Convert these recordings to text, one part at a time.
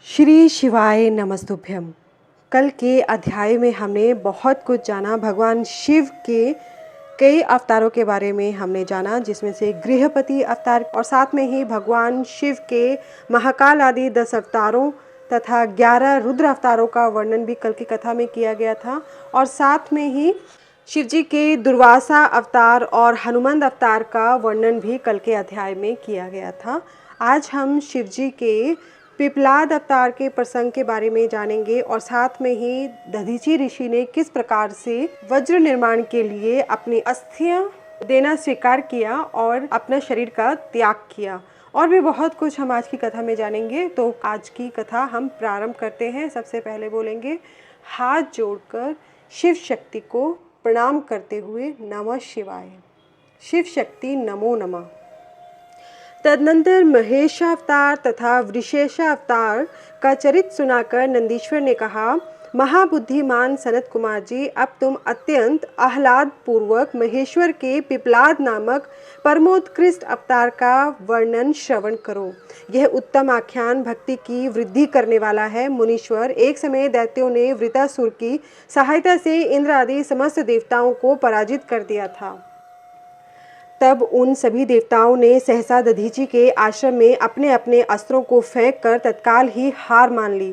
श्री शिवाय नमस्तुभ्यम। कल के अध्याय में हमने बहुत कुछ जाना। भगवान शिव के कई अवतारों के बारे में हमने जाना, जिसमें से गृहपति अवतार और साथ में ही भगवान शिव के महाकाल आदि 10 अवतारों तथा 11 रुद्र अवतारों का वर्णन भी कल की कथा में किया गया था। और साथ में ही शिव जी के दुर्वासा अवतार और हनुमान अवतार का वर्णन भी कल के अध्याय में किया गया था। आज हम शिव जी के पिपलाद अवतार के प्रसंग के बारे में जानेंगे और साथ में ही दधीचि ऋषि ने किस प्रकार से वज्र निर्माण के लिए अपनी अस्थियां देना स्वीकार किया और अपना शरीर का त्याग किया। और भी बहुत कुछ हम आज की कथा में जानेंगे। तो आज की कथा हम प्रारंभ करते हैं। सबसे पहले बोलेंगे हाथ जोड़कर शिव शक्ति को प्रणाम करते हुए नमः शिवाय। शिव शक्ति नमो नमः। तदनंतर महेशावतार तथा वृषेशावतार का चरित्र सुनाकर नंदीश्वर ने कहा, महाबुद्धिमान सनत कुमार जी, अब तुम अत्यंत आह्लाद पूर्वक महेश्वर के पिपलाद नामक परमोत्कृष्ट अवतार का वर्णन श्रवण करो। यह उत्तम आख्यान भक्ति की वृद्धि करने वाला है। मुनीश्वर, एक समय दैत्यों ने वृतासुर की सहायता से इंद्र आदि समस्त देवताओं को पराजित कर दिया था। तब उन सभी देवताओं ने सहसा दधीचि के आश्रम में अपने अपने अस्त्रों को फेंक कर तत्काल ही हार मान ली।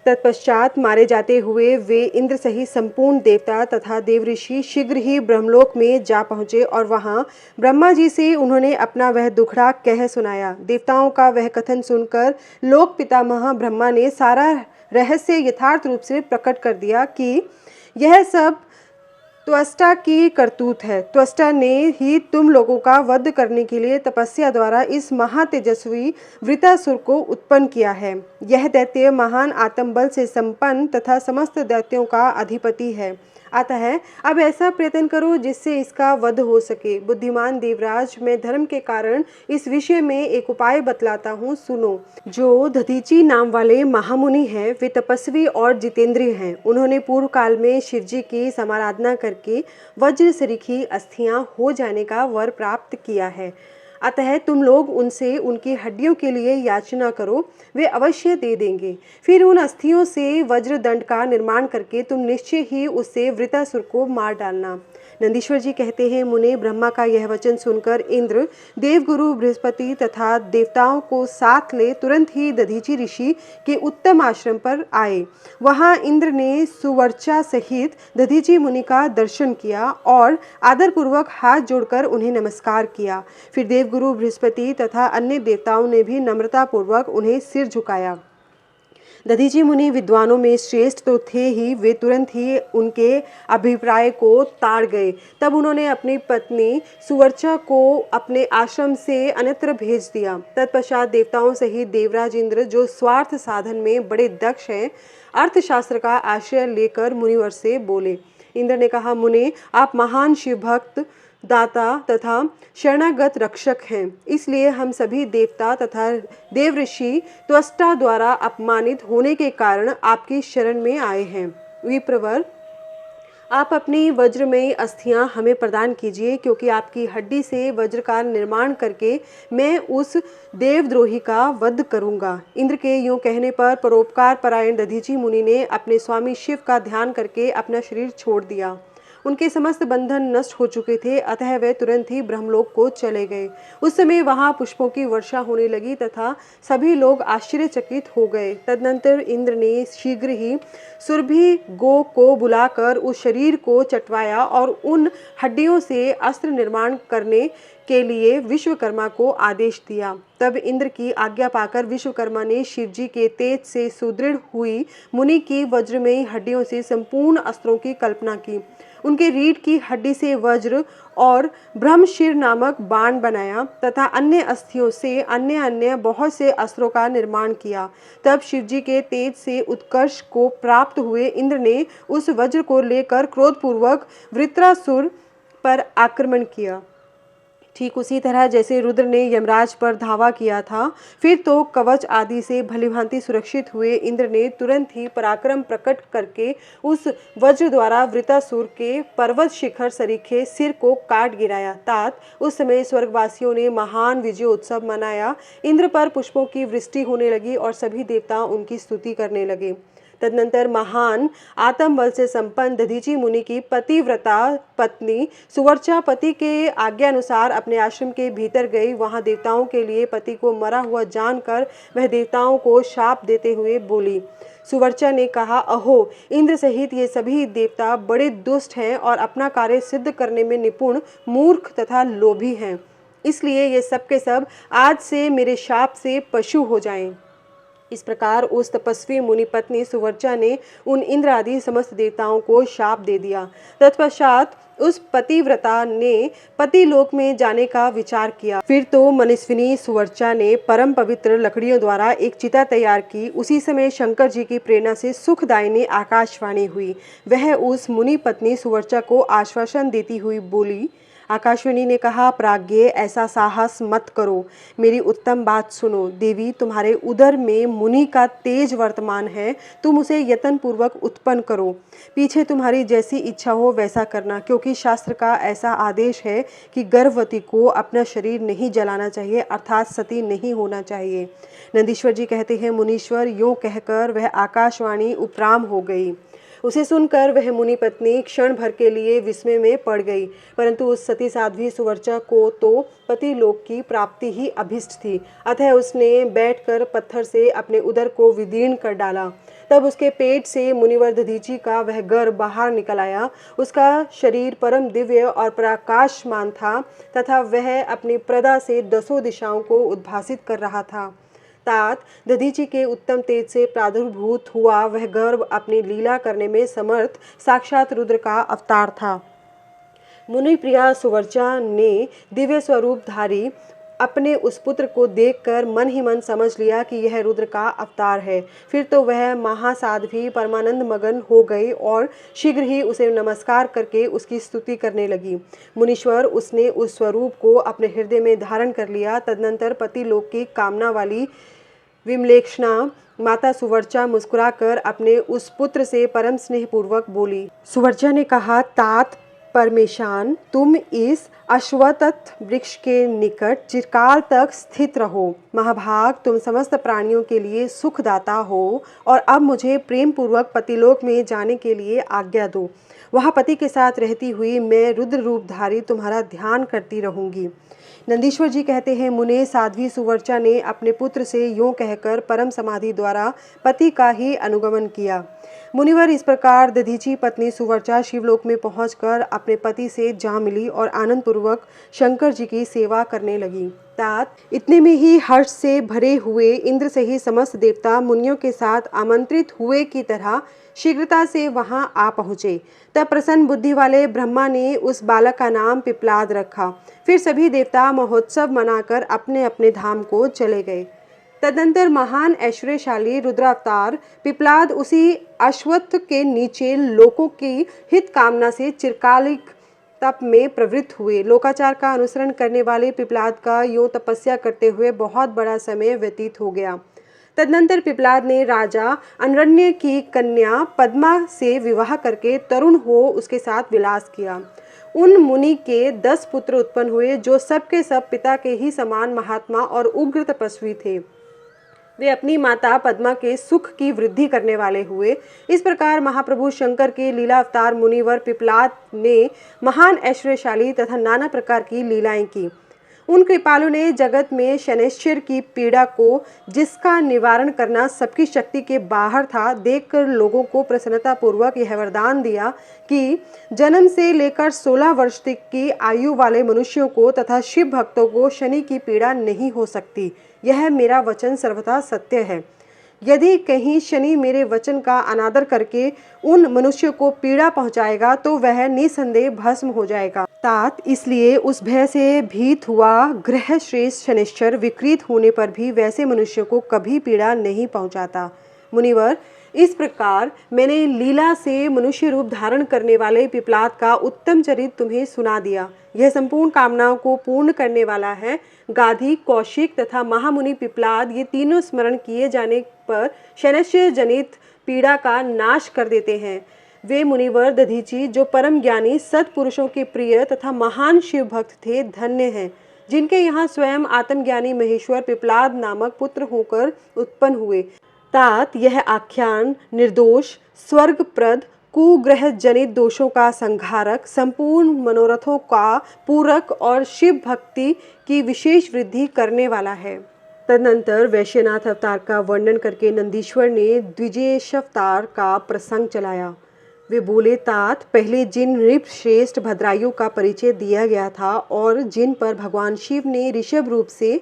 तत्पश्चात मारे जाते हुए वे इंद्र सहित संपूर्ण देवता तथा देवऋषि शीघ्र ही ब्रह्मलोक में जा पहुँचे और वहाँ ब्रह्मा जी से उन्होंने अपना वह दुखड़ा कह सुनाया। देवताओं का वह कथन सुनकर लोक पितामह ब्रह्मा ने सारा रहस्य यथार्थ रूप से प्रकट कर दिया कि यह सब त्वष्टा की करतूत है। त्वष्टा ने ही तुम लोगों का वध करने के लिए तपस्या द्वारा इस महातेजस्वी वृतासुर को उत्पन्न किया है। यह दैत्य महान आत्मबल से संपन्न तथा समस्त दैत्यों का अधिपति है। अतः अब ऐसा प्रयत्न करो जिससे इसका वध हो सके। बुद्धिमान देवराज, मैं धर्म के कारण इस विषय में एक उपाय बतलाता हूँ, सुनो। जो दधीचि नाम वाले महामुनि हैं, वे तपस्वी और जितेंद्रिय हैं। उन्होंने पूर्व काल में शिव जी की समाराधना करके वज्र सरीखी अस्थियां हो जाने का वर प्राप्त किया है। अतः तुम लोग उनसे उनकी हड्डियों के लिए याचना करो, वे अवश्य दे देंगे। फिर उन अस्थियों से वज्र दंड का निर्माण करके तुम निश्चय ही उससे वृतासुर को मार डालना। नंदीश्वर जी कहते हैं, मुने, ब्रह्मा का यह वचन सुनकर इंद्र, देवगुरु बृहस्पति तथा देवताओं को साथ ले तुरंत ही दधीचि ऋषि के उत्तम आश्रम पर आए। वहां इंद्र ने सुवर्चा सहित दधीचि मुनि का दर्शन किया और आदरपूर्वक हाथ जोड़कर उन्हें नमस्कार किया। फिर देवगुरु बृहस्पति तथा अन्य देवताओं ने भी नम्रतापूर्वक उन्हें सिर झुकाया। दधीचि मुनि विद्वानों में श्रेष्ठ तो थे ही, वे तुरंत ही उनके अभिप्राय को ताड़ गए। तब उन्होंने अपनी पत्नी सुवर्चा को अपने आश्रम से अन्यत्र भेज दिया। तत्पश्चात देवताओं सहित देवराज इंद्र, जो स्वार्थ साधन में बड़े दक्ष हैं, अर्थशास्त्र का आश्रय लेकर मुनिवर से बोले। इंद्र ने कहा, मुने, आप महान शिव भक्त, दाता तथा शरणागत रक्षक हैं, इसलिए हम सभी देवता तथा देवऋषि त्वष्टा द्वारा अपमानित होने के कारण आपकी शरण में आए हैं। विप्रवर, आप अपनी वज्रमयी अस्थियां हमें प्रदान कीजिए, क्योंकि आपकी हड्डी से वज्र का निर्माण करके मैं उस देवद्रोही का वध करूंगा। इंद्र के यूं कहने पर परोपकार परायण दधीचि मुनि ने अपने स्वामी शिव का ध्यान करके अपना शरीर छोड़ दिया। उनके समस्त बंधन नष्ट हो चुके थे, अतः वे तुरंत ही ब्रह्मलोक को चले गए। उस समय वहां पुष्पों की वर्षा होने लगी तथा सभी लोग आश्चर्यचकित हो गए। तदनंतर इंद्र ने शीघ्र ही सुरभि गो को बुलाकर उस शरीर को चटवाया और उन हड्डियों से अस्त्र निर्माण करने के लिए विश्वकर्मा को आदेश दिया। तब इंद्र की आज्ञा पाकर विश्वकर्मा ने शिवजी के तेज से सुदृढ़ हुई मुनि की वज्रमयी हड्डियों से संपूर्ण अस्त्रों की कल्पना की। उनके रीढ़ की हड्डी से वज्र और ब्रह्मशिर नामक बाण बनाया तथा अन्य अस्थियों से अन्य बहुत से अस्त्रों का निर्माण किया। तब शिवजी के तेज से उत्कर्ष को प्राप्त हुए इंद्र ने उस वज्र को लेकर क्रोधपूर्वक वृत्रासुर पर आक्रमण किया। ठीक उसी तरह जैसे रुद्र ने यमराज पर धावा किया था, फिर तो कवच आदि से भलीभांति सुरक्षित हुए इंद्र ने तुरंत ही पराक्रम प्रकट करके उस वज्र द्वारा वृतासुर के पर्वत शिखर सरीखे सिर को काट गिराया। तात उस समय स्वर्गवासियों ने महान विजय उत्सव मनाया। इंद्र पर पुष्पों की वृष्टि होने लगी और सभी देवता उनकी स्तुति करने लगे। तदनंतर महान आत्म बल से संपन्न दधीचि मुनि की पतिव्रता पत्नी सुवर्चा पति के आज्ञा अनुसार अपने आश्रम के भीतर गई। वहां देवताओं के लिए पति को मरा हुआ जानकर वह देवताओं को शाप देते हुए बोली। सुवर्चा ने कहा, अहो, इंद्र सहित ये सभी देवता बड़े दुष्ट हैं और अपना कार्य सिद्ध करने में निपुण, मूर्ख तथा लोभी हैं। इसलिए ये सब के सब आज से मेरे शाप से पशु हो जाएं। इस प्रकार उस तपस्वी मुनि पत्नी सुवर्चा ने उन इंद्र आदि समस्त देवताओं को शाप दे दिया। तत्पश्चात उस पतिव्रता ने पतिलोक में जाने का विचार किया। फिर तो मनस्विनी सुवर्चा ने परम पवित्र लकड़ियों द्वारा एक चिता तैयार की। उसी समय शंकर जी की प्रेरणा से सुखदायिनी आकाशवाणी हुई। वह उस मुनि पत्नी सुवर्चा को आश्वासन देती हुई बोली। आकाशवाणी ने कहा, प्राज्ञ, ऐसा साहस मत करो, मेरी उत्तम बात सुनो। देवी, तुम्हारे उदर में मुनि का तेज वर्तमान है, तुम उसे यत्न पूर्वक उत्पन्न करो। पीछे तुम्हारी जैसी इच्छा हो वैसा करना, क्योंकि शास्त्र का ऐसा आदेश है कि गर्भवती को अपना शरीर नहीं जलाना चाहिए, अर्थात सती नहीं होना चाहिए। नंदीश्वर जी कहते हैं, मुनीश्वर, यूँ कहकर वह आकाशवाणी उपराम हो गई। उसे सुनकर वह मुनि पत्नी क्षण भर के लिए विस्मय में पड़ गई, परंतु उस सती साध्वी सुवर्चा को तो पति लोक की प्राप्ति ही अभिष्ट थी। अतः उसने बैठकर पत्थर से अपने उदर को विदीर्ण कर डाला। तब उसके पेट से मुनिवर दधीचि का वह गर्भ बाहर निकल आया। उसका शरीर परम दिव्य और प्रकाशमान था तथा वह अपनी प्रदा से 10 दिशाओं को उद्भासित कर रहा था। तात दधीचि के उत्तम तेज से प्रादुर्भूत हुआ वह गर्भ अपनी लीला करने में समर्थ साक्षात रुद्र का अवतार था। मुनि प्रिया सुवर्चा ने दिव्य स्वरूपधारी अपने उस पुत्र को देखकर मन ही मन समझ लिया कि यह रुद्र का अवतार है। फिर तो वह महासाध्वी परमानंद मगन हो गई और शीघ्र ही उसे नमस्कार करके उसकी स्तुति करने लगी। मुनीश्वर, उसने उस स्वरूप को अपने हृदय में धारण कर लिया। तदनंतर पति लोक की कामना वाली विमलेक्षणा माता सुवर्चा मुस्कुराकर अपने उस पुत्र से परम स्नेह पूर्वक बोली। सुवर्चा ने कहा, तात परमेशान, तुम इस अश्वत्थ वृक्ष के निकट चिरकाल तक स्थित रहो। महाभाग, तुम समस्त प्राणियों के लिए सुखदाता हो और अब मुझे प्रेम पूर्वक पतिलोक में जाने के लिए आज्ञा दो। वहाँ पति के साथ रहती हुई मैं रुद्र रूपधारी तुम्हारा ध्यान करती रहूंगी। नंदीश्वर जी कहते हैं, मुने साध्वी सुवर्चा ने अपने पुत्र से यूँ कहकर परम समाधि द्वारा पति का ही अनुगमन किया। मुनिवर, इस प्रकार दधीचि पत्नी सुवर्चा शिवलोक में पहुंचकर अपने पति से जा मिली और आनंद पूर्वक शंकर जी की सेवा करने लगी। तात इतने में ही हर्ष से भरे हुए इंद्र सहित समस्त देवता मुनियों के साथ आमंत्रित हुए की तरह शीघ्रता से वहां आ पहुँचे। तब प्रसन्न बुद्धि वाले ब्रह्मा ने उस बालक का नाम पिप्लाद रखा। फिर सभी देवता महोत्सव मनाकर अपने अपने धाम को चले गए। तदनंतर महान ऐश्वर्यशाली रुद्रावतार पिप्लाद उसी अश्वत्थ के नीचे लोकों की हित कामना से चिरकालिक तप में प्रवृत्त हुए। लोकाचार का अनुसरण करने वाले पिप्लाद का यूँ तपस्या करते हुए बहुत बड़ा समय व्यतीत हो गया। तदनंतर पिप्लाद ने राजा अनरण्य की कन्या पद्मा से विवाह करके तरुण हो उसके साथ विलास किया। उन मुनि के 10 पुत्र उत्पन्न हुए जो सब के सब पिता के ही समान महात्मा और उग्र तपस्वी थे। वे अपनी माता पद्मा के सुख की वृद्धि करने वाले हुए। इस प्रकार महाप्रभु शंकर के लीला अवतार मुनिवर पिप्लाद ने महान ऐश्वर्यशाली तथा नाना प्रकार की लीलाएं की। उन कृपालु ने जगत में शनैश्चर की पीड़ा को, जिसका निवारण करना सबकी शक्ति के बाहर था, देखकर लोगों को प्रसन्नता पूर्वक यह वरदान दिया कि जन्म से लेकर 16 वर्ष तक की आयु वाले मनुष्यों को तथा शिव भक्तों को शनि की पीड़ा नहीं हो सकती। यह मेरा वचन सर्वथा सत्य है। यदि कहीं शनि मेरे वचन का अनादर करके उन मनुष्यों को पीड़ा पहुंचाएगा तो वह निसंदेह भस्म हो जाएगा। तात इसलिए उस भय से भीत हुआ ग्रह श्रेष्ठ शनिश्चर विकृत होने पर भी वैसे मनुष्यों को कभी पीड़ा नहीं पहुंचाता। मुनिवर, इस प्रकार मैंने लीला से मनुष्य रूप धारण करने वाले पिपलाद का उत्तम चरित्र तुम्हें सुना दिया। यह संपूर्ण कामनाओं को पूर्ण करने वाला है। गाधी, कौशिक तथा महामुनि पिपलाद ये तीनों स्मरण किए जाने पर शनैश्चर्य जनित पीड़ा का नाश कर देते हैं। वे मुनिवर दधीची जो परम ज्ञानी सत्पुरुषों के प्रिय तथा महान शिव भक्त थे, धन्य हैं, जिनके यहाँ स्वयं आत्मज्ञानी महेश्वर पिपलाद नामक पुत्र होकर उत्पन्न हुए। तात यह आख्यान निर्दोष, स्वर्गप्रद, कुग्रह जनित दोषों का संहारक, संपूर्ण मनोरथों का पूरक और शिव भक्ति की विशेष वृद्धि करने वाला है। तदनंतर वैश्यनाथ अवतार का वर्णन करके नंदीश्वर ने द्विजेशावतार का प्रसंग चलाया। वे बोले, तात, पहले जिन नृप श्रेष्ठ भद्रायुं का परिचय दिया गया था और जिन पर भगवान शिव ने ऋषभ रूप से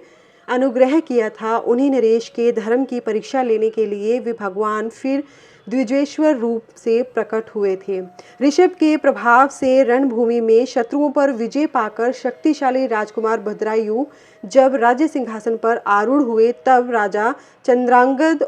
अनुग्रह किया था, उन्हीं नरेश के धर्म की परीक्षा लेने के लिए वे भगवान फिर द्विजेश्वर रूप से प्रकट हुए थे। ऋषभ के प्रभाव से रणभूमि में शत्रुओं पर विजय पाकर शक्तिशाली राजकुमार भद्रायु जब राज्य सिंहासन पर आरूढ़ हुए, तब राजा चंद्रांगद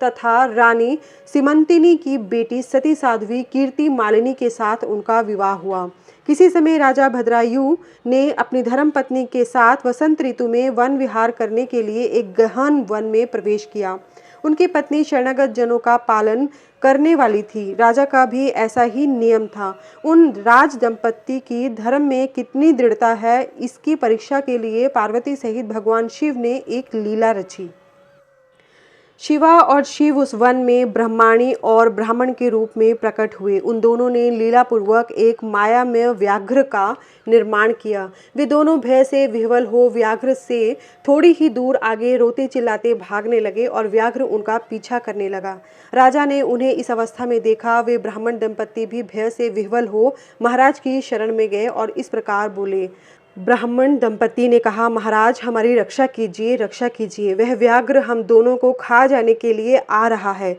तथा रानी सीमंतिनी की बेटी सती साध्वी कीर्ति मालिनी के साथ उनका विवाह हुआ। किसी समय राजा भद्रायु ने अपनी धर्म पत्नी के साथ वसंत ऋतु में वन विहार करने के लिए एक गहन वन में प्रवेश किया। उनकी पत्नी शरणागत जनों का पालन करने वाली थी। राजा का भी ऐसा ही नियम था। उन राज दंपत्ति की धर्म में कितनी दृढ़ता है, इसकी परीक्षा के लिए पार्वती सहित भगवान शिव ने एक लीला रची। शिवा और शिव उस वन में ब्रह्माणी और ब्राह्मण के रूप में प्रकट हुए। उन दोनों ने लीलापूर्वक एक मायामय व्याघ्र का निर्माण किया। वे दोनों भय से विह्वल हो व्याघ्र से थोड़ी ही दूर आगे रोते चिल्लाते भागने लगे और व्याघ्र उनका पीछा करने लगा। राजा ने उन्हें इस अवस्था में देखा। वे ब्राह्मण दंपत्ति भी भय से विह्वल हो महाराज की शरण में गए और इस प्रकार बोले। ब्राह्मण दंपति ने कहा, महाराज, हमारी रक्षा कीजिए, रक्षा कीजिए। वह व्याघ्र हम दोनों को खा जाने के लिए आ रहा है।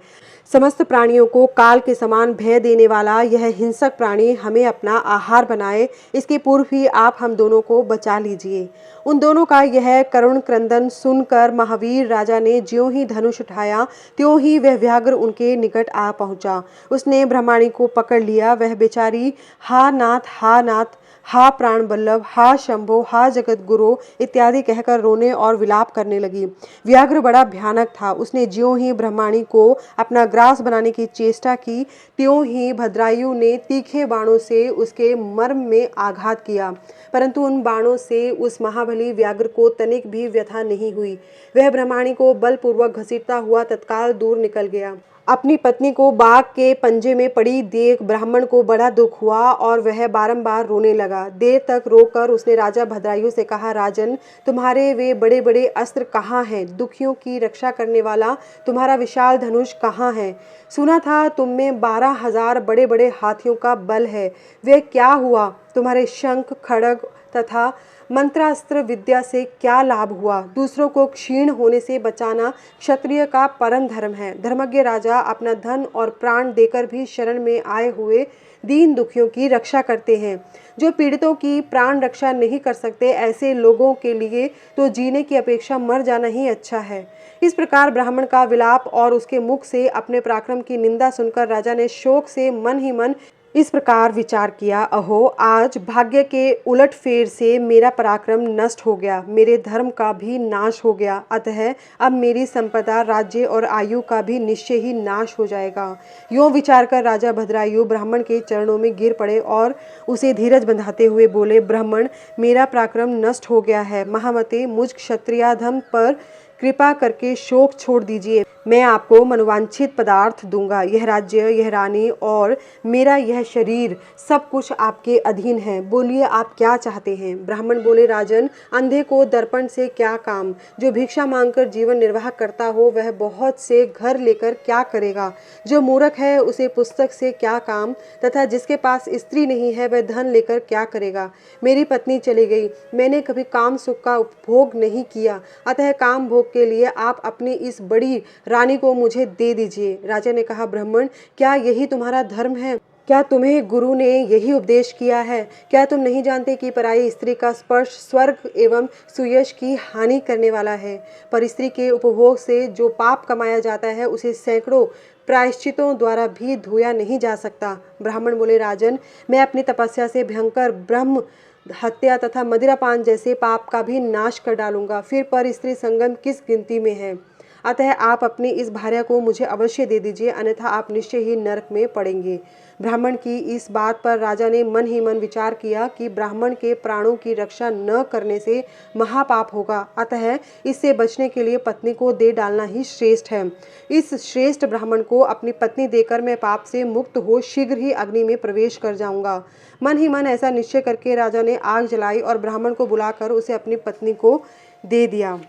समस्त प्राणियों को काल के समान भय देने वाला यह हिंसक प्राणी हमें अपना आहार बनाए, इसके पूर्व ही आप हम दोनों को बचा लीजिए। उन दोनों का यह करुण क्रंदन सुनकर महावीर राजा ने ज्यों ही धनुष उठाया, त्यों ही वह व्याघ्र उनके निकट आ पहुंचा। उसने ब्रह्माणी को पकड़ लिया। वह बेचारी हा नाथ, हा प्राण वल्लभ, हा शंभो, हा जगत गुरु इत्यादि कहकर रोने और विलाप करने लगी। व्याघ्र बड़ा भयानक था। उसने ज्यों ही ब्रह्माणी को अपना ग्रास बनाने की चेष्टा की, त्यों ही भद्रायु ने तीखे बाणों से उसके मर्म में आघात किया, परंतु उन बाणों से उस महाबली व्याघ्र को तनिक भी व्यथा नहीं हुई। वह ब्रह्माणी को बलपूर्वक घसीटता हुआ तत्काल दूर निकल गया। अपनी पत्नी को बाघ के पंजे में पड़ी देख ब्राह्मण को बड़ा दुख हुआ और वह बारंबार रोने लगा। देर तक रोकर उसने राजा भद्रायु से कहा, राजन, तुम्हारे वे बड़े बड़े अस्त्र कहाँ हैं? दुखियों की रक्षा करने वाला तुम्हारा विशाल धनुष कहाँ है? सुना था तुम में 12,000 बड़े बड़े हाथियों का बल है। वे क्या हुआ? तुम्हारे शंख, खड्ग तथा मंत्रास्त्र विद्या से क्या लाभ हुआ? दूसरों को क्षीण होने से बचाना क्षत्रिय का परम धर्म है। धर्मज्ञ राजा अपना धन और प्राण देकर भी शरण में आए हुए दीन दुखियों की रक्षा करते हैं। जो पीड़ितों की प्राण रक्षा नहीं कर सकते, ऐसे लोगों के लिए तो जीने की अपेक्षा मर जाना ही अच्छा है। इस प्रकार ब्राह्मण का विलाप और उसके मुख से अपने पराक्रम की निंदा सुनकर राजा ने शोक से मन ही मन इस प्रकार विचार किया, अहो, आज भाग्य के उलटफेर से मेरा पराक्रम नष्ट हो गया, मेरे धर्म का भी नाश हो गया, अतः अब मेरी संपदा, राज्य और आयु का भी निश्चय ही नाश हो जाएगा। यूँ विचार कर राजा भद्रायु ब्राह्मण के चरणों में गिर पड़े और उसे धीरज बंधाते हुए बोले, ब्राह्मण, मेरा पराक्रम नष्ट हो गया है। महामते, मुझ क्षत्रियाधम पर कृपा करके शोक छोड़ दीजिए। मैं आपको मनोवांछित पदार्थ दूंगा। यह राज्य, यह रानी और मेरा यह शरीर सब कुछ आपके अधीन है। बोलिए, आप क्या चाहते हैं? ब्राह्मण बोले, राजन, अंधे को दर्पण से क्या काम? जो भिक्षा मांगकर जीवन निर्वाह करता हो वह बहुत से घर लेकर क्या करेगा? जो मूर्ख है उसे पुस्तक से क्या काम? तथा जिसके पास स्त्री नहीं है वह धन लेकर क्या करेगा? मेरी पत्नी चली गई, मैंने कभी काम सुख का उपभोग नहीं किया, अतः काम भोग के लिए आप अपनी इस बड़ी रानी को मुझे दे दीजिए। राजा ने कहा, ब्राह्मण, क्या यही तुम्हारा धर्म है? क्या तुम्हें गुरु ने यही उपदेश किया है? क्या तुम नहीं जानते कि पराई स्त्री का स्पर्श स्वर्ग एवं सुयश की हानि करने वाला है? पर स्त्री के उपभोग से जो पाप कमाया जाता है उसे सैकड़ों प्रायश्चितों द्वारा भी धोया नहीं जा सकता। ब्राह्मण बोले, राजन, मैं अपनी तपस्या से भयंकर ब्रह्म हत्या तथा मदिरापान जैसे पाप का भी नाश कर डालूंगा। फिर पर स्त्री संगम किस गिनती में है? अतः आप अपनी इस भार्या को मुझे अवश्य दे दीजिए, अन्यथा आप निश्चय ही नरक में पड़ेंगे। ब्राह्मण की इस बात पर राजा ने मन ही मन विचार किया कि ब्राह्मण के प्राणों की रक्षा न करने से महापाप होगा, अतः इससे बचने के लिए पत्नी को दे डालना ही श्रेष्ठ है। इस श्रेष्ठ ब्राह्मण को अपनी पत्नी देकर मैं पाप से मुक्त हो शीघ्र ही अग्नि में प्रवेश कर जाऊंगा। मन ही मन ऐसा निश्चय करके राजा ने आग जलाई और ब्राह्मण को बुलाकर उसे अपनी पत्नी को दे दिया।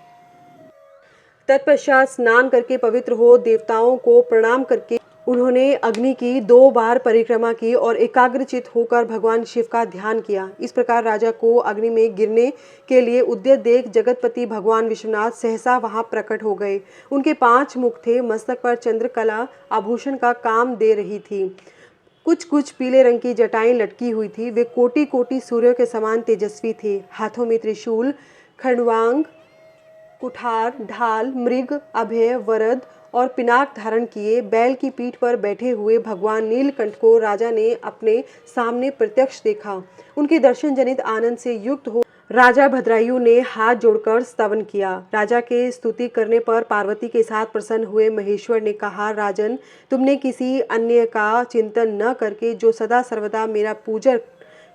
तत्पश्चात स्नान करके पवित्र हो देवताओं को प्रणाम करके उन्होंने अग्नि की 2 बार परिक्रमा की और एकाग्रचित होकर भगवान शिव का ध्यान किया। इस प्रकार राजा को अग्नि में गिरने के लिए उद्यत देख जगतपति भगवान विश्वनाथ सहसा वहां प्रकट हो गए। उनके 5 मुख थे, मस्तक पर चंद्रकला आभूषण का काम दे रही थी। कुछ कुछ पीले रंग की जटाएं लटकी हुई थी। वे कोटि कोटि सूर्यों के समान तेजस्वी थे। हाथों में त्रिशूल, खंडवांग, कुठार, ढाल, मृग, अभय, वरद और पिनाक धारण किए बैल की पीठ पर बैठे हुए भगवान नीलकंठ को राजा ने अपने सामने प्रत्यक्ष देखा। उनके दर्शन जनित आनंद से युक्त हो राजा भद्रायु ने हाथ जोड़कर स्तवन किया। राजा के स्तुति करने पर पार्वती के साथ प्रसन्न हुए महेश्वर ने कहा, राजन, तुमने किसी अन्य का चिंतन न करके जो सदा सर्वदा मेरा पूजन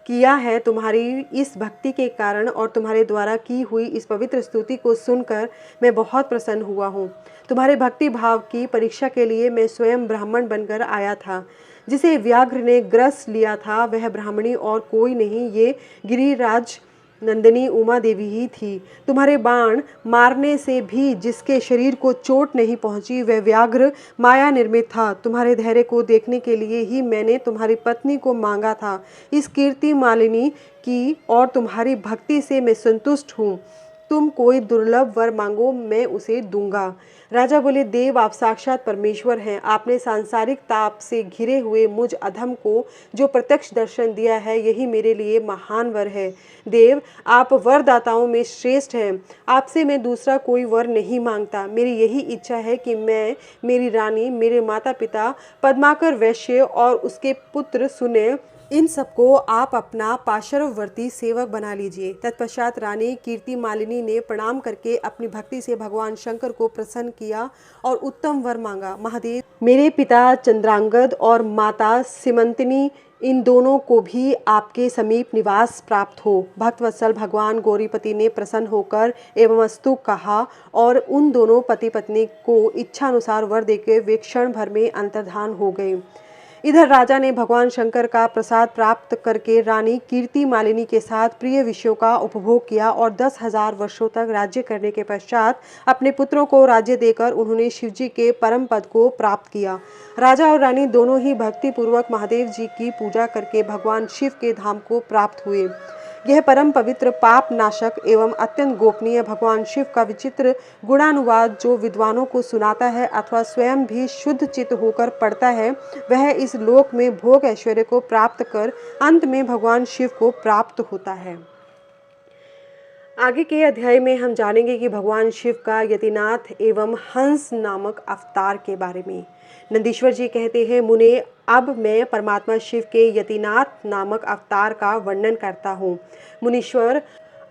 किया है, तुम्हारी इस भक्ति के कारण और तुम्हारे द्वारा की हुई इस पवित्र स्तुति को सुनकर मैं बहुत प्रसन्न हुआ हूँ। तुम्हारे भक्ति भाव की परीक्षा के लिए मैं स्वयं ब्राह्मण बनकर आया था। जिसे व्याघ्र ने ग्रस लिया था वह ब्राह्मणी और कोई नहीं, ये गिरिराज नंदिनी उमा देवी ही थी। तुम्हारे बाण मारने से भी जिसके शरीर को चोट नहीं पहुंची वह व्याघ्र माया निर्मित था। तुम्हारे धैर्य को देखने के लिए ही मैंने तुम्हारी पत्नी को मांगा था। इस कीर्ति मालिनी की और तुम्हारी भक्ति से मैं संतुष्ट हूँ। तुम कोई दुर्लभ वर मांगो, मैं उसे दूंगा। राजा बोले, देव, आप साक्षात परमेश्वर हैं। आपने सांसारिक ताप से घिरे हुए मुझ अधम को जो प्रत्यक्ष दर्शन दिया है, यही मेरे लिए महान वर है। देव, आप वरदाताओं में श्रेष्ठ हैं। आपसे मैं दूसरा कोई वर नहीं मांगता। मेरी यही इच्छा है कि मैं, मेरी रानी, मेरे माता पिता, पद्माकर वैश्य और उसके पुत्र सुने, इन सबको आप अपना पार्श्ववर्ती सेवक बना लीजिए। तत्पश्चात रानी कीर्ति मालिनी ने प्रणाम करके अपनी भक्ति से भगवान शंकर को प्रसन्न किया और उत्तम वर मांगा। महादेव, मेरे पिता चंद्रांगद और माता सीमंतिनी, इन दोनों को भी आपके समीप निवास प्राप्त हो। भक्तवत्सल भगवान गौरीपति ने प्रसन्न होकर एवं अस्तु कहा और उन दोनों पति पत्नी को इच्छानुसार वर देकर वे क्षण भर में अंतर्धान हो गए। इधर राजा ने भगवान शंकर का प्रसाद प्राप्त करके रानी कीर्ति मालिनी के साथ प्रिय विषयों का उपभोग किया और 10,000 वर्षों तक राज्य करने के पश्चात अपने पुत्रों को राज्य देकर उन्होंने शिवजी के परम पद को प्राप्त किया। राजा और रानी दोनों ही भक्ति पूर्वक महादेव जी की पूजा करके भगवान शिव के धाम को प्राप्त हुए। यह परम पवित्र, पाप नाशक एवं अत्यंत गोपनीय भगवान शिव का विचित्र गुणानुवाद जो विद्वानों को सुनाता है अथवा स्वयं भी शुद्ध चित्त होकर पढ़ता है, वह इस लोक में भोग ऐश्वर्य को प्राप्त कर अंत में भगवान शिव को प्राप्त होता है। आगे के अध्याय में हम जानेंगे कि भगवान शिव का यतिनाथ एवं हंस नामक अवतार के बारे में। नंदीश्वर जी कहते हैं, मुने, अब मैं परमात्मा शिव के यतिनाथ नामक अवतार का वर्णन करता हूँ। मुनीश्वर,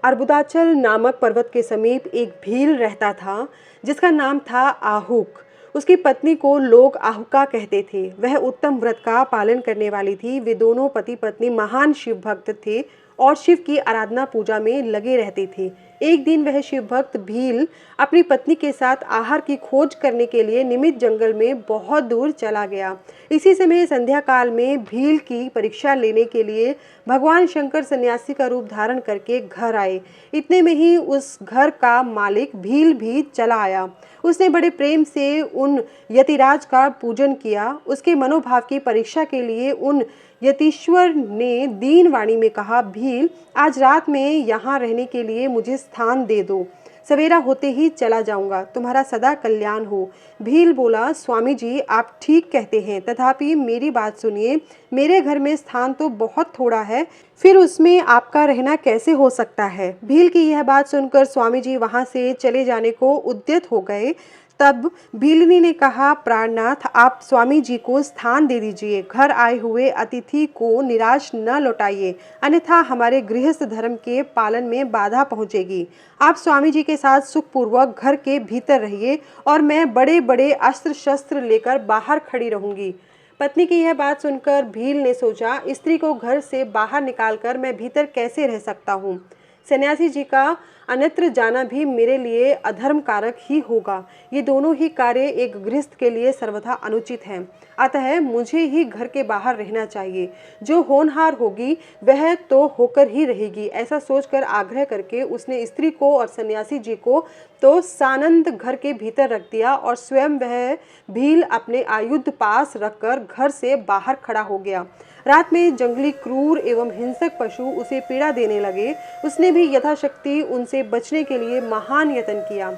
अर्बुदाचल नामक पर्वत के समीप एक भील रहता था जिसका नाम था आहुक। उसकी पत्नी को लोग आहुका कहते थे। वह उत्तम व्रत का पालन करने वाली थी। वे दोनों पति पत्नी महान शिव भक्त थे और शिव की आराधना पूजा में लगे रहते थे। एक दिन वह शिव भक्त भील अपनी पत्नी के साथ आहार की खोज करने के लिए निमित जंगल में बहुत दूर चला गया। इसी समय संध्या काल में भील की परीक्षा लेने के लिए भगवान शंकर सन्यासी का रूप धारण करके घर आए। इतने में ही उस घर का मालिक भील भी चला आया। उसने बड़े प्रेम से उन यतिराज का पूजन किया। उसके मनोभाव की परीक्षा के लिए उन यतीश्वर ने दीन वाणी में कहा, भील, आज रात में यहाँ रहने के लिए मुझे स्थान दे दो। सवेरा होते ही चला जाऊंगा। तुम्हारा सदा कल्याण हो। भील बोला, स्वामी जी आप ठीक कहते हैं, तथापि मेरी बात सुनिए। मेरे घर में स्थान तो बहुत थोड़ा है, फिर उसमें आपका रहना कैसे हो सकता है। भील की यह बात सुनकर स्वामी जी वहां से चले जाने को उद्यत हो गए। तब भीलनी ने कहा, प्राणनाथ आप स्वामी जी को स्थान दे दीजिए। घर आए हुए अतिथि को निराश न लौटाइए, अन्यथा हमारे गृहस्थ धर्म के पालन में बाधा पहुंचेगी। आप स्वामी जी के साथ सुखपूर्वक घर के भीतर रहिए और मैं बड़े बड़े अस्त्र शस्त्र लेकर बाहर खड़ी रहूंगी। पत्नी की यह बात सुनकर भील ने सोचा, स्त्री को घर से बाहर निकालकर मैं भीतर कैसे रह सकता हूँ। सन्यासी जी का अन्यत्र जाना भी मेरे लिए अधर्म कारक ही होगा। ये दोनों ही कार्य एक गृहस्थ के लिए सर्वथा अनुचित हैं। अतः मुझे ही घर के बाहर रहना चाहिए। जो होनहार होगी वह तो होकर ही रहेगी। ऐसा सोचकर आग्रह करके उसने स्त्री को और सन्यासी जी को तो सानंद घर के भीतर रख दिया और स्वयं वह भील अपने आयुध पास रखकर घर से बाहर खड़ा हो गया। रात में जंगली क्रूर एवं हिंसक पशु उसे पीड़ा देने लगे। उसने भी यथाशक्ति उनसे बचने के लिए महान यत्न किया।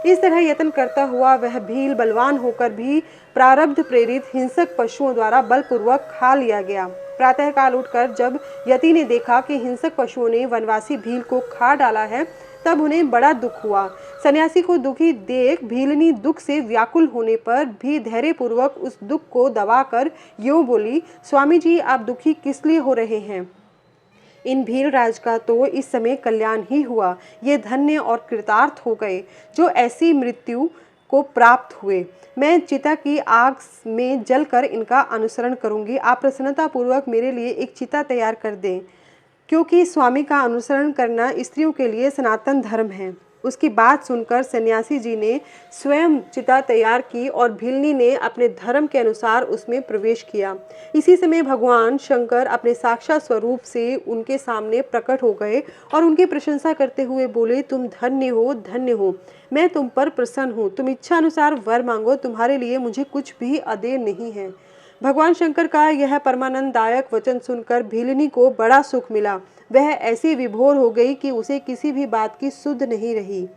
इस तरह यत्न करता हुआ वह भील बलवान होकर भी प्रारब्ध प्रेरित हिंसक पशुओं द्वारा बलपूर्वक खा लिया गया। प्रातःकाल उठकर जब यति ने देखा कि हिंसक पशुओं ने वनवासी भील को खा डाला है, तब उन्हें बड़ा दुख हुआ। सन्यासी को दुखी देख भीलनी दुख से व्याकुल होने पर भी धैर्यपूर्वक उस दुख को दबाकर यूं बोली, स्वामी जी आप दुखी किस लिए हो रहे हैं। इन भील राज का तो इस समय कल्याण ही हुआ। ये धन्य और कृतार्थ हो गए जो ऐसी मृत्यु को प्राप्त हुए। मैं चिता की आग में जलकर इनका अनुसरण करूंगी। आप प्रसन्नता पूर्वक मेरे लिए एक चिता तैयार कर दें, क्योंकि स्वामी का अनुसरण करना स्त्रियों के लिए सनातन धर्म है। उसकी बात सुनकर सन्यासी जी ने स्वयं चिता तैयार की और भीलनी ने अपने धर्म के अनुसार उसमें प्रवेश किया। इसी समय भगवान शंकर अपने साक्षात स्वरूप से उनके सामने प्रकट हो गए और उनकी प्रशंसा करते हुए बोले, तुम धन्य हो, धन्य हो। मैं तुम पर प्रसन्न हूँ। तुम इच्छा अनुसार वर मांगो, तुम्हारे लिए मुझे कुछ भी अदेय नहीं है। भगवान शंकर का यह परमानंददायक वचन सुनकर भीलनी को बड़ा सुख मिला। वह ऐसी विभोर हो गई कि उसे किसी भी बात की सुध नहीं रही।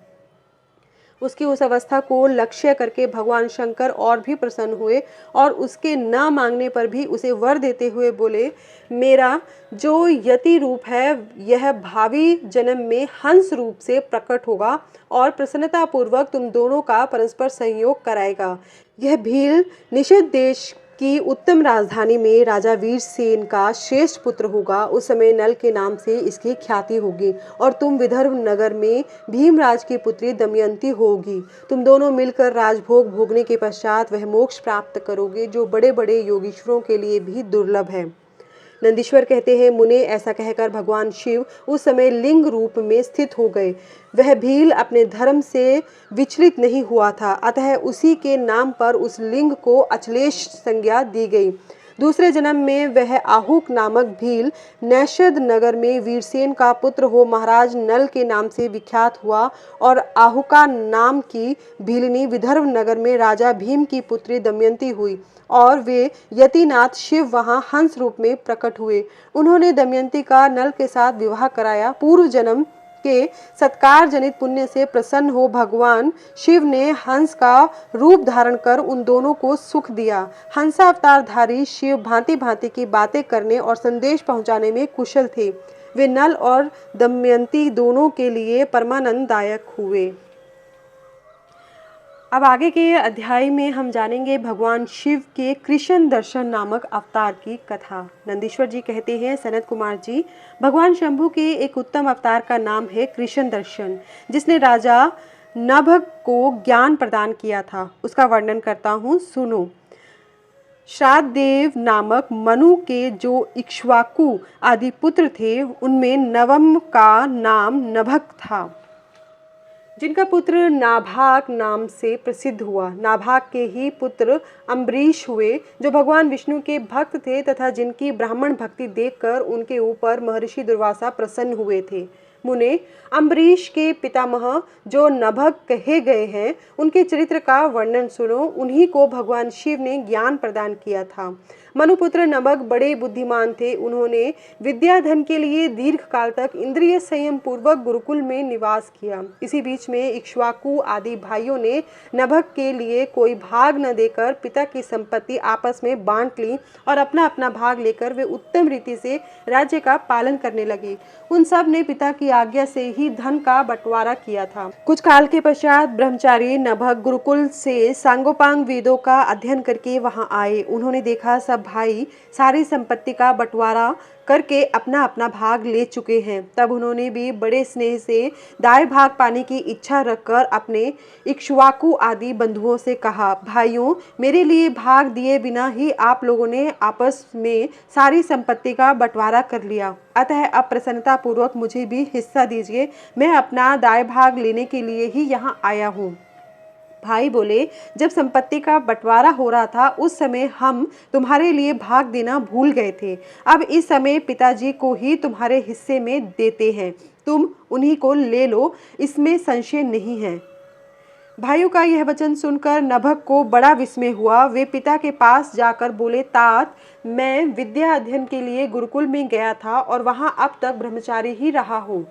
उसकी उस अवस्था को लक्ष्य करके भगवान शंकर और भी प्रसन्न हुए और उसके न मांगने पर भी उसे वर देते हुए बोले, मेरा जो यति रूप है यह भावी जन्म में हंस रूप से प्रकट होगा और प्रसन्नता पूर्वक तुम दोनों का परस्पर संयोग कराएगा। यह भील निषेध देश की उत्तम राजधानी में राजा वीरसेन का श्रेष्ठ पुत्र होगा। उस समय नल के नाम से इसकी ख्याति होगी और तुम विदर्भ नगर में भीमराज की पुत्री दमयंती होगी। तुम दोनों मिलकर राजभोग भोगने के पश्चात वह मोक्ष प्राप्त करोगे जो बड़े बड़े योगीश्वरों के लिए भी दुर्लभ है। नंदीश्वर कहते हैं, मुने ऐसा कहकर भगवान शिव उस समय लिंग रूप में स्थित हो गए। वह भील अपने धर्म से विचलित नहीं हुआ था, अतः उसी के नाम पर उस लिंग को अचलेश संज्ञा दी गई। दूसरे जन्म में वह आहुक नामक भील नैषद नगर में वीरसेन का पुत्र हो महाराज नल के नाम से विख्यात हुआ और आहुका नाम की भीलनी विदर्भ नगर में राजा भीम की पुत्री दमयंती हुई और वे यतिनाथ शिव वहां हंस रूप में प्रकट हुए। उन्होंने दमयंती का नल के साथ विवाह कराया। पूर्व जन्म के सत्कार जनित पुण्य से प्रसन्न हो भगवान शिव ने हंस का रूप धारण कर उन दोनों को सुख दिया। हंसावतारधारी शिव भांति भांति की बातें करने और संदेश पहुंचाने में कुशल थे। वे नल और दमयंती दोनों के लिए परमानंददायक हुए। अब आगे के अध्याय में हम जानेंगे भगवान शिव के कृष्ण दर्शन नामक अवतार की कथा। नंदीश्वर जी कहते हैं, सनत कुमार जी, भगवान शंभु के एक उत्तम अवतार का नाम है कृष्ण दर्शन, जिसने राजा नभग को ज्ञान प्रदान किया था। उसका वर्णन करता हूँ, सुनो। श्राद्धदेव नामक मनु के जो इक्ष्वाकु आदि पुत्र थे, उनमें नवम का नाम नभग था, जिनका पुत्र नाभाग नाम से प्रसिद्ध हुआ। नाभाग के ही पुत्र अम्बरीश हुए, जो भगवान विष्णु के भक्त थे तथा जिनकी ब्राह्मण भक्ति देखकर उनके ऊपर महर्षि दुर्वासा प्रसन्न हुए थे। मुने अम्बरीश के पितामह जो नभग कहे गए हैं, उनके चरित्र का वर्णन सुनो। उन्हीं को भगवान शिव ने ज्ञान प्रदान किया था। मनुपुत्र नभग बड़े बुद्धिमान थे। उन्होंने विद्याधन के लिए दीर्घ काल तक इंद्रिय संयम पूर्वक गुरुकुल में निवास किया। इसी बीच में इक्ष्वाकु आदि भाइयों ने नभग के लिए कोई भाग न देकर पिता की संपत्ति आपस में बांट ली और अपना अपना भाग लेकर वे उत्तम रीति से राज्य का पालन करने लगे। उन सब ने पिता की आज्ञा से ही धन का बंटवारा किया था। कुछ काल के पश्चात ब्रह्मचारी नभग गुरुकुल से सांगोपांग वेदों का अध्ययन करके वहां आए। उन्होंने देखा सब भाई सारी संपत्ति का बंटवारा करके अपना अपना भाग ले चुके हैं। तब उन्होंने भी बड़े स्नेह से दाएं भाग पाने की इच्छा रखकर अपने इक्ष्वाकु आदि बंधुओं से कहा, भाइयों, मेरे लिए भाग दिए बिना ही आप लोगों ने आपस में सारी संपत्ति का बंटवारा कर लिया। अतः अब प्रसन्नता पूर्वक मुझे भी हिस्सा दीजिए। मैं अपना दाएं भाग लेने के लिए ही यहाँ आया हूँ। भाई बोले, जब संपत्ति का बंटवारा हो रहा था उस समय हम तुम्हारे लिए भाग देना भूल गए थे। अब इस समय पिताजी को ही तुम्हारे हिस्से में देते हैं। तुम उन्हीं को ले लो, इसमें संशय नहीं है। भाइयों का यह वचन सुनकर नभग को बड़ा विस्मय हुआ। वे पिता के पास जाकर बोले, तात, मैं विद्या अध्ययन के लिए गुरुकुल में गया था और वहां अब तक ब्रह्मचारी ही रहा हूँ।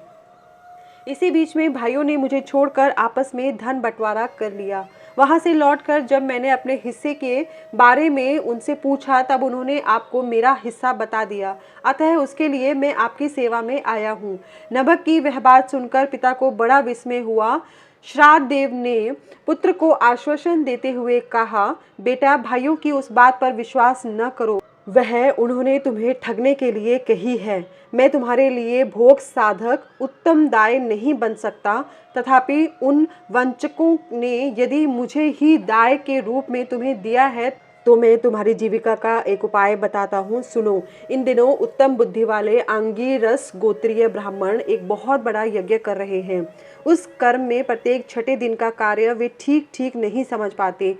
इसी बीच में भाइयों ने मुझे छोड़कर आपस में धन बंटवारा कर लिया। वहां से लौटकर जब मैंने अपने हिस्से के बारे में उनसे पूछा तब उन्होंने आपको मेरा हिस्सा बता दिया। अतः उसके लिए मैं आपकी सेवा में आया हूँ। नभग की वह बात सुनकर पिता को बड़ा विस्मय हुआ। श्राद्ध देव ने पुत्र को आश्वासन देते हुए कहा, बेटा, भाइयों की उस बात पर विश्वास न करो। वह उन्होंने तुम्हें ठगने के लिए कही है। मैं तुम्हारे लिए भोग साधक उत्तम दाय नहीं बन सकता। तथापि उन वंचकों ने यदि मुझे ही दाय के रूप में तुम्हें दिया है तो मैं तुम्हारी जीविका का एक उपाय बताता हूँ, सुनो। इन दिनों उत्तम बुद्धि वाले आंगीरस गोत्रीय ब्राह्मण एक बहुत बड़ा यज्ञ कर रहे हैं। उस कर्म में प्रत्येक छठे दिन का कार्य वे ठीक ठीक नहीं समझ पाते।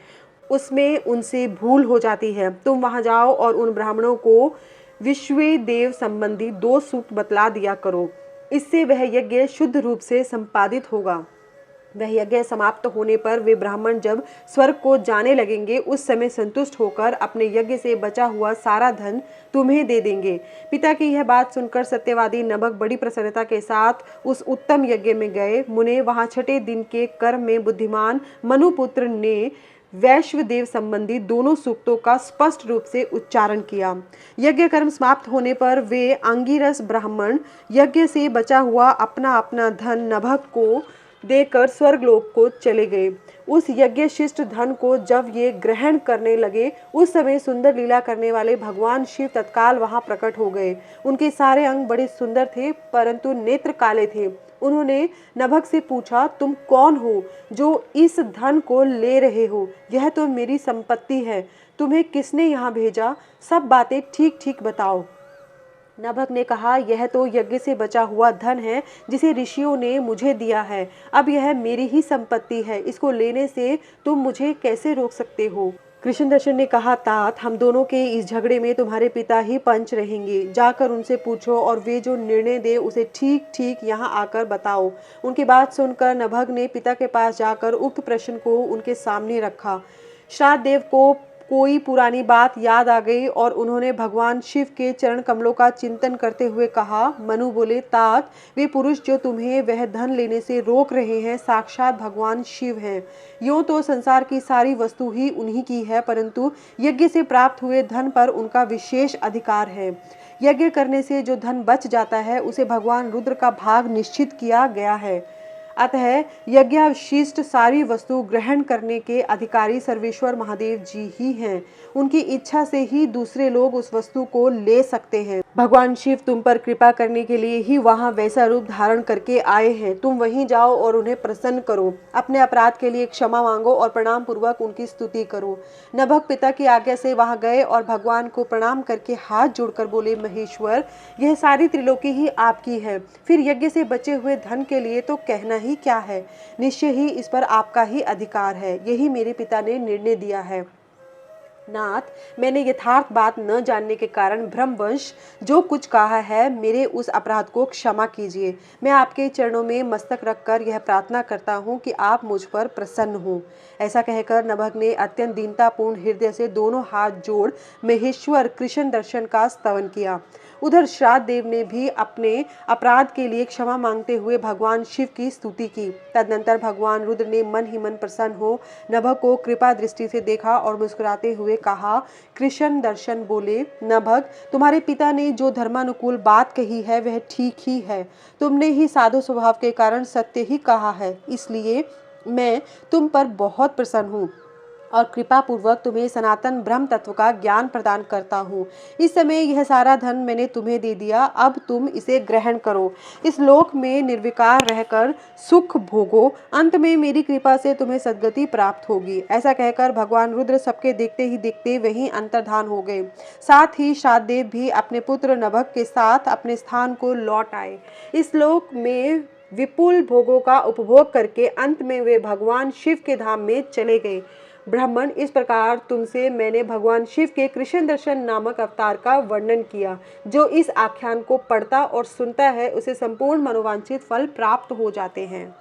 उसमें उनसे भूल हो जाती है। तुम वहां जाओ और उन ब्राह्मणों को विश्वे देव संबंधी 2 सूक्त बतला दिया करो। इससे वह यज्ञ शुद्ध रूप से संपादित होगा। वह यज्ञ समाप्त होने पर वे ब्राह्मण जब स्वर्ग को जाने लगेंगे उस समय संतुष्ट होकर अपने यज्ञ से बचा हुआ सारा धन तुम्हें दे देंगे। पिता की यह बात सुनकर सत्यवादी नभग बड़ी प्रसन्नता के साथ उस उत्तम यज्ञ में गए। मुने वहां छठे दिन के कर्म में बुद्धिमान मनुपुत्र ने वैश्व देव संबंधी दोनों सूक्तों का स्पष्ट रूप से उच्चारण किया। यज्ञ कर्म समाप्त होने पर वे आंगीरस ब्राह्मण यज्ञ से बचा हुआ अपना अपना धन नभग को देकर स्वर्गलोक को चले गए। उस यज्ञ शिष्ट धन को जब ये ग्रहण करने लगे उस समय सुंदर लीला करने वाले भगवान शिव तत्काल वहां प्रकट हो गए। उनके सारे अंग बड़े सुंदर थे परंतु नेत्र काले थे। उन्होंने नभग से पूछा, तुम कौन हो जो इस धन को ले रहे हो? यह तो मेरी संपत्ति है। तुम्हें किसने यहाँ भेजा? सब बातें ठीक ठीक बताओ। नभग ने कहा, यह तो यज्ञ से बचा हुआ धन है जिसे ऋषियों ने मुझे दिया है। अब यह मेरी ही संपत्ति है। इसको लेने से तुम मुझे कैसे रोक सकते हो? कृष्णदर्शन ने कहा, तात, हम दोनों के इस झगड़े में तुम्हारे पिता ही पंच रहेंगे। जाकर उनसे पूछो और वे जो निर्णय दे उसे ठीक ठीक यहाँ आकर बताओ। उनकी बात सुनकर नभग ने पिता के पास जाकर उक्त प्रश्न को उनके सामने रखा। श्राद्ध देव को कोई पुरानी बात याद आ गई और उन्होंने भगवान शिव के चरण कमलों का चिंतन करते हुए कहा। मनु बोले, तात, वे पुरुष जो तुम्हें वह धन लेने से रोक रहे हैं साक्षात भगवान शिव हैं। यूं तो संसार की सारी वस्तु ही उन्हीं की है परंतु यज्ञ से प्राप्त हुए धन पर उनका विशेष अधिकार है। यज्ञ करने से जो धन बच जाता है उसे भगवान रुद्र का भाग निश्चित किया गया है। अतः यज्ञावशिष्ट सारी वस्तु ग्रहण करने के अधिकारी सर्वेश्वर महादेव जी ही हैं। उनकी इच्छा से ही दूसरे लोग उस वस्तु को ले सकते हैं। भगवान शिव तुम पर कृपा करने के लिए ही वहां वैसा रूप धारण करके आए हैं। तुम वहीं जाओ और उन्हें प्रसन्न करो। अपने अपराध के लिए क्षमा मांगो और प्रणाम पूर्वक उनकी स्तुति करो। नभग पिता की आज्ञा से वहां गए और भगवान को प्रणाम करके हाथ जोड़कर बोले, महेश्वर, यह सारी त्रिलोकी ही आपकी है। फिर यज्ञ से बचे हुए धन के लिए तो कहना ही क्या है। निश्चय ही इस पर आपका ही अधिकार है। यही मेरे पिता ने निर्णय दिया है। नाथ, मैंने यथार्थ बात न जानने के कारण भ्रमवश जो कुछ कहा है, मेरे उस अपराध को क्षमा कीजिए। मैं आपके चरणों में मस्तक रखकर यह प्रार्थना करता हूँ कि आप मुझ पर प्रसन्न हों। ऐसा कहकर नभग ने अत्यंत दीनतापूर्ण हृदय से दोनों हाथ जोड़ महेश्वर कृष्ण दर्शन का स्तवन किया। उधर श्राद्ध देव ने भी अपने अपराध के लिए क्षमा मांगते हुए भगवान शिव की स्तुति की। तदनंतर भगवान रुद्र ने मन ही मन प्रसन्न हो नभग को कृपा दृष्टि से देखा और मुस्कुराते हुए कहा। कृष्ण दर्शन बोले, नभग, तुम्हारे पिता ने जो धर्मानुकूल बात कही है वह ठीक ही है। तुमने ही साधु स्वभाव के कारण सत्य ही कहा है, इसलिए मैं तुम पर बहुत प्रसन्न हूँ और कृपा पूर्वक तुम्हें सनातन ब्रह्म तत्व का ज्ञान प्रदान करता हूँ। इस समय यह सारा धन मैंने तुम्हें दे दिया, अब तुम इसे ग्रहण करो। इस लोक में निर्विकार रहकर सुख भोगो, अंत में मेरी कृपा से तुम्हें सद्गति प्राप्त होगी। ऐसा कहकर भगवान रुद्र सबके देखते ही देखते वहीं अंतर्धान हो गए। साथ ही श्राद्धदेव भी अपने पुत्र नभग के साथ अपने स्थान को लौट आए। इस लोक में विपुल भोगों का उपभोग करके अंत में वे भगवान शिव के धाम में चले गए। ब्राह्मण, इस प्रकार तुमसे मैंने भगवान शिव के कृष्ण दर्शन नामक अवतार का वर्णन किया। जो इस आख्यान को पढ़ता और सुनता है उसे संपूर्ण मनोवांछित फल प्राप्त हो जाते हैं।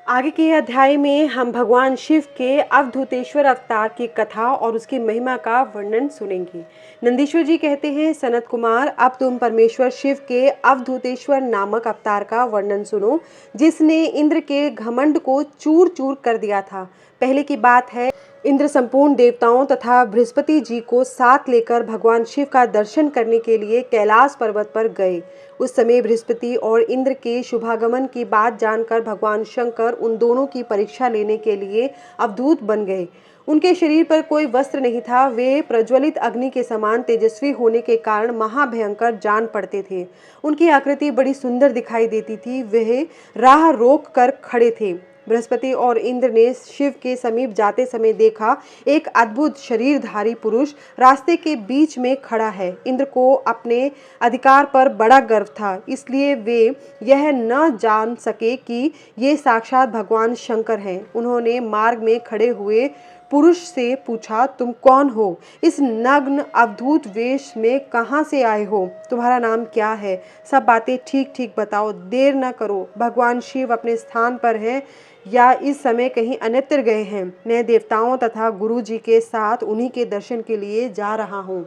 आगे के अध्याय में हम भगवान शिव के अवधूतेश्वर अवतार की कथा और उसकी महिमा का वर्णन सुनेंगे। नंदीश्वर जी कहते हैं, सनत कुमार, अब तुम परमेश्वर शिव के अवधूतेश्वर नामक अवतार का वर्णन सुनो, जिसने इंद्र के घमंड को चूर चूर कर दिया था। पहले की बात है, इंद्र संपूर्ण देवताओं तथा बृहस्पति जी को साथ लेकर भगवान शिव का दर्शन करने के लिए कैलाश पर्वत पर गए। उस समय बृहस्पति और इंद्र के शुभागमन की बात जानकर भगवान शंकर उन दोनों की परीक्षा लेने के लिए अवधूत बन गए। उनके शरीर पर कोई वस्त्र नहीं था। वे प्रज्वलित अग्नि के समान तेजस्वी होने के कारण महाभयंकर जान पड़ते थे। उनकी आकृति बड़ी सुंदर दिखाई देती थी। वे राह रोक कर खड़े थे। बृहस्पति और इंद्र ने शिव के समीप जाते समय देखा, एक अद्भुत शरीरधारी पुरुष रास्ते के बीच में खड़ा है। इंद्र को अपने अधिकार पर बड़ा गर्व था, इसलिए वे यह न जान सके कि ये साक्षात भगवान शंकर हैं। उन्होंने मार्ग में खड़े हुए पुरुष से पूछा, तुम कौन हो? इस नग्न अवधूत वेश में कहाँ से आए हो? तुम्हारा नाम क्या है? सब बातें ठीक ठीक बताओ, देर न करो। भगवान शिव अपने स्थान पर हैं या इस समय कहीं अन्यत्र गए हैं। मैं देवताओं तथा गुरु जी के साथ उन्हीं के दर्शन के लिए जा रहा हूँ।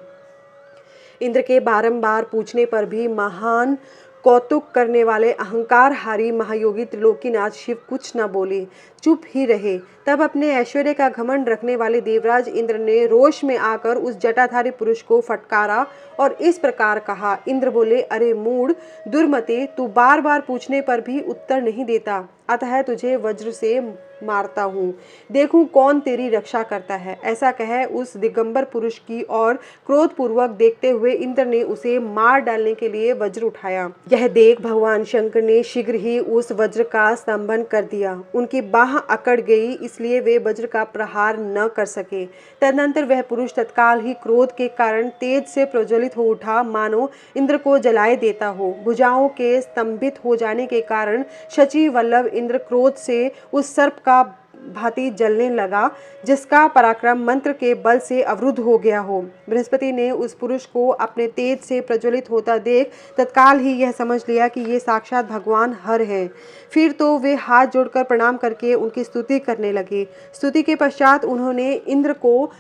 इंद्र के बारंबार पूछने पर भी महान कौतुक करने वाले अहंकारहारी महायोगी त्रिलोकीनाथ शिव कुछ न बोले, चुप ही रहे। तब अपने ऐश्वर्य का घमंड रखने वाले देवराज इंद्र ने रोष में आकर उस जटाधारी पुरुष को फटकारा और इस प्रकार कहा। इंद्र बोले, अरे मूढ़ दुर्मते, तू बार बार पूछने पर भी उत्तर नहीं देता, अतः तुझे वज्र से मारता हूँ, देखूं कौन तेरी रक्षा करता है। ऐसा कह उस दिगंबर पुरुष की ओर क्रोधपूर्वक देखते हुए इंद्र ने उसे मार डालने के लिए वज्र उठाया। यह देख भगवान शंकर ने शीघ्र ही उस वज्र का स्तंभन कर दिया। उनकी बाह अकड़ गई, इसलिए वे वज्र का प्रहार न कर सके। तदनंतर वह पुरुष तत्काल ही क्रोध के कारण तेज से प्रज्वलित हो उठा, मानो इंद्र को जलाए देता हो। भुजाओं के स्तंभित हो जाने के कारण शची वल्लभ इंद्र क्रोध से उस सर्प का भांति जलने लगा, जिसका पराक्रम मंत्र के बल से अवरुद्ध हो गया हो। बृहस्पति ने उस पुरुष को अपने तेज से प्रज्वलित होता देख तत्काल ही यह समझ लिया कि ये साक्षात भगवान हर हैं। फिर तो वे हाथ जोड़कर प्रणाम करके उनकी स्तुति करने लगे। स्तुति के पश्चात उन्होंने इंद्र को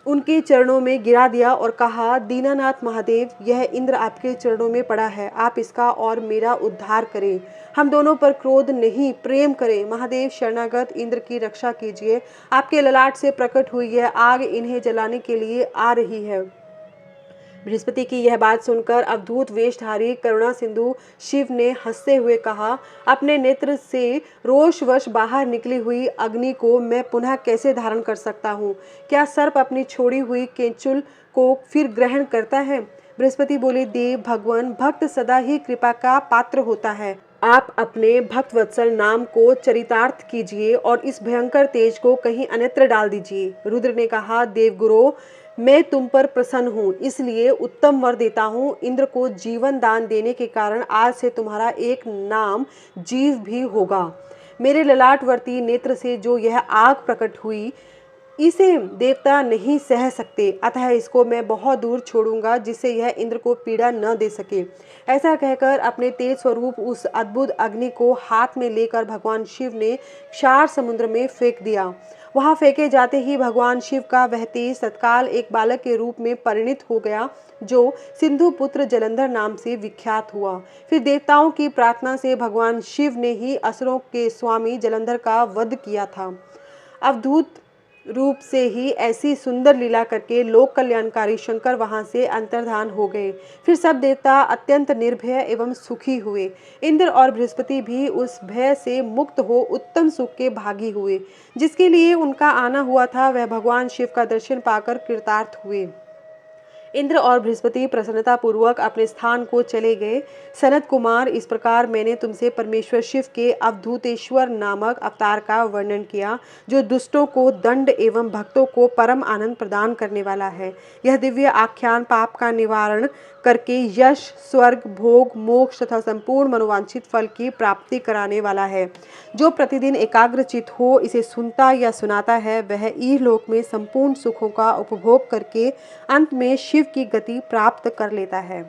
उनके चरणों में गिरा दिया और कहा, दीनानाथ महादेव, यह इंद्र आपके चरणों में पड़ा है, आप इसका और मेरा उद्धार करें। हम दोनों पर क्रोध नहीं, प्रेम करें। महादेव, शरणागत इंद्र की रक्षा कीजिए। आपके ललाट से प्रकट हुई यह आग इन्हें जलाने के लिए आ रही है। बृहस्पति की यह बात सुनकर अवधूत वेशधारी करुणा सिंधु शिव ने हंसते हुए कहा, अपने नेत्र से रोषवश बाहर निकली हुई अग्नि को मैं पुनः कैसे धारण कर सकता हूँ? क्या सर्प अपनी छोड़ी हुई केंचुल को फिर ग्रहण करता है? बृहस्पति बोले, देव भगवान, भक्त सदा ही कृपा का पात्र होता है। आप अपने भक्तवत्सल नाम को चरितार्थ कीजिए और इस भयंकर तेज को कहीं अन्यत्र डाल दीजिए। रुद्र ने कहा, देवगुरु, मैं तुम पर प्रसन्न हूँ, इसलिए उत्तम वर देता हूँ। इंद्र को जीवन दान देने के कारण आज से तुम्हारा एक नाम जीव भी होगा। मेरे ललाटवर्ती नेत्र से जो यह आग प्रकट हुई, इसे देवता नहीं सह सकते, अतः इसको मैं बहुत दूर छोड़ूंगा जिससे यह इंद्र को पीड़ा न दे सके। ऐसा कहकर अपने तेज स्वरूप उस अद्भुत अग्नि को हाथ में लेकर भगवान शिव ने क्षार समुद्र में फेंक दिया। वहां फेंके जाते ही भगवान शिव का वह तेज तत्काल एक बालक के रूप में परिणित हो गया, जो सिंधु पुत्र जलंधर नाम से विख्यात हुआ। फिर देवताओं की प्रार्थना से भगवान शिव ने ही असुरों के स्वामी जलंधर का वध किया था। अवधूत रूप से ही ऐसी सुंदर लीला करके लोक कल्याणकारी शंकर वहां से अंतर्धान हो गए। फिर सब देवता अत्यंत निर्भय एवं सुखी हुए। इंद्र और बृहस्पति भी उस भय से मुक्त हो उत्तम सुख के भागी हुए। जिसके लिए उनका आना हुआ था वह भगवान शिव का दर्शन पाकर कृतार्थ हुए। इंद्र और बृहस्पति प्रसन्नता पूर्वक अपने स्थान को चले गए। सनत कुमार, इस प्रकार मैंने तुमसे परमेश्वर शिव के अवधूतेश्वर नामक अवतार का वर्णन किया, जो दुष्टों को दंड एवं भक्तों को परम आनंद प्रदान करने वाला है। यह दिव्य आख्यान पाप का निवारण करके यश, स्वर्ग, भोग, मोक्ष तथा संपूर्ण मनोवांछित फल की प्राप्ति कराने वाला है। जो प्रतिदिन एकाग्रचित हो इसे सुनता या सुनाता है, वह इहलोक में संपूर्ण सुखों का उपभोग करके अंत में शिव की गति प्राप्त कर लेता है।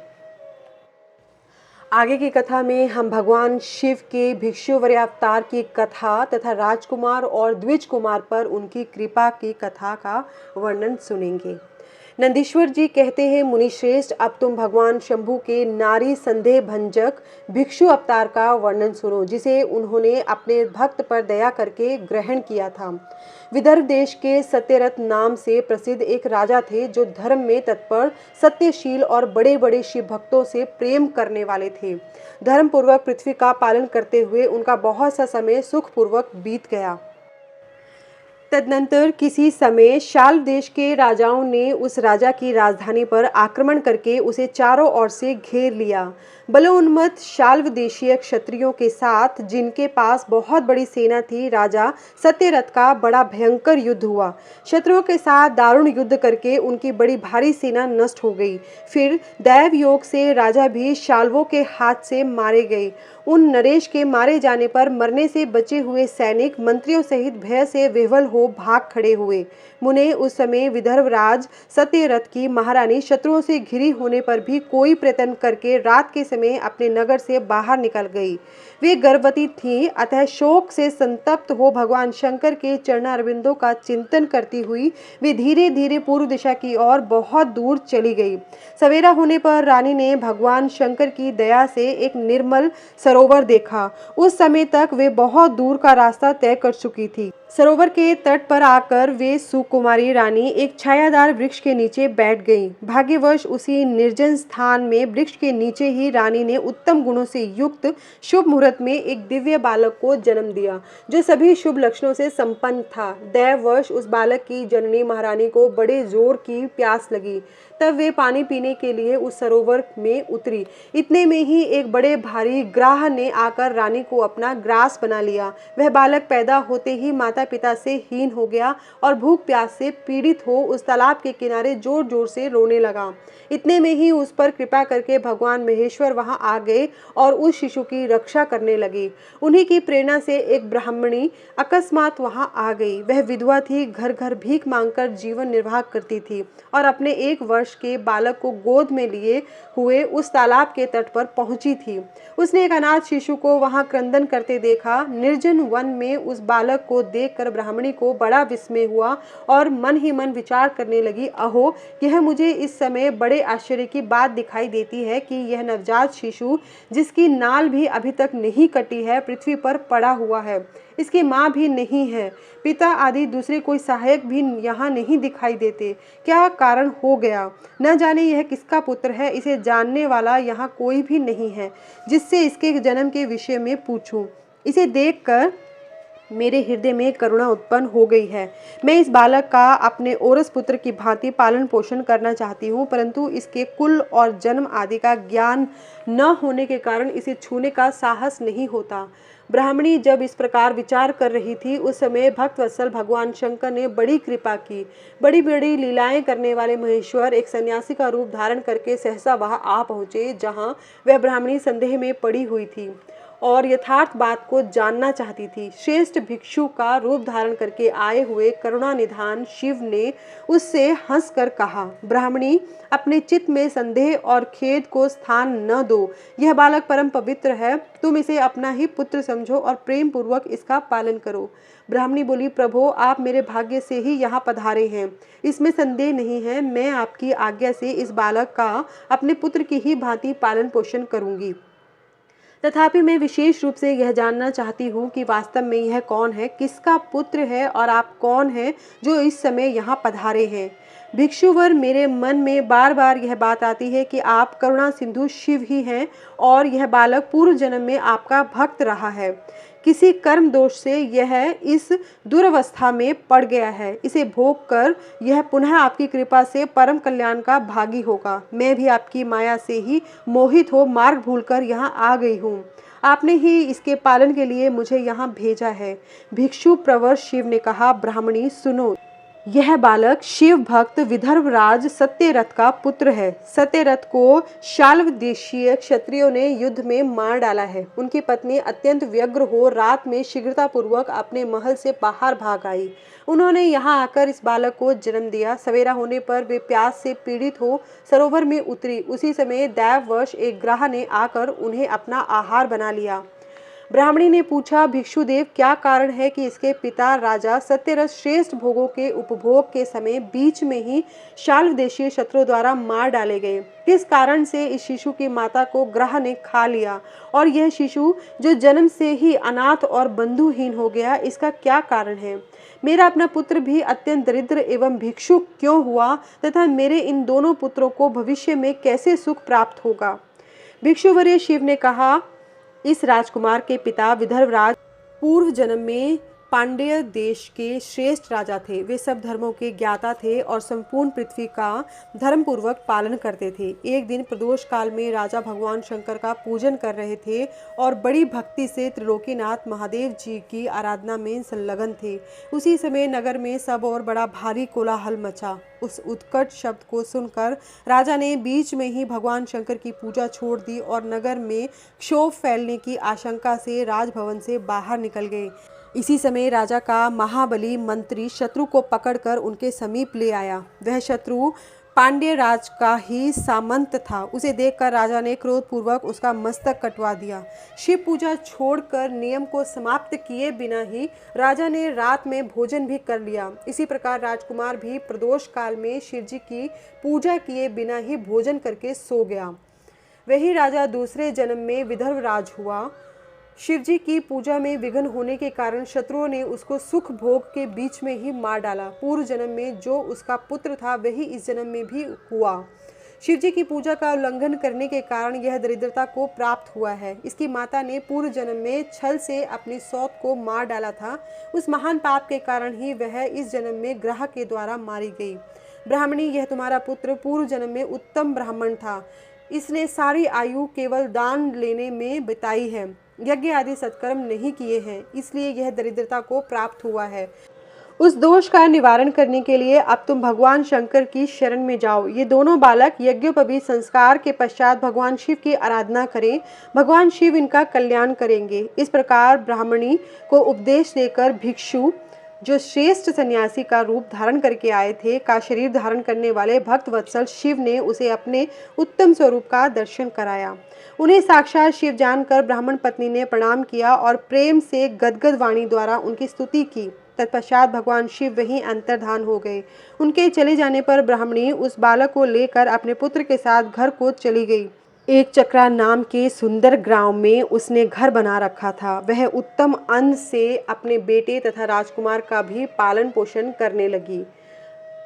आगे की कथा में हम भगवान शिव के भिक्षुवर्य अवतार की कथा तथा राजकुमार और द्विज कुमार पर उनकी कृपा की कथा का वर्णन सुनेंगे। नंदीश्वर जी कहते हैं, मुनि श्रेष्ठ, अब तुम भगवान शंभु के नारी संदेह भंजक भिक्षु अवतार का वर्णन सुनो, जिसे उन्होंने अपने भक्त पर दया करके ग्रहण किया था। विदर्भ देश के सत्यरथ नाम से प्रसिद्ध एक राजा थे, जो धर्म में तत्पर, सत्यशील और बड़े बड़े शिव भक्तों से प्रेम करने वाले थे। धर्म पूर्वक पृथ्वी का पालन करते हुए उनका बहुत सा समय सुखपूर्वक बीत गया। तदनंतर किसी समय शाल्व देश के राजाओं ने उस राजा की राजधानी पर आक्रमण करके उसे चारों ओर से घेर लिया। बलोन्मत्त शाल्व देशीय क्षत्रियों के साथ, जिनके पास बहुत बड़ी सेना थी, राजा सत्यरथ का बड़ा भयंकर युद्ध हुआ। शत्रुओं के साथ दारुण युद्ध करके उनकी बड़ी भारी सेना नष्ट हो गई। फिर दैव योग से राजा भी शाल्वों के हाथ से मारे गए। उन नरेश के मारे जाने पर मरने से बचे हुए सैनिक मंत्रियों सहित भय से विह्वल हो भाग खड़े हुए। मुने, उस समय विदर्भ राज सत्यरथ की महारानी शत्रुओं से घिरी होने पर भी कोई प्रयत्न करके रात के समय अपने नगर से बाहर निकल गई। वे गर्भवती थीं, अतः शोक से संतप्त हो भगवान शंकर के चरणारविंदों का चिंतन करती हुई वे धीरे धीरे पूर्व दिशा की ओर बहुत दूर चली गई। सवेरा होने पर रानी ने भगवान शंकर की दया से एक निर्मल सरोवर देखा। उस समय तक वे बहुत दूर का रास्ता तय कर चुकी थी। सरोवर के तट पर आकर वे सुकुमारी रानी एक छायादार वृक्ष के नीचे बैठ गईं। भाग्यवश उसी निर्जन स्थान में वृक्ष के नीचे ही रानी ने उत्तम गुणों से युक्त शुभ मुहूर्त में एक दिव्य बालक को जन्म दिया, जो सभी शुभ लक्षणों से संपन्न था। दैववश उस बालक की जननी महारानी को बड़े जोर की प्यास लगी। तब वे पानी पीने के लिए उस सरोवर में उतरी। इतने में ही एक बड़े भारी ग्राह ने आकर रानी को अपना ग्रास बना लिया। वह बालक पैदा होते ही माता पिता से हीन हो गया और भूख प्यास से पीड़ित हो उस तालाब के किनारे जोर जोर से रोने लगा। इतने में ही उस पर कृपा करके भगवान महेश्वर वहां आ गए और उस शिशु की रक्षा करने लगे। उन्हीं की प्रेरणा से एक ब्राह्मणी अकस्मात वहां आ गई। वह विधवा थी, घर घर भीख मांगकर जीवन निर्वाह करती थी और अपने 1 वर्ष के बालक को गोद में लिए हुए उस तालाब के तट पर पहुंची थी। उसने एक अनाथ शिशु को वहां क्रंदन करते देखा। निर्जन वन में उस बालक को देखकर ब्राह्मणी को बड़ा विस्मय हुआ और मन ही मन विचार करने लगी, अहो, यह मुझे इस समय बड़े आश्चर्य की बात दिखाई देती है कि यह नवजात शिशु, जिसकी नाल भी अभी तक नहीं कटी है, पृथ्वी पर पड़ा हुआ है। इसकी माँ भी नहीं है, पिता आदि दूसरे कोई सहायक भी यहाँ नहीं दिखाई देते। क्या कारण हो गया? न जाने यह किसका पुत्र है, इसे जानने वाला यहाँ कोई भी नहीं है जिससे इसके जन्म के विषय में पूछूं। इसे देखकर मेरे हृदय में करुणा उत्पन्न हो गई है। मैं इस बालक का अपने औरस पुत्र की भांति पालन पोषण करना चाहती हूँ, परंतु इसके कुल और जन्म आदि का ज्ञान न होने के कारण इसे छूने का साहस नहीं होता। ब्राह्मणी जब इस प्रकार विचार कर रही थी, उस समय भक्तवत्सल भगवान शंकर ने बड़ी कृपा की। बड़ी बड़ी लीलाएं करने वाले महेश्वर एक सन्यासी का रूप धारण करके सहसा वहां आ पहुंचे, जहां वह ब्राह्मणी संदेह में पड़ी हुई थी। और यथार्थ बात को जानना चाहती थी। श्रेष्ठ भिक्षु का रूप धारण करके आए हुए करुणा निधान शिव ने उससे हंसकर कहा, ब्राह्मणी, अपने चित्त में संदेह और खेद को स्थान न दो। यह बालक परम पवित्र है, तुम इसे अपना ही पुत्र समझो और प्रेम पूर्वक इसका पालन करो। ब्राह्मणी बोली, प्रभो, आप मेरे भाग्य से ही यहाँ पधारे हैं, इसमें संदेह नहीं है। मैं आपकी आज्ञा से इस बालक का अपने पुत्र की ही भांति पालन पोषण करूंगी। तथापि मैं विशेष रूप से यह जानना चाहती हूँ कि वास्तव में यह कौन है, किसका पुत्र है और आप कौन हैं जो इस समय यहाँ पधारे हैं। भिक्षुवर, मेरे मन में बार बार यह बात आती है कि आप करुणा सिंधु शिव ही हैं और यह बालक पूर्व जन्म में आपका भक्त रहा है। किसी कर्म दोष से यह इस दुर्वस्था में पड़ गया है। इसे भोग कर यह पुनः आपकी कृपा से परम कल्याण का भागी होगा। मैं भी आपकी माया से ही मोहित हो मार्ग भूलकर यहाँ आ गई हूँ। आपने ही इसके पालन के लिए मुझे यहाँ भेजा है। भिक्षु प्रवर शिव ने कहा, ब्राह्मणी सुनो, यह बालक शिव भक्त विदर्भ राज सत्यरथ का पुत्र है। सत्यरथ को शाल्व देशीय क्षत्रियों ने युद्ध में मार डाला है। उनकी पत्नी अत्यंत व्यग्र हो रात में शीघ्रतापूर्वक अपने महल से बाहर भाग आई। उन्होंने यहाँ आकर इस बालक को जन्म दिया। सवेरा होने पर वे प्यास से पीड़ित हो सरोवर में उतरी। उसी समय दैववश एक ग्राह ने आकर उन्हें अपना आहार बना लिया। ब्राह्मणी ने पूछा, भिक्षुदेव, क्या कारण है कि इसके पिता राजा सत्यरथ श्रेष्ठ भोगों के उपभोग के समय बीच में ही शाल्व देशीय शत्रुओं द्वारा मार डाले गए? किस कारण से इस शिशु की माता को ग्रह ने खा लिया और यह शिशु जो जन्म से ही अनाथ और बंधुहीन हो गया, इसका क्या कारण है? मेरा अपना पुत्र भी अत्यंत दरिद्र एवं भिक्षुक क्यों हुआ तथा मेरे इन दोनों पुत्रों को भविष्य में कैसे सुख प्राप्त होगा? भिक्षुवर्य शिव ने कहा, इस राजकुमार के पिता विदर्भराज पूर्व जन्म में पांड्य देश के श्रेष्ठ राजा थे। वे सब धर्मों के ज्ञाता थे और संपूर्ण पृथ्वी का धर्मपूर्वक पालन करते थे। एक दिन प्रदोष काल में राजा भगवान शंकर का पूजन कर रहे थे और बड़ी भक्ति से त्रिलोकीनाथ महादेव जी की आराधना में संलग्न थे। उसी समय नगर में सब और बड़ा भारी कोलाहल मचा। उस उत्कट शब्द को सुनकर राजा ने बीच में ही भगवान शंकर की पूजा छोड़ दी और नगर में क्षोभ फैलने की आशंका से राजभवन से बाहर निकल गए। इसी समय राजा का महाबली मंत्री शत्रु को पकड़कर उनके समीप ले आया। वह शत्रु पांड्य राज का ही सामंत था। उसे देखकर राजा ने क्रोधपूर्वक उसका मस्तक कटवा दिया। शिव पूजा छोड़कर नियम को समाप्त किए बिना ही राजा ने रात में भोजन भी कर लिया। इसी प्रकार राजकुमार भी प्रदोष काल में शिवजी की पूजा किए बिना ही भोजन करके सो गया। वही राजा दूसरे जन्म में विदर्भ राज हुआ। शिवजी की पूजा में विघ्न होने के कारण शत्रुओं ने उसको सुख भोग के बीच में ही मार डाला। पूर्व जन्म में जो उसका पुत्र था वही इस जन्म में भी हुआ। शिवजी की पूजा का उल्लंघन करने के कारण यह दरिद्रता को प्राप्त हुआ है। इसकी माता ने पूर्व जन्म में छल से अपनी सौत को मार डाला था। उस महान पाप के कारण ही वह इस जन्म में ग्रह के द्वारा मारी गई। ब्राह्मणी, यह तुम्हारा पुत्र पूर्व जन्म में उत्तम ब्राह्मण था। इसने सारी आयु केवल दान लेने में बिताई है, यज्ञ आदि सत्कर्म नहीं किए हैं, इसलिए यह दरिद्रता को प्राप्त हुआ है। उस दोष का निवारण करने के लिए अब तुम भगवान शंकर की शरण में जाओ। ये दोनों बालक यज्ञोपवीत संस्कार के पश्चात भगवान शिव की आराधना करें। भगवान शिव इनका कल्याण करेंगे। इस प्रकार ब्राह्मणी को उपदेश देकर भिक्षु, जो श्रेष्ठ सन्यासी का रूप धारण करके आए थे, का शरीर धारण करने वाले भक्त वत्सल शिव ने उसे अपने उत्तम स्वरूप का दर्शन कराया। उन्हें साक्षात शिव जानकर ब्राह्मण पत्नी ने प्रणाम किया और प्रेम से गदगद वाणी द्वारा उनकी स्तुति की। तत्पश्चात भगवान शिव वहीं अंतर्धान हो गए। उनके चले जाने पर ब्राह्मणी उस बालक को लेकर अपने पुत्र के साथ घर को चली गई। एक चक्रा नाम के सुंदर गांव में उसने घर बना रखा था। वह उत्तम अन्न से अपने बेटे तथा राजकुमार का भी पालन पोषण करने लगी।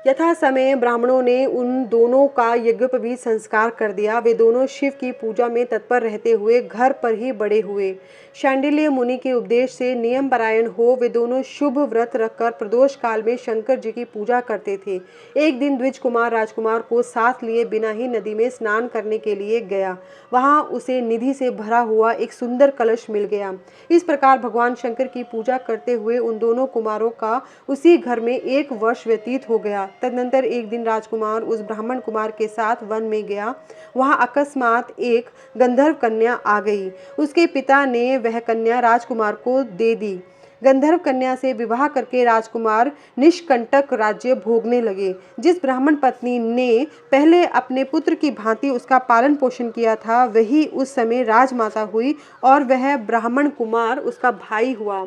यथा समय ब्राह्मणों ने उन दोनों का यज्ञोपवीत संस्कार कर दिया। वे दोनों शिव की पूजा में तत्पर रहते हुए घर पर ही बड़े हुए। शांडिल्य मुनि के उपदेश से नियम परायण हो वे दोनों शुभ व्रत रखकर प्रदोष काल में शंकर जी की पूजा करते थे। एक दिन द्विज कुमार राजकुमार को साथ लिए बिना ही नदी में स्नान करने के लिए गया। वहां उसे निधि से भरा हुआ एक सुंदर कलश मिल गया। इस प्रकार भगवान शंकर की पूजा करते हुए उन दोनों कुमारों का उसी घर में 1 वर्ष व्यतीत हो गया। तदनंतर एक दिन राजकुमार उस ब्राह्मण कुमार के साथ वन में गया। वहां अकस्मात एक गंधर्व कन्या आ गई। उसके पिता ने वह कन्या राजकुमार को दे दी। गंधर्व कन्या से विवाह करके राजकुमार निष्कंटक राज्य भोगने लगे। जिस ब्राह्मण पत्नी ने पहले अपने पुत्र की भांति उसका पालन पोषण किया था, वही उस समय राजमाता हुई और वह ब्राह्मण कुमार उसका भाई हुआ।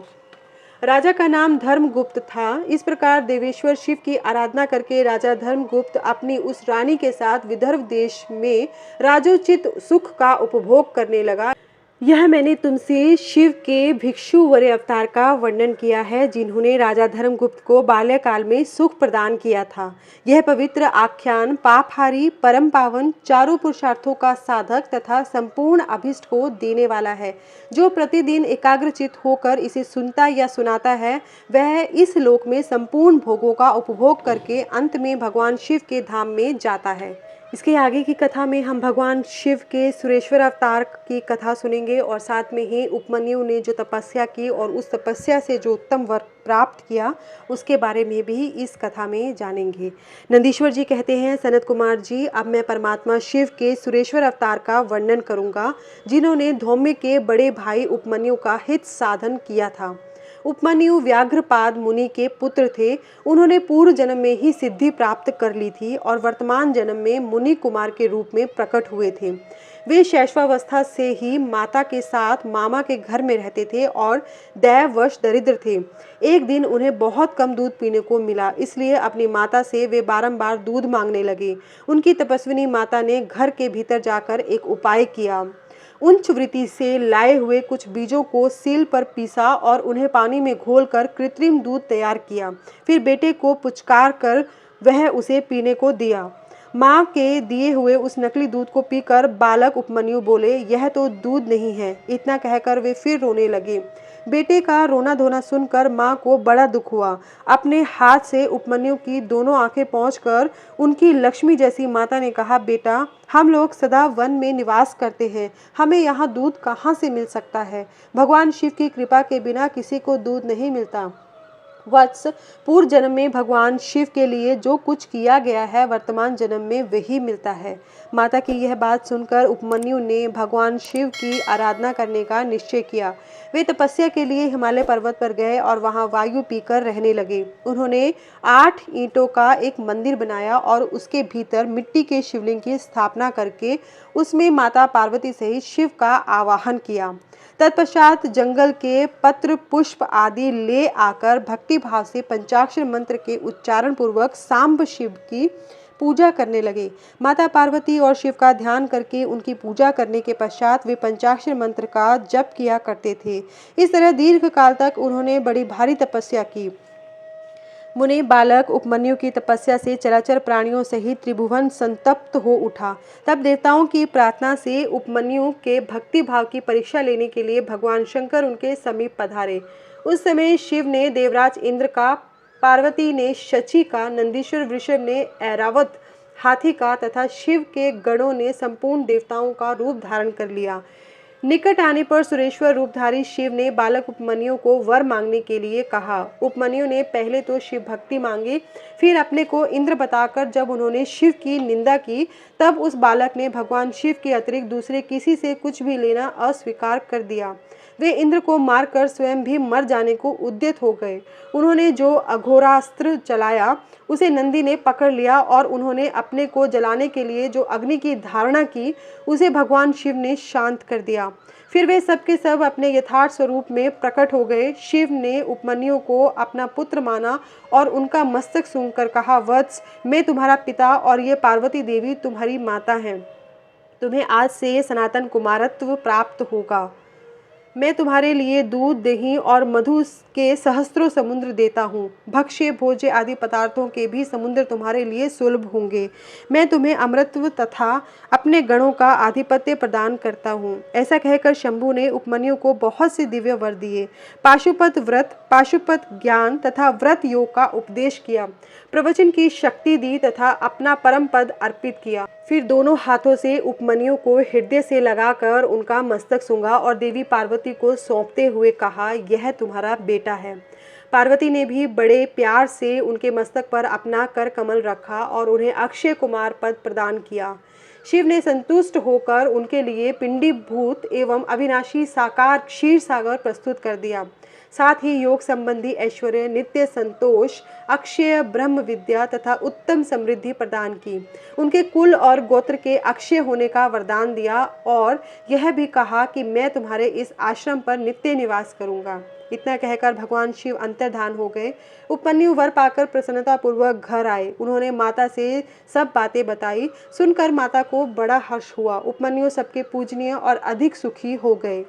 राजा का नाम धर्मगुप्त था। इस प्रकार देवेश्वर शिव की आराधना करके राजा धर्मगुप्त अपनी उस रानी के साथ विदर्भ देश में राजोचित सुख का उपभोग करने लगा। यह मैंने तुमसे शिव के भिक्षु वरे अवतार का वर्णन किया है, जिन्होंने राजा धर्मगुप्त को बाल्यकाल में सुख प्रदान किया था। यह पवित्र आख्यान पापहारी, परम पावन, चारों पुरुषार्थों का साधक तथा संपूर्ण अभिष्ट को देने वाला है। जो प्रतिदिन एकाग्रचित होकर इसे सुनता या सुनाता है, वह इस लोक में संपूर्ण भोगों का उपभोग करके अंत में भगवान शिव के धाम में जाता है। इसके आगे की कथा में हम भगवान शिव के सुरेश्वर अवतार की कथा सुनेंगे और साथ में ही उपमन्यु ने जो तपस्या की और उस तपस्या से जो उत्तम वर प्राप्त किया, उसके बारे में भी इस कथा में जानेंगे। नंदीश्वर जी कहते हैं, सनत कुमार जी, अब मैं परमात्मा शिव के सुरेश्वर अवतार का वर्णन करूंगा, जिन्होंने धौम्य के बड़े भाई उपमन्यु का हित साधन किया था। उपमन्यु व्याघ्रपाद मुनि के पुत्र थे। उन्होंने पूर्व जन्म में ही सिद्धि प्राप्त कर ली थी और वर्तमान जन्म में मुनि कुमार के रूप में प्रकट हुए थे। वे शैशवावस्था से ही माता के साथ मामा के घर में रहते थे और दैववश दरिद्र थे। एक दिन उन्हें बहुत कम दूध पीने को मिला, इसलिए अपनी माता से वे बारंबार दूध मांगने लगे। उनकी तपस्विनी माता ने घर के भीतर जाकर एक उपाय किया। उच्च वृत्ति से लाए हुए कुछ बीजों को सील पर पीसा और उन्हें पानी में घोलकर कृत्रिम दूध तैयार किया। फिर बेटे को पुचकार कर वह उसे पीने को दिया। माँ के दिए हुए उस नकली दूध को पीकर बालक उपमन्यु बोले, यह तो दूध नहीं है। इतना कहकर वे फिर रोने लगे। बेटे का रोना धोना सुनकर माँ को बड़ा दुख हुआ। अपने हाथ से उपमन्यु की दोनों आंखें पोंछकर उनकी लक्ष्मी जैसी माता ने कहा, बेटा, हम लोग सदा वन में निवास करते हैं, हमें यहाँ दूध कहाँ से मिल सकता है? भगवान शिव की कृपा के बिना किसी को दूध नहीं मिलता। वत्स, पूर्व जन्म में भगवान शिव के लिए जो कुछ किया गया है, वर्तमान जन्म में वही मिलता है। माता की यह बात सुनकर उपमन्यु ने भगवान शिव की आराधना करने का निश्चय किया। वे तपस्या के लिए हिमालय पर्वत पर गए और वहां वायु पीकर रहने लगे। उन्होंने 8 ईंटों का एक मंदिर बनाया और उसके भीतर मिट्टी के शिवलिंग की स्थापना करके उसमें माता पार्वती सहित शिव का आवाहन किया। तत्पश्चात जंगल के पत्र पुष्प आदि ले आकर भक्ति भाव से पंचाक्षर मंत्र के उच्चारण पूर्वक सांब शिव की पूजा करने लगे। माता पार्वती और शिव का ध्यान करके उनकी पूजा करने के पश्चात वे पंचाक्षर मंत्र का जप किया करते थे। इस तरह दीर्घ काल तक उन्होंने बड़ी भारी तपस्या की। मुनि बालक उपमन्यु की तपस्या से चराचर प्राणियों सहित त्रिभुवन संतप्त हो उठा। तब देवताओं की प्रार्थना से उपमन्यु के भक्ति भाव की परीक्षा लेने के लिए भगवान शंकर उनके समीप पधारे। उस समय शिव ने देवराज इंद्र का, पार्वती ने शची का, नंदीश्वर वृषभ ने ऐरावत हाथी का तथा शिव के गणों ने संपूर्ण देवताओं का रूप धारण कर लिया। निकट आने पर सुरेश्वर रूपधारी शिव ने बालक उपमन्यु को वर मांगने के लिए कहा। उपमन्यु ने पहले तो शिव भक्ति मांगी, फिर अपने को इंद्र बताकर जब उन्होंने शिव की निंदा की, तब उस बालक ने भगवान शिव के अतिरिक्त दूसरे किसी से कुछ भी लेना अस्वीकार कर दिया। वे इंद्र को मारकर स्वयं भी मर जाने को उद्यत हो गए। उन्होंने जो अघोरास्त्र चलाया उसे नंदी ने पकड़ लिया और उन्होंने अपने को जलाने के लिए जो अग्नि की धारणा की उसे भगवान शिव ने शांत कर दिया। फिर वे सब के सब अपने यथार्थ स्वरूप में प्रकट हो गए। शिव ने उपमन्यु को अपना पुत्र माना और उनका मस्तक सूंघकर कहा, वत्स, मैं तुम्हारा पिता और ये पार्वती देवी तुम्हारी माता हैं। तुम्हें आज से सनातन कुमारत्व प्राप्त होगा। मैं तुम्हारे लिए दूध, दही और मधु के सहस्त्रों समुद्र देता हूँ। भक्ष्य, भोज्य आदि पदार्थों के भी समुद्र तुम्हारे लिए सुलभ होंगे। मैं तुम्हें अमृतत्व तथा अपने गणों का आधिपत्य प्रदान करता हूँ। ऐसा कहकर शंभु ने उपमन्यु को बहुत से दिव्य वर दिए। पाशुपत व्रत, पाशुपत ज्ञान तथा व्रत योग का उपदेश किया, प्रवचन की शक्ति दी तथा अपना परम पद अर्पित किया। फिर दोनों हाथों से उपमन्यु को हृदय से लगाकर उनका मस्तक सूंघा और देवी पार्वती को सौंपते हुए कहा, यह तुम्हारा बेटा है। पार्वती ने भी बड़े प्यार से उनके मस्तक पर अपना कर कमल रखा और उन्हें अक्षय कुमार पद प्रदान किया। शिव ने संतुष्ट होकर उनके लिए पिंडीभूत एवं अविनाशी साकार क्षीर सागर प्रस्तुत कर दिया। साथ ही योग संबंधी ऐश्वर्य, नित्य संतोष, अक्षय ब्रह्म विद्या तथा उत्तम समृद्धि प्रदान की। उनके कुल और गोत्र के अक्षय होने का वरदान दिया और यह भी कहा कि मैं तुम्हारे इस आश्रम पर नित्य निवास करूंगा। इतना कहकर भगवान शिव अंतर्धान हो गए। उपमन्यु वर पाकर प्रसन्नता पूर्वक घर आए। उन्होंने माता से सब बातें बताई। सुनकर माता को बड़ा हर्ष हुआ। उपमन्यु सबके पूजनीय और अधिक सुखी हो गए।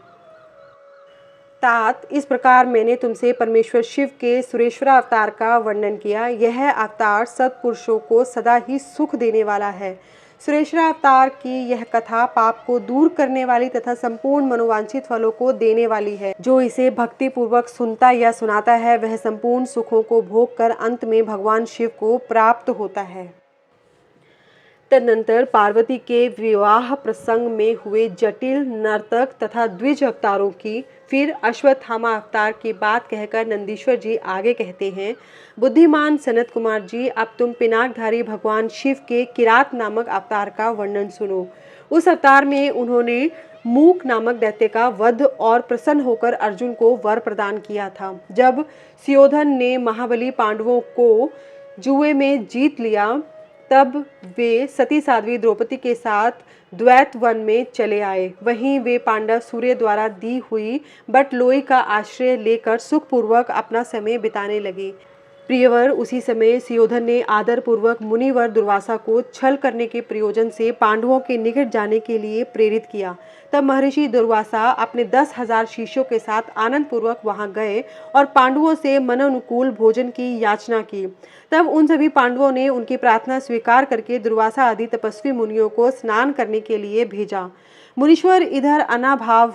तात, इस प्रकार मैंने तुमसे परमेश्वर शिव के सुरेश्वर अवतार का वर्णन किया। यह अवतार सत्पुरुषों को सदा ही सुख देने वाला है। सुरेश्वर अवतार की यह कथा पाप को दूर करने वाली तथा संपूर्ण मनोवांछित फलों को देने वाली है। जो इसे भक्ति पूर्वक सुनता या सुनाता है वह संपूर्ण सुखों को भोग कर अंत में भगवान शिव को प्राप्त होता है। तदनंतर पार्वती के विवाह प्रसंग में हुए जटिल नर्तक तथा द्विज अवतारों की, फिर अश्वत्थामा अवतार की बात कहकर नंदीश्वर जी आगे कहते हैं, बुद्धिमान सनत कुमार जी, अब तुम पिनाकधारी भगवान शिव के किरात नामक अवतार का वर्णन सुनो। उस अवतार में उन्होंने मूक नामक दैत्य का वध और प्रसन्न होकर अर्जुन को वर प्रदान किया था। जब सुयोधन ने महाबली पांडवों को जुए में जीत लिया तब वे सती साध्वी द्रौपदी के साथ द्वैत वन में चले आए। वहीं वे पांडव सूर्य द्वारा दी हुई बटलोई का आश्रय लेकर सुखपूर्वक अपना समय बिताने लगे। प्रियवर, उसी समय सुयोधन ने आदर पूर्वक मुनिवर दुर्वासा को छल करने के प्रयोजन से पांडवों के निकट जाने के लिए प्रेरित किया। तब महर्षि दुर्वासा अपने 10,000 शिष्यों के साथ आनंद पूर्वक वहां गए और पांडवों से मनोनुकूल भोजन की याचना की। तब उन सभी पांडवों ने उनकी प्रार्थना स्वीकार करके दुर्वासा आदि तपस्वी मुनियों को स्नान करने के लिए भेजा। मुनीश्वर इधर अनाभाव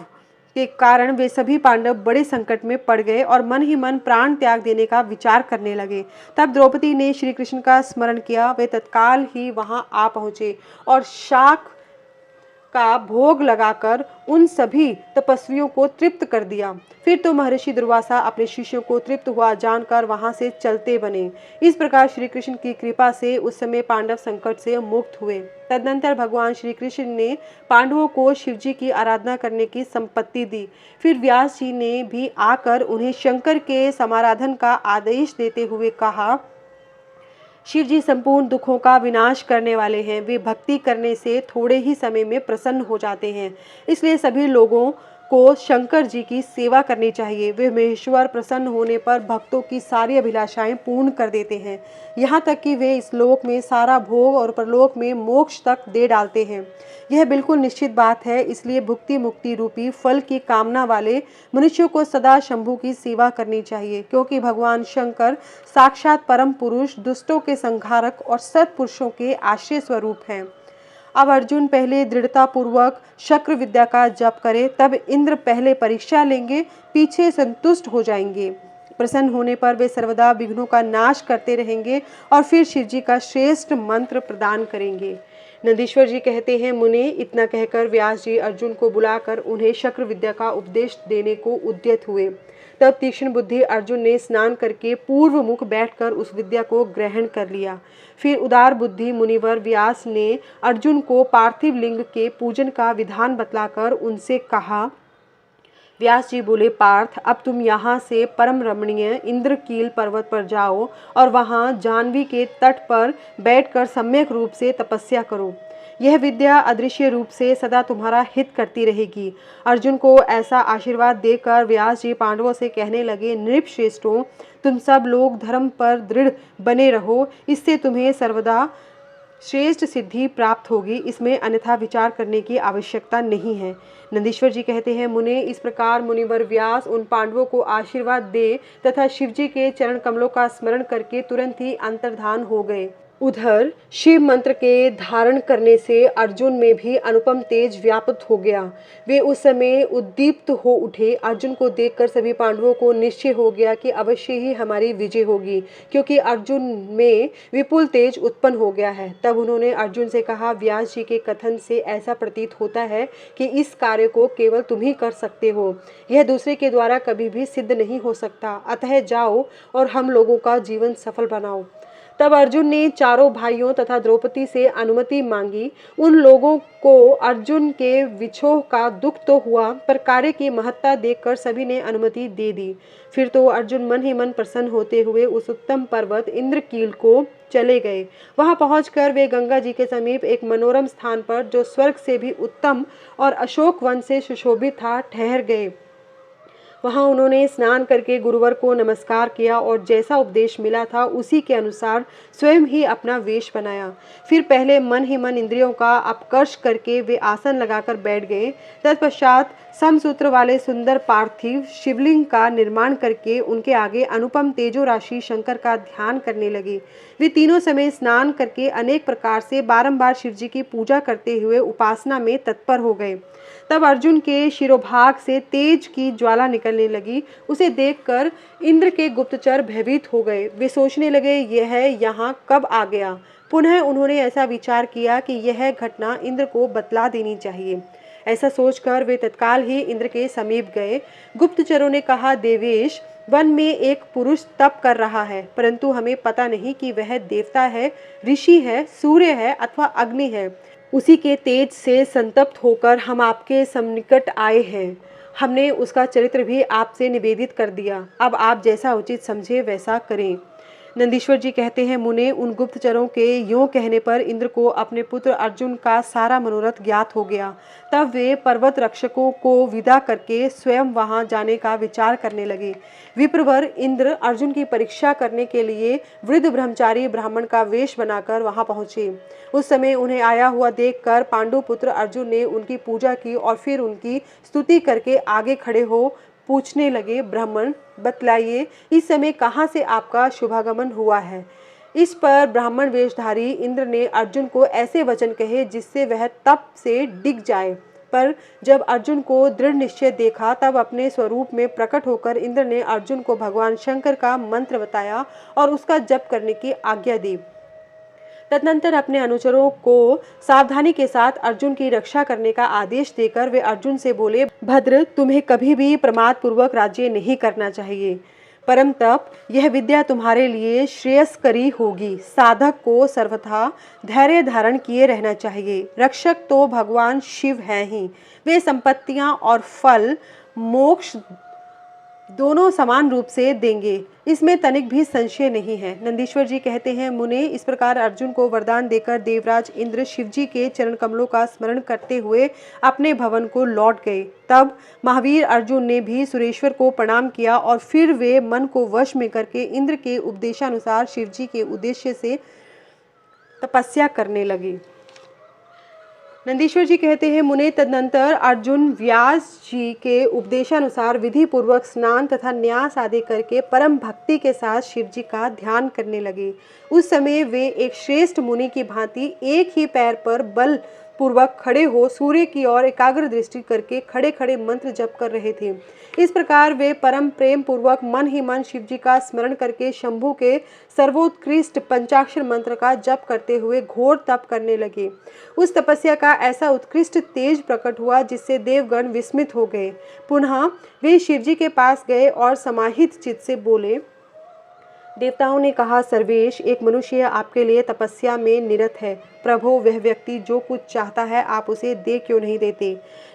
के कारण वे सभी पांडव बड़े संकट में पड़ गए और मन ही मन प्राण त्याग देने का विचार करने लगे। तब द्रौपदी ने श्री कृष्ण का स्मरण किया। वे तत्काल ही वहां आ पहुंचे और शाक का भोग लगाकर उन सभी तपस्वियों को तृप्त कर दिया। फिर तो महर्षि दुर्वासा अपने शिष्यों को तृप्त हुआ जानकर वहां से चलते बने। इस प्रकार श्री कृष्ण की कृपा से उस समय पांडव संकट से मुक्त हुए। तदनंतर भगवान श्री कृष्ण ने पांडवों को शिवजी की आराधना करने की संपत्ति दी। फिर व्यास जी ने भी आकर उन्हें शंकर के समाराधन का आदेश देते हुए कहा, शिव जी संपूर्ण दुखों का विनाश करने वाले हैं। वे भक्ति करने से थोड़े ही समय में प्रसन्न हो जाते हैं। इसलिए सभी लोगों को शंकर जी की सेवा करनी चाहिए। वे महेश्वर प्रसन्न होने पर भक्तों की सारी अभिलाषाएं पूर्ण कर देते हैं। यहाँ तक कि वे इस लोक में सारा भोग और परलोक में मोक्ष तक दे डालते हैं। यह बिल्कुल निश्चित बात है। इसलिए भुक्ति मुक्ति रूपी फल की कामना वाले मनुष्यों को सदा शंभु की सेवा करनी चाहिए, क्योंकि भगवान शंकर साक्षात परम पुरुष, दुष्टों के संहारक और सत्पुरुषों के आश्रय स्वरूप हैं। अब अर्जुन पहले दृढ़ता पूर्वक शक्र विद्या का जप करे, तब इंद्र पहले परीक्षा लेंगे, पीछे संतुष्ट हो जाएंगे। प्रसन्न होने पर वे सर्वदा विघ्नों का नाश करते रहेंगे और फिर शिवजी का श्रेष्ठ मंत्र प्रदान करेंगे। नंदीश्वर जी कहते हैं, मुने, इतना कहकर व्यास जी अर्जुन को बुलाकर उन्हें शक्र विद्या का उपदेश देने को उद्यत हुए। तब तीक्ष्ण बुद्धि अर्जुन ने स्नान करके पूर्व मुख बैठकर उस विद्या को ग्रहण कर लिया। फिर उदार बुद्धि मुनिवर व्यास ने अर्जुन को पार्थिव लिंग के पूजन का विधान बतलाकर उनसे कहा। व्यास जी बोले, पार्थ, अब तुम यहाँ से परम रमणीय इंद्रकील पर्वत पर जाओ और वहाँ जाह्नवी के तट पर बैठकर सम्यक रूप से तपस्या करो। यह विद्या अदृश्य रूप से सदा तुम्हारा हित करती रहेगी। अर्जुन को ऐसा आशीर्वाद देकर व्यास जी पांडवों से कहने लगे, नृपश्रेष्ठों, तुम सब लोग धर्म पर दृढ़ बने रहो, इससे तुम्हें सर्वदा श्रेष्ठ सिद्धि प्राप्त होगी। इसमें अन्यथा विचार करने की आवश्यकता नहीं है। नंदीश्वर जी कहते हैं, मुने, इस प्रकार मुनिवर व्यास उन पांडवों को आशीर्वाद दे तथा शिवजी के चरण कमलों का स्मरण करके तुरंत ही अंतर्धान हो गए। उधर शिव मंत्र के धारण करने से अर्जुन में भी अनुपम तेज व्याप्त हो गया। वे उस समय उद्दीप्त हो उठे। अर्जुन को देखकर सभी पांडवों को निश्चय हो गया कि अवश्य ही हमारी विजय होगी, क्योंकि अर्जुन में विपुल तेज उत्पन्न हो गया है। तब उन्होंने अर्जुन से कहा, व्यास जी के कथन से ऐसा प्रतीत होता है कि इस कार्य को केवल तुम ही कर सकते हो, यह दूसरे के द्वारा कभी भी सिद्ध नहीं हो सकता। अतः जाओ और हम लोगों का जीवन सफल बनाओ। तब अर्जुन ने चारों भाइयों तथा द्रौपदी से अनुमति मांगी। उन लोगों को अर्जुन के विछोह का दुख तो हुआ, पर कार्य की महत्ता देखकर सभी ने अनुमति दे दी। फिर तो अर्जुन मन ही मन प्रसन्न होते हुए उस उत्तम पर्वत इंद्रकील को चले गए। वहां पहुंचकर वे गंगा जी के समीप एक मनोरम स्थान पर, जो स्वर्ग से भी उत्तम और अशोक वन से सुशोभित था, ठहर गए। वहां उन्होंने स्नान करके गुरुवर को नमस्कार किया और जैसा उपदेश मिला था उसी के अनुसार स्वयं ही अपना वेश बनाया। फिर पहले मन ही मन इंद्रियों का अपकर्ष करके वे आसन लगाकर बैठ गए। तत्पश्चात समसूत्र वाले सुंदर पार्थिव शिवलिंग का निर्माण करके उनके आगे अनुपम तेजो राशि शंकर का ध्यान करने लगे। वे तीनों समय स्नान करके अनेक प्रकार से बारंबार शिवजी की पूजा करते हुए उपासना में तत्पर हो गए। तब अर्जुन के शिरोभाग से तेज की ज्वाला निकलने लगी। उसे देखकर इंद्र के गुप्तचर भयभीत हो गए। वे सोचने लगे, यह यहाँ कब आ गया। पुनः उन्होंने ऐसा विचार किया कि यह घटना इंद्र को बतला देनी चाहिए। ऐसा सोचकर वे तत्काल ही इंद्र के समीप गए। गुप्तचरों ने कहा, देवेश, वन में एक पुरुष तप कर रहा है, परंतु हमें पता नहीं कि वह देवता है, ऋषि है, सूर्य है अथवा अग्नि है। उसी के तेज से संतप्त होकर हम आपके सन्निकट आए हैं। हमने उसका चरित्र भी आपसे निवेदित कर दिया। अब आप जैसा उचित समझे वैसा करें। नंदीश्वर जी कहते हैं, मुने, उन गुप्तचरों के यों कहने पर इंद्र को अपने पुत्र अर्जुन का सारा मनोरथ ज्ञात हो गया। तब वे पर्वत रक्षकों को विदा करके स्वयं वहां जाने का विचार करने लगे। विप्रवर इंद्र अर्जुन की परीक्षा करने के लिए वृद्ध ब्रह्मचारी ब्राह्मण का वेश बनाकर वहां पहुंचे। उस समय उन्हें आया हुआ देखकर पांडु पुत्र अर्जुन ने उनकी पूजा की और फिर उनकी स्तुति करके आगे खड़े हो पूछने लगे, ब्राह्मण, बतलाइए, इस समय कहाँ से आपका शुभागमन हुआ है। इस पर ब्राह्मण वेशधारी इंद्र ने अर्जुन को ऐसे वचन कहे जिससे वह तप से डिग जाए। पर जब अर्जुन को दृढ़ निश्चय देखा, तब अपने स्वरूप में प्रकट होकर इंद्र ने अर्जुन को भगवान शंकर का मंत्र बताया और उसका जप करने की आज्ञा दी। तदनंतर अपने अनुचरों को सावधानी के साथ अर्जुन की रक्षा करने का आदेश देकर वे अर्जुन से बोले, भद्र, तुम्हें कभी भी प्रमाद पूर्वक राज्य नहीं करना चाहिए। परम तप, यह विद्या तुम्हारे लिए श्रेयस्करी होगी। साधक को सर्वथा धैर्य धारण किए रहना चाहिए। रक्षक तो भगवान शिव हैं ही। वे संपत्तियां और फल, मोक्ष दोनों समान रूप से देंगे, इसमें तनिक भी संशय नहीं है। नंदीश्वर जी कहते हैं, मुने, इस प्रकार अर्जुन को वरदान देकर देवराज इंद्र शिवजी के चरण कमलों का स्मरण करते हुए अपने भवन को लौट गए। तब महावीर अर्जुन ने भी सुरेश्वर को प्रणाम किया और फिर वे मन को वश में करके इंद्र के उपदेशानुसार शिवजी के उद्देश्य से तपस्या करने लगे। नंदीश्वर जी कहते हैं, मुने, तदनंतर अर्जुन व्यास जी के उपदेशानुसार विधि पूर्वक स्नान तथा न्यास आदि करके परम भक्ति के साथ शिव जी का ध्यान करने लगे। उस समय वे एक श्रेष्ठ मुनि की भांति एक ही पैर पर बल पूर्वक खड़े हो सूर्य की ओर एकाग्र दृष्टि करके खड़े खड़े मंत्र जप कर रहे थे। इस प्रकार वे परम प्रेम पूर्वक मन ही मन शिव जी का स्मरण करके शंभु के सर्वोत्कृष्ट पंचाक्षर मंत्र का जप करते हुए घोर तप करने लगे। उस तपस्या का ऐसा उत्कृष्ट तेज प्रकट हुआ जिससे देवगण विस्मित हो गए। पुनः वे शिव जी के पास गए और समाहित चित्त से बोले, देवताओं ने कहा, सर्वेश, एक मनुष्य आपके लिए तपस्या में निरत है। प्रभो, वह व्यक्ति जो कुछ चाहता है आप उसे दे क्यों नहीं देते।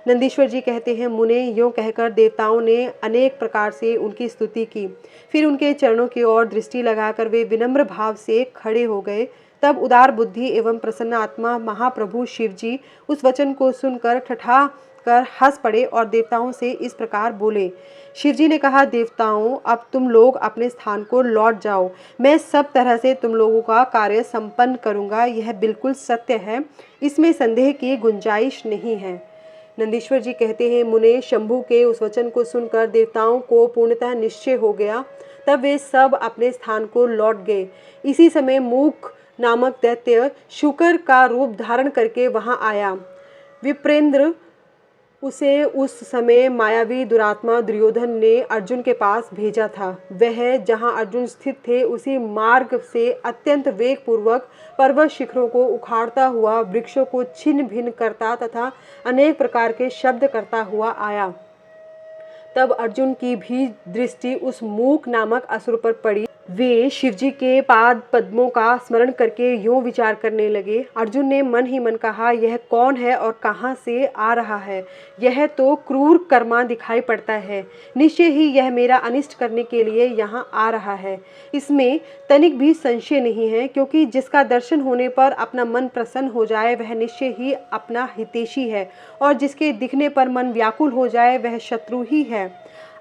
नंदीश्वर जी कहते हैं, मुने, यों कहकर देवताओं ने अनेक प्रकार से उनकी स्तुति की। फिर उनके चरणों की ओर दृष्टि लगाकर वे विनम्र भाव से खड़े हो गए। तब उदार बुद्धि एवं प्रसन्न आत्मा महाप्रभु शिवजी उस वचन को सुनकर ठठा कर हंस पड़े और देवताओं से इस प्रकार बोले। शिवजी ने कहा, देवताओं, अब तुम लोग अपने स्थान को लौट जाओ। मैं सब तरह से तुम लोगों का कार्य संपन्न करूंगा। यह बिल्कुल सत्य है, इसमें संदेह की गुंजाइश नहीं है। नंदीश्वर जी कहते हैं, मुने, शंभु के उस वचन को सुनकर देवताओं को पूर्णतः निश्चय हो गया। तब वे सब अपने स्थान को लौट गए। इसी समय मूक नामक दैत्य शुकर का रूप धारण करके वहां आया। विप्रेंद्र उसे उस समय मायावी दुरात्मा दुर्योधन ने अर्जुन के पास भेजा था। वह जहां अर्जुन स्थित थे उसी मार्ग से अत्यंत वेगपूर्वक पर्वत शिखरों को उखाड़ता हुआ, वृक्षों को छिन्न भिन्न करता तथा अनेक प्रकार के शब्द करता हुआ आया। तब अर्जुन की भी दृष्टि उस मूक नामक असुर पर पड़ी। वे शिवजी के पाद पद्मों का स्मरण करके यूं विचार करने लगे। अर्जुन ने मन ही मन कहा, यह कौन है और कहां से आ रहा है? यह तो क्रूर कर्मा दिखाई पड़ता है। निश्चय ही यह मेरा अनिष्ट करने के लिए यहाँ आ रहा है। इसमें तनिक भी संशय नहीं है, क्योंकि जिसका दर्शन होने पर अपना मन प्रसन्न हो जाए वह निश्चय ही अपना हितैषी है, और जिसके दिखने पर मन व्याकुल हो जाए वह शत्रु ही है।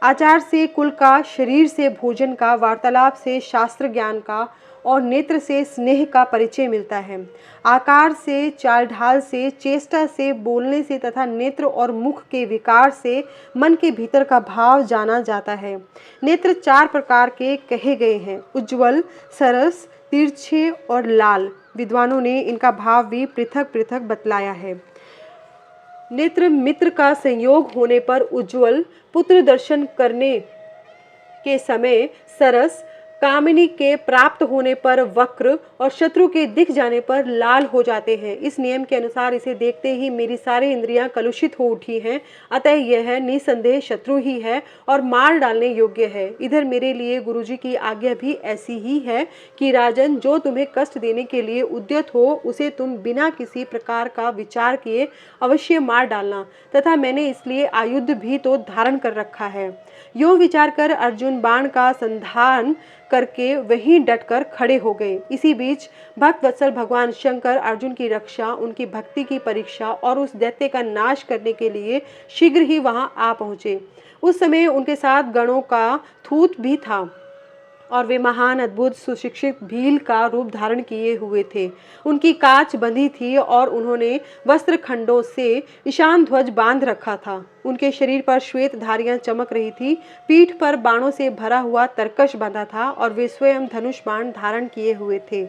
आचार से कुल का, शरीर से भोजन का, वार्तालाप से शास्त्र ज्ञान का और नेत्र से स्नेह का परिचय मिलता है। आकार से, चाल ढाल से, चेष्टा से, बोलने से तथा नेत्र और मुख के विकार से मन के भीतर का भाव जाना जाता है। नेत्र 4 प्रकार के कहे गए हैं: उज्ज्वल, सरस, तिरछे और लाल। विद्वानों ने इनका भाव भी पृथक पृथक बतलाया है। नेत्र मित्र का संयोग होने पर उज्ज्वल, पुत्र दर्शन करने के समय सरस, कामिनी के प्राप्त होने पर वक्र और शत्रु के दिख जाने पर लाल हो जाते हैं। इस नियम के अनुसार इसे देखते ही मेरी सारी इंद्रियां कलुषित हो उठी हैं। अतः यह निसंदेह शत्रु ही है और मार डालने योग्य है। इधर मेरे लिए गुरुजी की आज्ञा भी ऐसी ही है कि राजन, जो तुम्हें कष्ट देने के लिए उद्यत हो उसे तुम बिना किसी प्रकार का विचार किए अवश्य मार डालना, तथा मैंने इसलिए आयुध भी तो धारण कर रखा है। यूं विचार कर अर्जुन बाण का संधान करके वहीं डटकर खड़े हो गए। इसी बीच भक्त वत्सल भगवान शंकर अर्जुन की रक्षा, उनकी भक्ति की परीक्षा और उस दैत्य का नाश करने के लिए शीघ्र ही वहां आ पहुंचे। उस समय उनके साथ गणों का थूत भी था और वे महान अद्भुत सुशिक्षित भील का रूप धारण किए हुए थे। उनकी कांच बंधी थी और उन्होंने वस्त्र खंडों से ईशान ध्वज बांध रखा था। उनके शरीर पर श्वेत धारियां चमक रही थी। पीठ पर बाणों से भरा हुआ तरकश बंधा था और वे स्वयं धनुष बाण धारण किए हुए थे।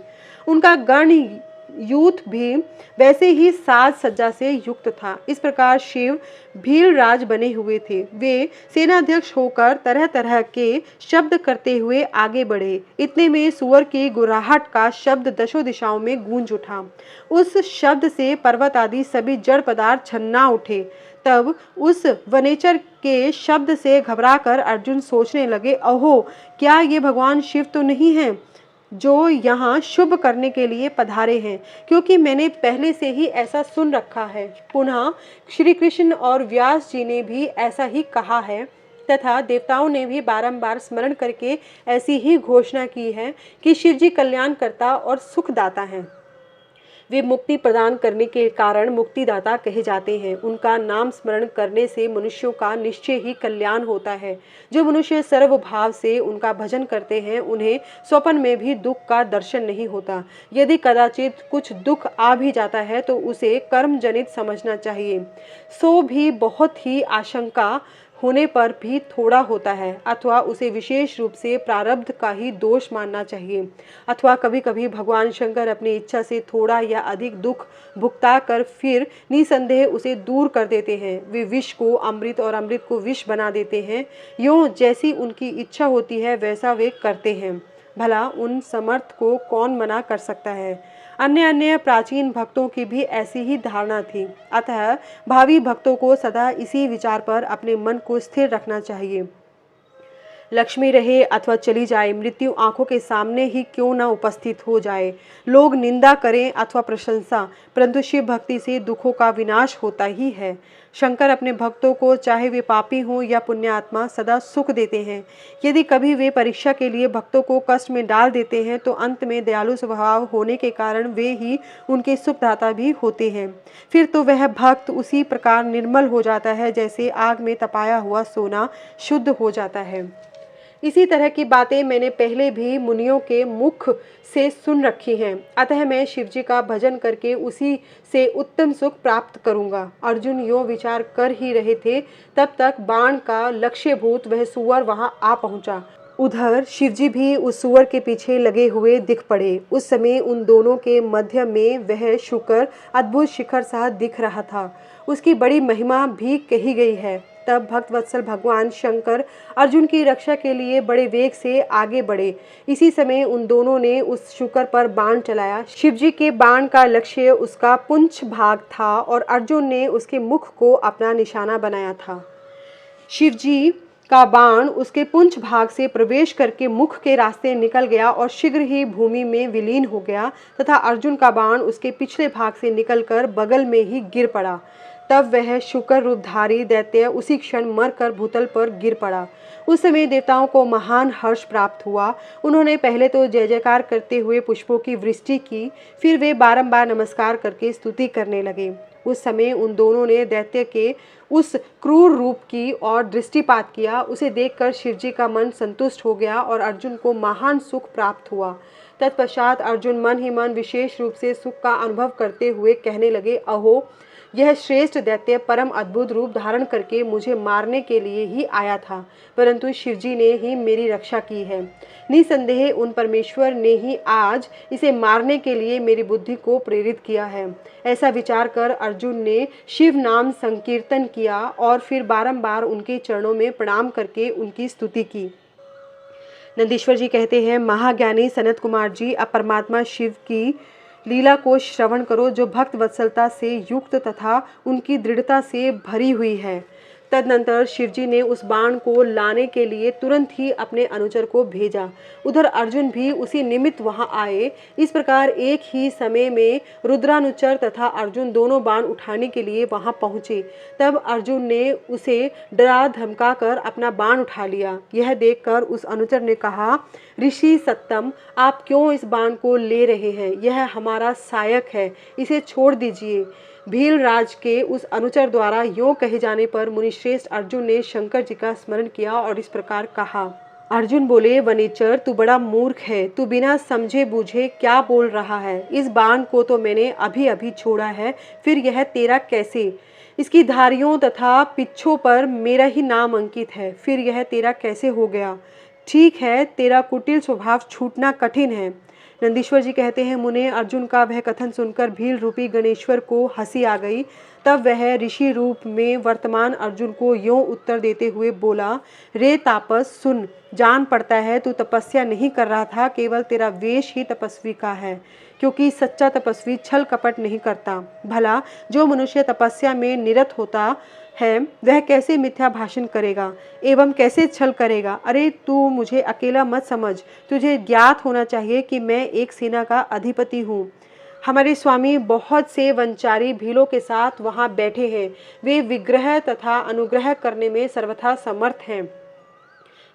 उनका गण यूथ भी वैसे ही साज सज्जा से युक्त था। इस प्रकार शिव भीलराज बने हुए थे। वे सेनाध्यक्ष होकर तरह तरह के शब्द करते हुए आगे बढ़े। इतने में सुअर की गुर्राहट का शब्द दशों दिशाओं में गूंज उठा। उस शब्द से पर्वत आदि सभी जड़ पदार्थ छन्ना उठे। तब उस वनेचर के शब्द से घबराकर अर्जुन सोचने लगे, अहो, क्या ये भगवान शिव तो नहीं हैं जो यहाँ शुभ करने के लिए पधारे हैं? क्योंकि मैंने पहले से ही ऐसा सुन रखा है। पुनः श्री कृष्ण और व्यास जी ने भी ऐसा ही कहा है तथा देवताओं ने भी बारंबार स्मरण करके ऐसी ही घोषणा की है कि शिव जी कल्याणकर्ता और सुखदाता हैं। वे मुक्ति प्रदान करने के कारण मुक्तिदाता कहे जाते हैं। उनका नाम स्मरण करने से मनुष्यों का निश्चय ही कल्याण होता है। जो मनुष्य सर्वभाव से उनका भजन करते हैं उन्हें स्वप्न में भी दुख का दर्शन नहीं होता। यदि कदाचित कुछ दुख आ भी जाता है तो उसे कर्म जनित समझना चाहिए। सो भी बहुत ही आशंका होने पर भी थोड़ा होता है, अथवा उसे विशेष रूप से प्रारब्ध का ही दोष मानना चाहिए। अथवा कभी कभी भगवान शंकर अपनी इच्छा से थोड़ा या अधिक दुख भुगता कर फिर निसंदेह उसे दूर कर देते हैं। वे विष को अमृत और अमृत को विष बना देते हैं। यूँ जैसी उनकी इच्छा होती है वैसा वे करते हैं। भला उन समर्थ को कौन मना कर सकता है? अन्य अन्य प्राचीन भक्तों की भी ऐसी ही धारणा थी। अतः भावी भक्तों को सदा इसी विचार पर अपने मन को स्थिर रखना चाहिए। लक्ष्मी रहे अथवा चली जाए, मृत्यु आंखों के सामने ही क्यों न उपस्थित हो जाए। लोग निंदा करें अथवा प्रशंसा, परंतु शिव भक्ति से दुखों का विनाश होता ही है। शंकर अपने भक्तों को, चाहे वे पापी हों या पुण्यात्मा, सदा सुख देते हैं। यदि कभी वे परीक्षा के लिए भक्तों को कष्ट में डाल देते हैं तो अंत में दयालु स्वभाव होने के कारण वे ही उनके सुखदाता भी होते हैं। फिर तो वह भक्त उसी प्रकार निर्मल हो जाता है जैसे आग में तपाया हुआ सोना शुद्ध हो जाता है। इसी तरह की बातें मैंने पहले भी मुनियों के मुख से सुन रखी हैं। अतः मैं शिवजी का भजन करके उसी से उत्तम सुख प्राप्त करूंगा। अर्जुन यो विचार कर ही रहे थे, तब तक बाण का लक्ष्यभूत वह सुअर वहां आ पहुंचा। उधर शिवजी भी उस सूअर के पीछे लगे हुए दिख पड़े। उस समय उन दोनों के मध्य में वह शुकर अद्भुत शिखर सा दिख रहा था। उसकी बड़ी महिमा भी कही गई है। तब भक्तवत्सल भगवान शंकर अर्जुन की रक्षा के लिए बड़े वेग से आगे बढ़े। इसी समय उन दोनों ने उस शुकर पर बाण चलाया। शिवजी के बाण का लक्ष्य उसका पुंछ भाग था और अर्जुन ने उसके मुख को अपना निशाना बनाया था। शिवजी का बाण उसके पुंछ भाग से प्रवेश करके मुख के रास्ते निकल गया और शीघ्र ही भूमि में विलीन हो गया तथा अर्जुन का बाण उसके पिछले भाग से निकलकर बगल में ही गिर पड़ा। तब वह शुकर रूपधारी दैत्य उसी क्षण मरकर भूतल पर गिर पड़ा। उस समय देवताओं को महान हर्ष प्राप्त हुआ। उन्होंने पहले तो जय जयकार करते हुए पुष्पों की वृष्टि की, फिर वे बारंबार नमस्कार करके स्तुति करने लगे। उस समय उन दोनों ने दैत्य के उस क्रूर रूप की ओर दृष्टिपात किया। उसे देखकर शिवजी का मन संतुष्ट हो गया और अर्जुन को महान सुख प्राप्त हुआ। तत्पश्चात अर्जुन मन ही मन विशेष रूप से सुख का अनुभव करते हुए कहने लगे, अहो, यह श्रेष्ठ दैत्य परम अद्भुत रूप धारण करके मुझे मारने के लिए ही आया था, परंतु शिवजी ने ही मेरी रक्षा की है। निसंदेह उन परमेश्वर ने ही आज इसे मारने के लिए मेरी बुद्धि को प्रेरित किया है। ऐसा विचार कर अर्जुन ने शिव नाम संकीर्तन किया और फिर बारंबार उनके चरणों में प्रणाम करके उनकी स्तुति की। नंदीश्वर जी कहते हैं, महाज्ञानी सनत कुमार जी, अब परमात्मा शिव की लीला को श्रवण करो जो भक्त वत्सलता से युक्त तथा उनकी दृढ़ता से भरी हुई है। तदनंतर शिवजी ने उस बाण को लाने के लिए तुरंत ही अपने अनुचर को भेजा। उधर अर्जुन भी उसी निमित्त वहां आए। इस प्रकार एक ही समय में रुद्रानुचर तथा अर्जुन दोनों बाण उठाने के लिए वहां पहुंचे। तब अर्जुन ने उसे डरा धमका कर अपना बाण उठा लिया। यह देखकर उस अनुचर ने कहा, ऋषि सत्तम, आप क्यों इस बाण को ले रहे हैं? यह हमारा सहायक है, इसे छोड़ दीजिए। भील राज के उस अनुचर द्वारा यों कहे जाने पर मुनिश्रेष्ठ अर्जुन ने शंकर जी का स्मरण किया और इस प्रकार कहा। अर्जुन बोले, वनिचर, तू बड़ा मूर्ख है, तू बिना समझे बूझे क्या बोल रहा है? इस बाण को तो मैंने अभी अभी छोड़ा है, फिर यह तेरा कैसे? इसकी धारियों तथा पिच्छों पर मेरा ही नाम अंकित है, फिर यह तेरा कैसे हो गया? ठीक है, तेरा कुटिल स्वभाव छूटना कठिन है। नंदीश्वर जी कहते हैं, मुने, अर्जुन का वह कथन सुनकर भील रूपी गणेश्वर को हंसी आ गई। तब वह ऋषि रूप में वर्तमान अर्जुन को यों उत्तर देते हुए बोला, रे तापस, सुन, जान पड़ता है तू तपस्या नहीं कर रहा था, केवल तेरा वेश ही तपस्वी का है, क्योंकि सच्चा तपस्वी छल कपट नहीं करता। भला जो मनुष्य तपस्या में निरत होता है वह कैसे मिथ्या भाषण करेगा एवं कैसे छल करेगा? अरे तू मुझे अकेला मत समझ, तुझे ज्ञात होना चाहिए कि मैं एक सेना का अधिपति हूँ। हमारे स्वामी बहुत से वंचारी भीलों के साथ वहाँ बैठे हैं। वे विग्रह तथा अनुग्रह करने में सर्वथा समर्थ हैं।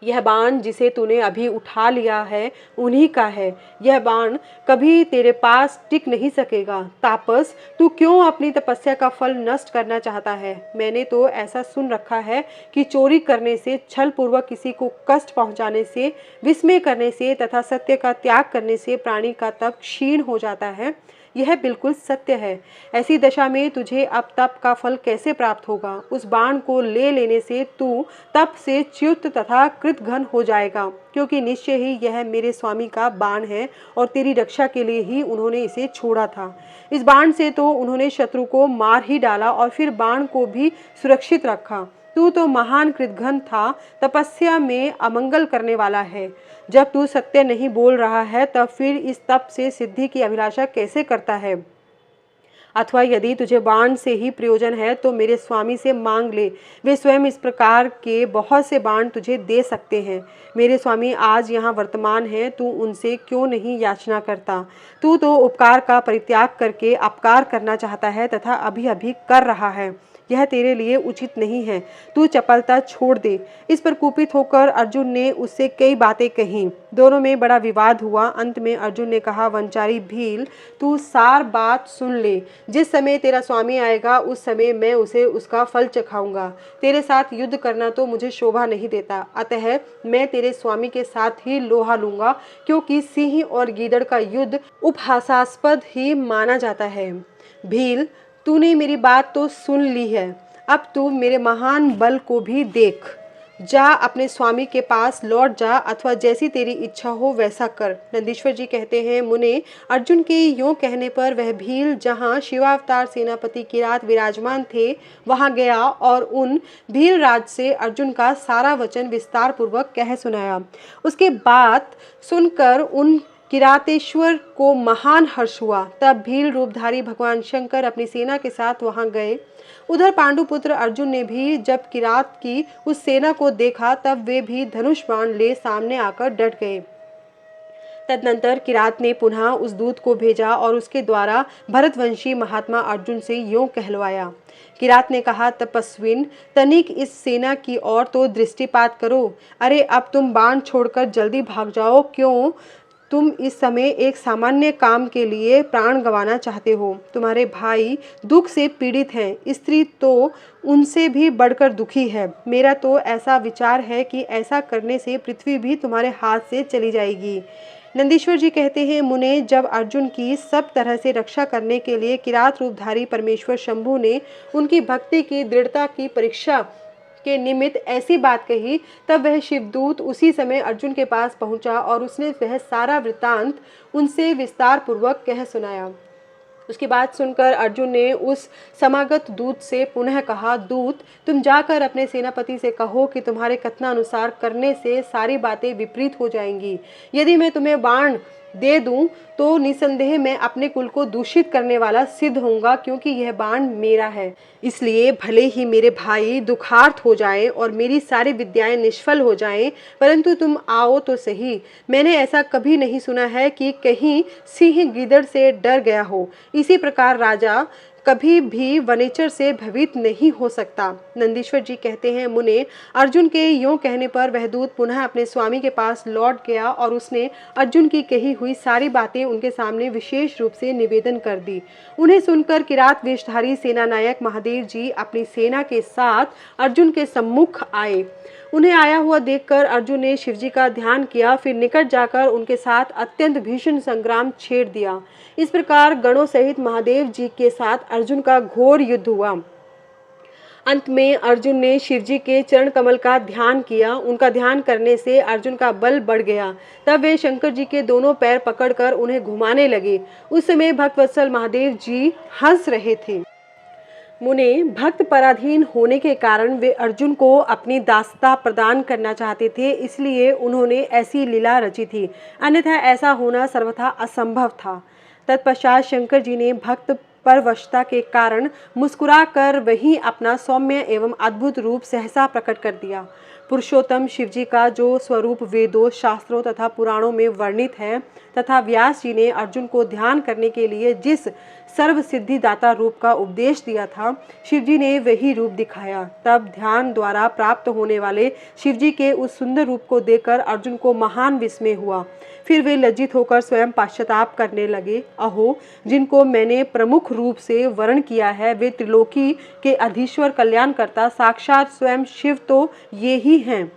यह बाण जिसे तूने अभी उठा लिया है उन्हीं का है। यह बाण कभी तेरे पास टिक नहीं सकेगा। तापस, तू क्यों अपनी तपस्या का फल नष्ट करना चाहता है? मैंने तो ऐसा सुन रखा है कि चोरी करने से, छल पूर्वक किसी को कष्ट पहुंचाने से, विस्मय करने से तथा सत्य का त्याग करने से प्राणी का तप क्षीण हो जाता है। यह बिल्कुल सत्य है। ऐसी दशा में तुझे अब तप का फल कैसे प्राप्त होगा? उस बाण को ले लेने से तू तप से च्युत तथा कृतघ्न हो जाएगा, क्योंकि निश्चय ही यह मेरे स्वामी का बाण है और तेरी रक्षा के लिए ही उन्होंने इसे छोड़ा था। इस बाण से तो उन्होंने शत्रु को मार ही डाला और फिर बाण को भी सुरक्षित रखा। तू तो महान कृतघ्न था, तपस्या में अमंगल करने वाला है। जब तू सत्य नहीं बोल रहा है तब फिर इस तप से सिद्धि की अभिलाषा कैसे करता है? अथवा यदि तुझे बाण से ही प्रयोजन है तो मेरे स्वामी से मांग ले, वे स्वयं इस प्रकार के बहुत से बाण तुझे दे सकते हैं। मेरे स्वामी आज यहाँ वर्तमान हैं, तू उनसे क्यों नहीं याचना करता? तू तो उपकार का परित्याग करके अपकार करना चाहता है तथा अभी अभी कर रहा है। यह तेरे लिए उचित नहीं है, तू चपलता छोड़ दे। इस पर कुपित होकर अर्जुन ने उससे कई बातें कहीं। दोनों में बड़ा विवाद हुआ। अंत में अर्जुन ने कहा, वंचारी भील, तू सार बात सुन ले। जिस समय तेरा स्वामी आएगा उस समय मैं उसे उसका फल चखाऊंगा। तेरे साथ युद्ध करना तो मुझे शोभा नहीं देता, अतः मैं तेरे स्वामी के साथ ही लोहा लूंगा, क्योंकि सिंह और गीदड़ का युद्ध उपहासास्पद ही माना जाता है। भील, तूने मेरी बात तो सुन ली है, अब तू मेरे महान बल को भी देख। जा अपने स्वामी के पास लौट जा, अथवा जैसी तेरी इच्छा हो वैसा कर। नंदीश्वर जी कहते हैं, मुने अर्जुन के यूं कहने पर वह भील जहाँ शिवावतार सेनापति किरात विराजमान थे वहां गया और उन भील राज से अर्जुन का सारा वचन विस्तार पूर्वक कह सुनाया। उसके बात सुनकर उन किरातेश्वर को महान हर्ष हुआ। तब भील रूपधारी भगवान शंकर अपनी सेना के साथ वहां गए। उधर पांडुपुत्र अर्जुन ने भी जब किरात की उस सेना को देखा तब वे भी धनुष बाण ले सामने आकर डट गए। तदनंतर किरात ने पुनः उस दूत को भेजा और उसके द्वारा भरतवंशी महात्मा अर्जुन से यूं कहलवाया। किरात ने कहा, तपस्विन तनिक इस सेना की ओर तो दृष्टिपात करो। अरे अब तुम बाण छोड़कर जल्दी भाग जाओ। क्यों तुम इस समय एक सामान्य काम के लिए प्राण गंवाना चाहते हो? तुम्हारे भाई दुख से पीड़ित हैं, स्त्री तो उनसे भी बढ़कर दुखी है। मेरा तो ऐसा विचार है कि ऐसा करने से पृथ्वी भी तुम्हारे हाथ से चली जाएगी। नंदीश्वर जी कहते हैं, मुने जब अर्जुन की सब तरह से रक्षा करने के लिए किरात रूपधारी परमेश्वर शंभु ने उनकी भक्ति की दृढ़ता की परीक्षा के निमित्त ऐसी बात कही, तब वह शिवदूत उसी समय अर्जुन के पास पहुंचा और उसने वह सारा वृत्तांत उनसे विस्तार पूर्वक कह सुनाया। उसकी बात सुनकर अर्जुन ने उस समागत दूत से पुनः कहा, दूत तुम जाकर अपने सेनापति से कहो कि तुम्हारे कथनानुसार करने से सारी बातें विपरीत हो जाएंगी। यदि मैं तुम्हें बाण दे दूं तो निसंदेह मैं अपने कुल को दूषित करने वाला सिद्ध होऊंगा, क्योंकि यह बाण मेरा है। इसलिए भले ही मेरे भाई दुखार्थ हो जाएं और मेरी सारी विद्याएं निष्फल हो जाएं, परंतु तुम आओ तो सही। मैंने ऐसा कभी नहीं सुना है कि कहीं सिंह गीदड़ से डर गया हो। इसी प्रकार राजा कभी भी वनेचर से भयभीत नहीं हो सकता। नंदीश्वर जी कहते हैं, मुने अर्जुन के यूं कहने पर वह दूत पुनः अपने स्वामी के पास लौट गया और उसने अर्जुन की कही हुई सारी बातें उनके सामने विशेष रूप से निवेदन कर दी। उन्हें सुनकर किरात वेशधारी सेनानायक महादेव जी अपनी सेना के साथ अर्जुन के सम्मुख आए। उन्हें आया हुआ देखकर अर्जुन ने शिवजी का ध्यान किया, फिर निकट जाकर उनके साथ अत्यंत भीषण संग्राम छेड़ दिया। इस प्रकार गणों सहित महादेव जी के साथ अर्जुन का घोर युद्ध हुआ। अंत में अर्जुन ने शिवजी के चरण कमल का ध्यान किया। उनका ध्यान करने से अर्जुन का बल बढ़ गया। तब वे शंकर जी के दोनों पैर पकड़कर उन्हें घुमाने लगे। उस समय भक्तवत्सल महादेव जी हंस रहे थे। मुने भक्त पराधीन होने के कारण वे अर्जुन को अपनी दासता प्रदान करना चाहते थे, इसलिए उन्होंने ऐसी लीला रची थी, अन्यथा ऐसा होना सर्वथा असंभव था। तत्पश्चात शंकर जी ने भक्त परवशता के कारण मुस्कुराकर वहीं अपना सौम्य एवं अद्भुत रूप सहसा प्रकट कर दिया। पुरुषोत्तम शिवजी का जो स्वरूप वेदों, शास्त्रों तथा पुराणों में वर्णित है तथा व्यास जी ने अर्जुन को ध्यान करने के लिए जिस सर्व सिद्धिदाता रूप का उपदेश दिया था, शिवजी ने वही रूप दिखाया। तब ध्यान द्वारा प्राप्त होने वाले शिवजी के उस सुंदर रूप को देखकर अर्जुन को महान विस्मय हुआ। फिर वे लज्जित होकर स्वयं पश्चाताप करने लगे। अहो, जिनको मैंने प्रमुख रूप से वर्ण किया है वे त्रिलोकी के अधीश्वर कल्याणकर्ता साक्षात स्वयं शिव तो ये ही हैं।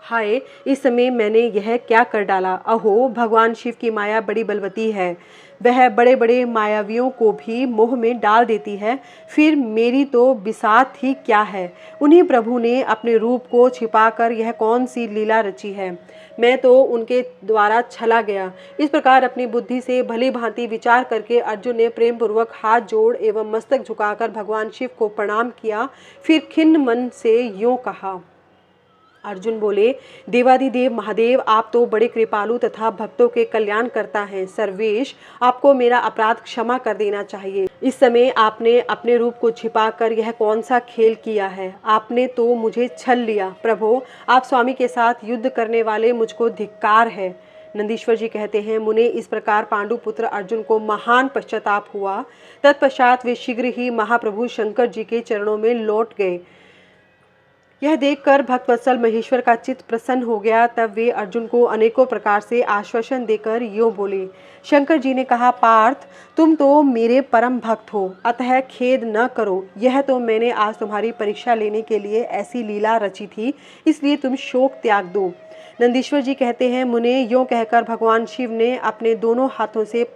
हाय, इस समय मैंने यह क्या कर डाला। अहो, भगवान शिव की माया बड़ी बलवती है, वह बड़े बड़े मायावियों को भी मोह में डाल देती है। फिर मेरी तो बिसात ही क्या है। उन्हीं प्रभु ने अपने रूप को छिपाकर यह कौन सी लीला रची है। मैं तो उनके द्वारा छला गया। इस प्रकार अपनी बुद्धि से भली भांति विचार करके अर्जुन ने प्रेम पूर्वक हाथ जोड़ एवं मस्तक झुकाकर भगवान शिव को प्रणाम किया। फिर खिन्न मन से यूं कहा। अर्जुन बोले, देवादिदेव महादेव, आप तो बड़े कृपालु तथा भक्तों के कल्याण करता हैं। सर्वेश, आपको मेरा अपराध क्षमा कर देना चाहिए। इस समय आपने अपने रूप को छिपाकर यह कौन सा खेल किया है। आपने तो मुझे छल लिया। प्रभो, आप स्वामी के साथ युद्ध करने वाले मुझको धिक्कार है। नंदीश्वर जी कहते हैं, मुने इस प्रकार पांडुपुत्र अर्जुन को महान पश्चाताप हुआ। तत्पश्चात वे शीघ्र ही महाप्रभु शंकर जी के चरणों में लौट गए। यह देखकर भक्तवत्सल महेश्वर का चित्त प्रसन्न हो गया। तब वे अर्जुन को अनेकों प्रकार से आश्वासन देकर यूं बोले। शंकर जी ने कहा, पार्थ, तुम तो मेरे परम भक्त हो, अतः खेद न करो। यह तो मैंने आज तुम्हारी परीक्षा लेने के लिए ऐसी लीला रची थी, इसलिए तुम शोक त्याग दो। नंदीश्वर जी कहते हैं, मुने यूं कहकर भगवान शिव ने अपने दोनों हाथों से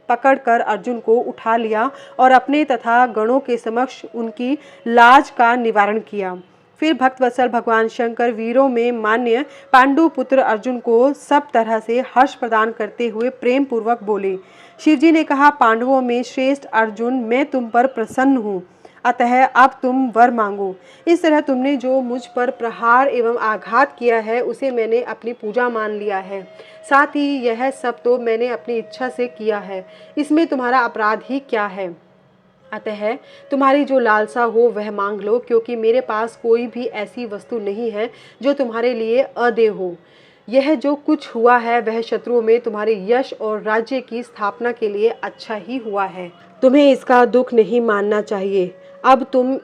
पकड़कर अर्जुन को उठा लिया और अपने तथा गणों के समक्ष उनकी लाज का निवारण किया। फिर भक्तवत्सल भगवान शंकर वीरों में मान्य पांडु पुत्र अर्जुन को सब तरह से हर्ष प्रदान करते हुए प्रेम पूर्वक बोले। शिवजी ने कहा, पांडवों में श्रेष्ठ अर्जुन, मैं तुम पर प्रसन्न हूँ, अतः अब तुम वर मांगो। इस तरह तुमने जो मुझ पर प्रहार एवं आघात किया है उसे मैंने अपनी पूजा मान लिया है। साथ ही यह सब तो मैंने अपनी इच्छा से किया है, इसमें तुम्हारा अपराध ही क्या है। अतः तुम्हारी जो लालसा हो वह मांग लो, क्योंकि मेरे पास कोई भी ऐसी वस्तु नहीं है जो तुम्हारे लिए अदेय हो। यह जो कुछ हुआ है वह शत्रुओं में तुम्हारे यश और राज्य की स्थापना के लिए अच्छा ही हुआ है। तुम्हें इसका दुख नहीं मानना चाहिए। अब तुम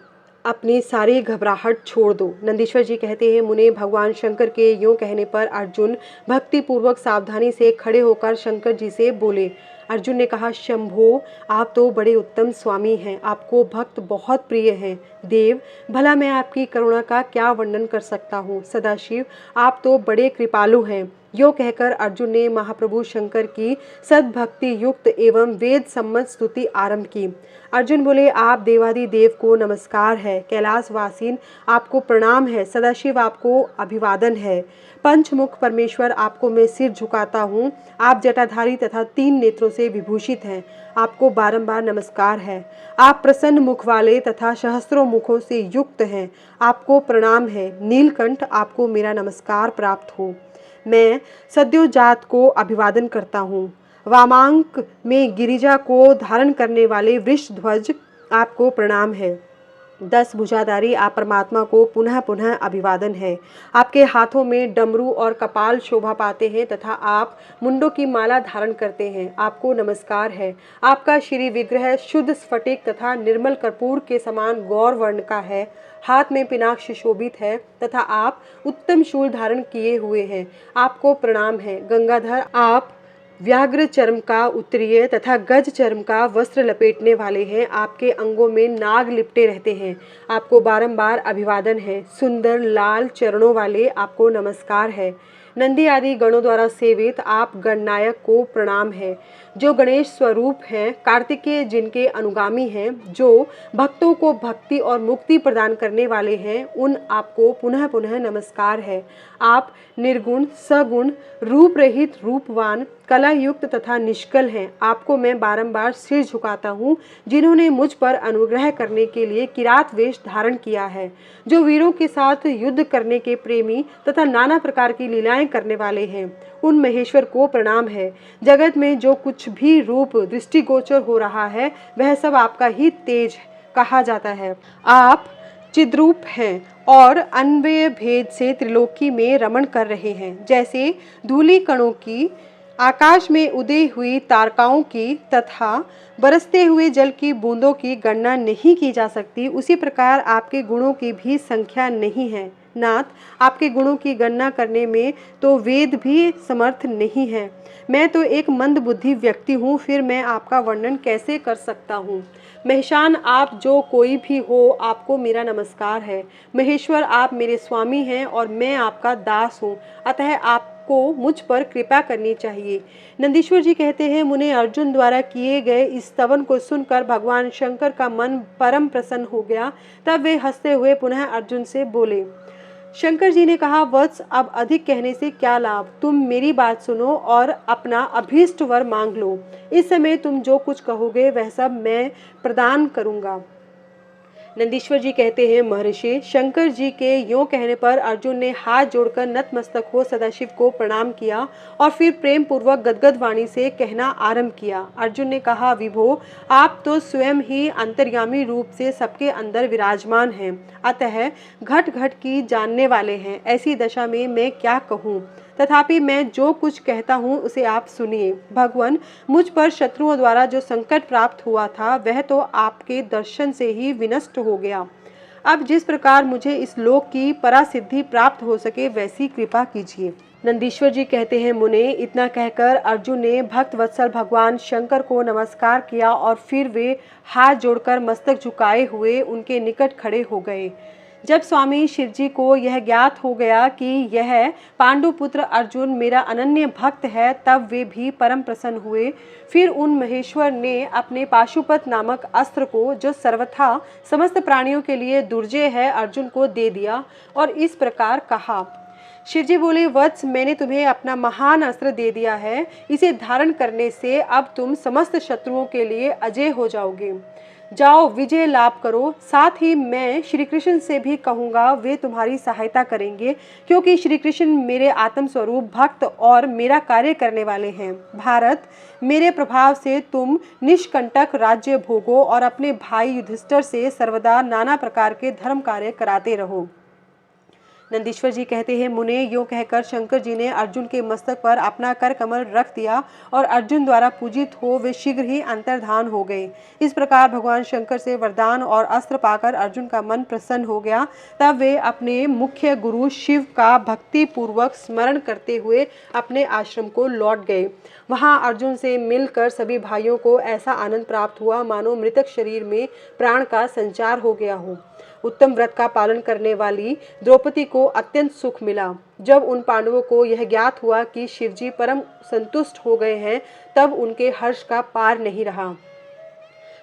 अपनी सारी घबराहट छोड़ दो। नंदीश्वर जी कहते हैं, मुने भगवान शंकर के यूँ कहने पर अर्जुन भक्ति पूर्वक सावधानी से खड़े होकर शंकर जी से बोले। अर्जुन ने कहा, शंभो, आप तो बड़े उत्तम स्वामी हैं, आपको भक्त बहुत प्रिय हैं। देव, भला मैं आपकी करुणा का क्या वर्णन कर सकता हूँ। सदाशिव, आप तो बड़े कृपालु हैं। यो कहकर अर्जुन ने महाप्रभु शंकर की सद्भक्ति युक्त एवं वेद सम्मत स्तुति आरंभ की। अर्जुन बोले, आप देवादिदेव को नमस्कार है, कैलाशवासीन आपको प्रणाम है, सदाशिव आपको अभिवादन है, पंचमुख परमेश्वर आपको मैं सिर झुकाता हूँ। आप जटाधारी तथा 3 नेत्रों से विभूषित हैं, आपको बारंबार नमस्कार है। आप प्रसन्न मुख वाले तथा सहस्त्रों मुखों से युक्त हैं, आपको प्रणाम है। नीलकंठ, आपको मेरा नमस्कार प्राप्त हो। मैं सद्योजात को अभिवादन करता हूँ। वामांक में गिरिजा को धारण करने वाले वृषध्वज, आपको प्रणाम है। 10 भुजाधारी आप परमात्मा को पुनः पुनः अभिवादन है। आपके हाथों में डमरू और कपाल शोभा पाते हैं तथा आप मुंडों की माला धारण करते हैं, आपको नमस्कार है। आपका श्री विग्रह शुद्ध स्फटिक तथा निर्मल कर्पूर के समान गौर वर्ण का है। हाथ में पिनाक्ष शोभित है तथा आप उत्तम शूल धारण किए हुए हैं, आपको प्रणाम है। गंगाधर, आप व्याघ्र चर्म का उत्तरीय तथा गज चर्म का वस्त्र लपेटने वाले हैं, आपके अंगों में नाग लिपटे रहते हैं, आपको बारंबार अभिवादन है। सुंदर लाल चरणों वाले, आपको नमस्कार है। नंदी आदि गणों द्वारा सेवित आप गणनायक को प्रणाम है। जो गणेश स्वरूप हैं, कार्तिकेय जिनके अनुगामी हैं, जो भक्तों को भक्ति और मुक्ति प्रदान करने वाले हैं, उन आपको पुनः पुनः नमस्कार है। आप निर्गुण, सगुण, रूप रहित, रूपवान, कला युक्त तथा निष्कल हैं, आपको मैं बारंबार सिर झुकाता हूँ। जिन्होंने मुझ पर अनुग्रह करने के लिए किरात वेश धारण किया है, जो वीरों के साथ युद्ध करने के प्रेमी तथा नाना प्रकार की लीलाएं करने वाले हैं, उन महेश्वर को प्रणाम है। जगत में जो कुछ भी रूप दृष्टिगोचर हो रहा है वह सब आपका ही तेज कहा जाता है। आप चिद्रूप हैं और अन्वय भेद से त्रिलोकी में रमण कर रहे हैं। जैसे धूलि कणों की, आकाश में उदय हुई तारकाओं की तथा बरसते हुए जल की बूंदों की गणना नहीं की जा सकती, उसी प्रकार आपके गुणों की भी संख्या नहीं है। नाथ, आपके गुणों की गणना करने में तो वेद भी समर्थ नहीं है। मैं तो एक मंद बुद्धि व्यक्ति हूँ, फिर मैं आपका वर्णन कैसे कर सकता हूँ। महेशान, आप जो कोई भी हो, आपको मेरा नमस्कार है। महेश्वर, आप मेरे स्वामी हैं और मैं आपका दास हूँ, अतः आपको मुझ पर कृपा करनी चाहिए। नंदीश्वर जी कहते हैं, मुने अर्जुन द्वारा किए गए इस स्तवन को सुनकर भगवान शंकर का मन परम प्रसन्न हो गया। तब वे हंसते हुए पुनः अर्जुन से बोले। शंकर जी ने कहा, वत्स, अब अधिक कहने से क्या लाभ, तुम मेरी बात सुनो और अपना अभीष्ट वर मांग लो। इस समय तुम जो कुछ कहोगे वह सब मैं प्रदान करूंगा। नंदीश्वर जी कहते हैं, महर्षि, शंकर जी के यों कहने पर अर्जुन ने हाथ जोड़कर नतमस्तक हो सदाशिव को प्रणाम किया और फिर प्रेम पूर्वक गदगद वाणी से कहना आरंभ किया। अर्जुन ने कहा, विभो, आप तो स्वयं ही अंतर्यामी रूप से सबके अंदर विराजमान हैं, अतः घट घट की जानने वाले हैं। ऐसी दशा में मैं क्या कहूँ, तथापि मैं जो कुछ कहता हूँ उसे आप सुनिए। भगवान, मुझ पर शत्रुओं द्वारा जो संकट प्राप्त हुआ था वह तो आपके दर्शन से ही विनष्ट हो गया। अब जिस प्रकार मुझे इस लोक की परासिद्धि प्राप्त हो सके वैसी कृपा कीजिए। नंदीश्वर जी कहते हैं, मुने, इतना कहकर अर्जुन ने भक्त वत्सल भगवान शंकर को नमस्कार किया और फिर वे हाथ जोड़कर मस्तक झुकाए हुए उनके निकट खड़े हो गए। जब स्वामी शिवजी को यह ज्ञात हो गया कि यह पांडुपुत्र अर्जुन मेरा अनन्य भक्त है, तब वे भी परम प्रसन्न हुए। फिर उन महेश्वर ने अपने पाशुपत नामक अस्त्र को, जो सर्वथा समस्त प्राणियों के लिए दुर्जय है, अर्जुन को दे दिया और इस प्रकार कहा। शिवजी बोले, वत्स, मैंने तुम्हें अपना महान अस्त्र दे दिया है। इसे धारण करने से अब तुम समस्त शत्रुओं के लिए अजय हो जाओगे। जाओ, विजय लाभ करो। साथ ही मैं श्री कृष्ण से भी कहूँगा, वे तुम्हारी सहायता करेंगे, क्योंकि श्री कृष्ण मेरे आत्म स्वरूप भक्त और मेरा कार्य करने वाले हैं। भारत, मेरे प्रभाव से तुम निष्कंटक राज्य भोगो और अपने भाई युधिष्ठिर से सर्वदा नाना प्रकार के धर्म कार्य कराते रहो। नंदीश्वर जी कहते हैं, मुने, यूँ कहकर शंकर जी ने अर्जुन के मस्तक पर अपना कर कमल रख दिया और अर्जुन द्वारा पूजित हो वे शीघ्र ही अंतर्धान हो गए। इस प्रकार भगवान शंकर से वरदान और अस्त्र पाकर अर्जुन का मन प्रसन्न हो गया। तब वे अपने मुख्य गुरु शिव का भक्ति पूर्वक स्मरण करते हुए अपने आश्रम को लौट गए। वहाँ अर्जुन से मिलकर सभी भाइयों को ऐसा आनंद प्राप्त हुआ मानो मृतक शरीर में प्राण का संचार हो गया हो। उत्तम व्रत का पालन करने वाली द्रौपदी को अत्यंत सुख मिला। जब उन पांडवों को यह ज्ञात हुआ कि शिवजी परम संतुष्ट हो गए हैं, तब उनके हर्ष का पार नहीं रहा।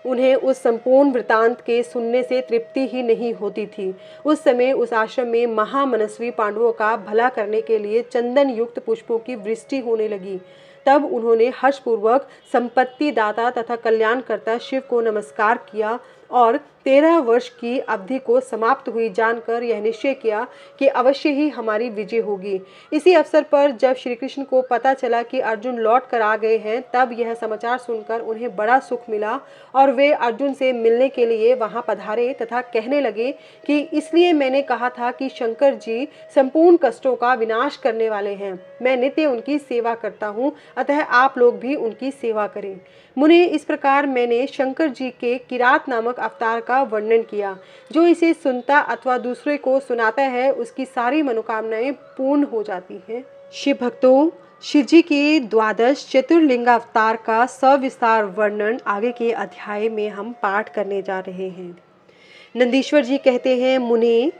उन्हें उस संपूर्ण वृतांत के सुनने से तृप्ति ही नहीं होती थी। उस समय उस आश्रम में महामनस्वी पांडवों का भला करने के लिए चंदन युक्त पुष्पों की वृष्टि होने लगी। तब उन्होंने हर्षपूर्वक संपत्ति दाता तथा कल्याणकर्ता शिव को नमस्कार किया और 13 वर्ष की अवधि को समाप्त हुई जानकर यह निश्चय किया कि अवश्य ही हमारी विजय होगी। इसी अवसर पर जब श्री कृष्ण को पता चला कि अर्जुन लौट कर आ गए हैं, तब यह समाचार सुनकर उन्हें बड़ा सुख मिला और वे अर्जुन से मिलने के लिए वहां पधारे तथा कहने लगे कि इसलिए मैंने कहा था कि शंकर जी संपूर्ण कष्टों का विनाश करने वाले हैं। मैं नित्य उनकी सेवा करता हूँ, अतः आप लोग भी उनकी सेवा करें। मुने, इस प्रकार मैंने शंकर जी के किरात नामक अवतार का वर्णन किया। जो इसे सुनता अथवा दूसरे को सुनाता है, उसकी सारी मनोकामनाएं पूर्ण हो जाती हैं। शिव भक्तों, शिवजी के 12 चतुर्लिंग अवतार का सविस्तार वर्णन आगे के अध्याय में हम पाठ करने जा रहे हैं। नंदीश्वर जी कहते हैं, मुने,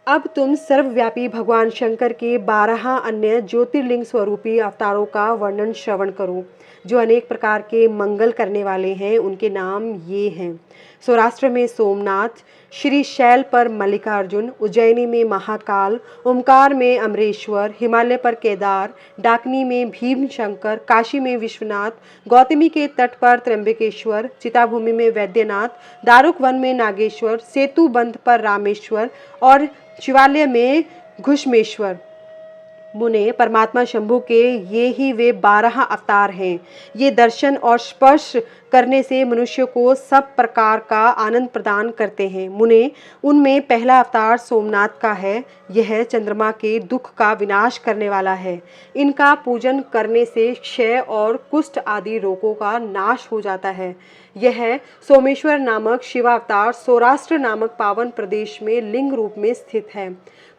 अब तुम सर्वव्यापी भगवान शंकर के 12 अन्य ज्योतिर्लिंग स्वरूपी अवतारों का वर्णन श्रवण करो, जो अनेक प्रकार के मंगल करने वाले हैं। उनके नाम ये हैं: सौराष्ट्र में सोमनाथ, श्री शैल पर मल्लिकार्जुन, उज्जैनी में महाकाल, ओमकार में अमरेश्वर, हिमालय पर केदार, डाकनी में भीमशंकर, काशी में विश्वनाथ, गौतमी के तट पर त्र्यंबकेश्वर, चिताभूमि में वैद्यनाथ, दारुक वन में नागेश्वर, सेतु बंध पर रामेश्वर और शिवालय में घुष्मेश्वर। मुने, परमात्मा शंभु के ये ही वे 12 अवतार हैं। ये दर्शन और स्पर्श करने से मनुष्य को सब प्रकार का आनंद प्रदान करते हैं। मुने, उनमें पहला अवतार सोमनाथ का है। यह चंद्रमा के दुख का विनाश करने वाला है। इनका पूजन करने से क्षय और कुष्ठ आदि रोगों का नाश हो जाता है। यह सोमेश्वर नामक शिवावतार सौराष्ट्र नामक पावन प्रदेश में लिंग रूप में स्थित है।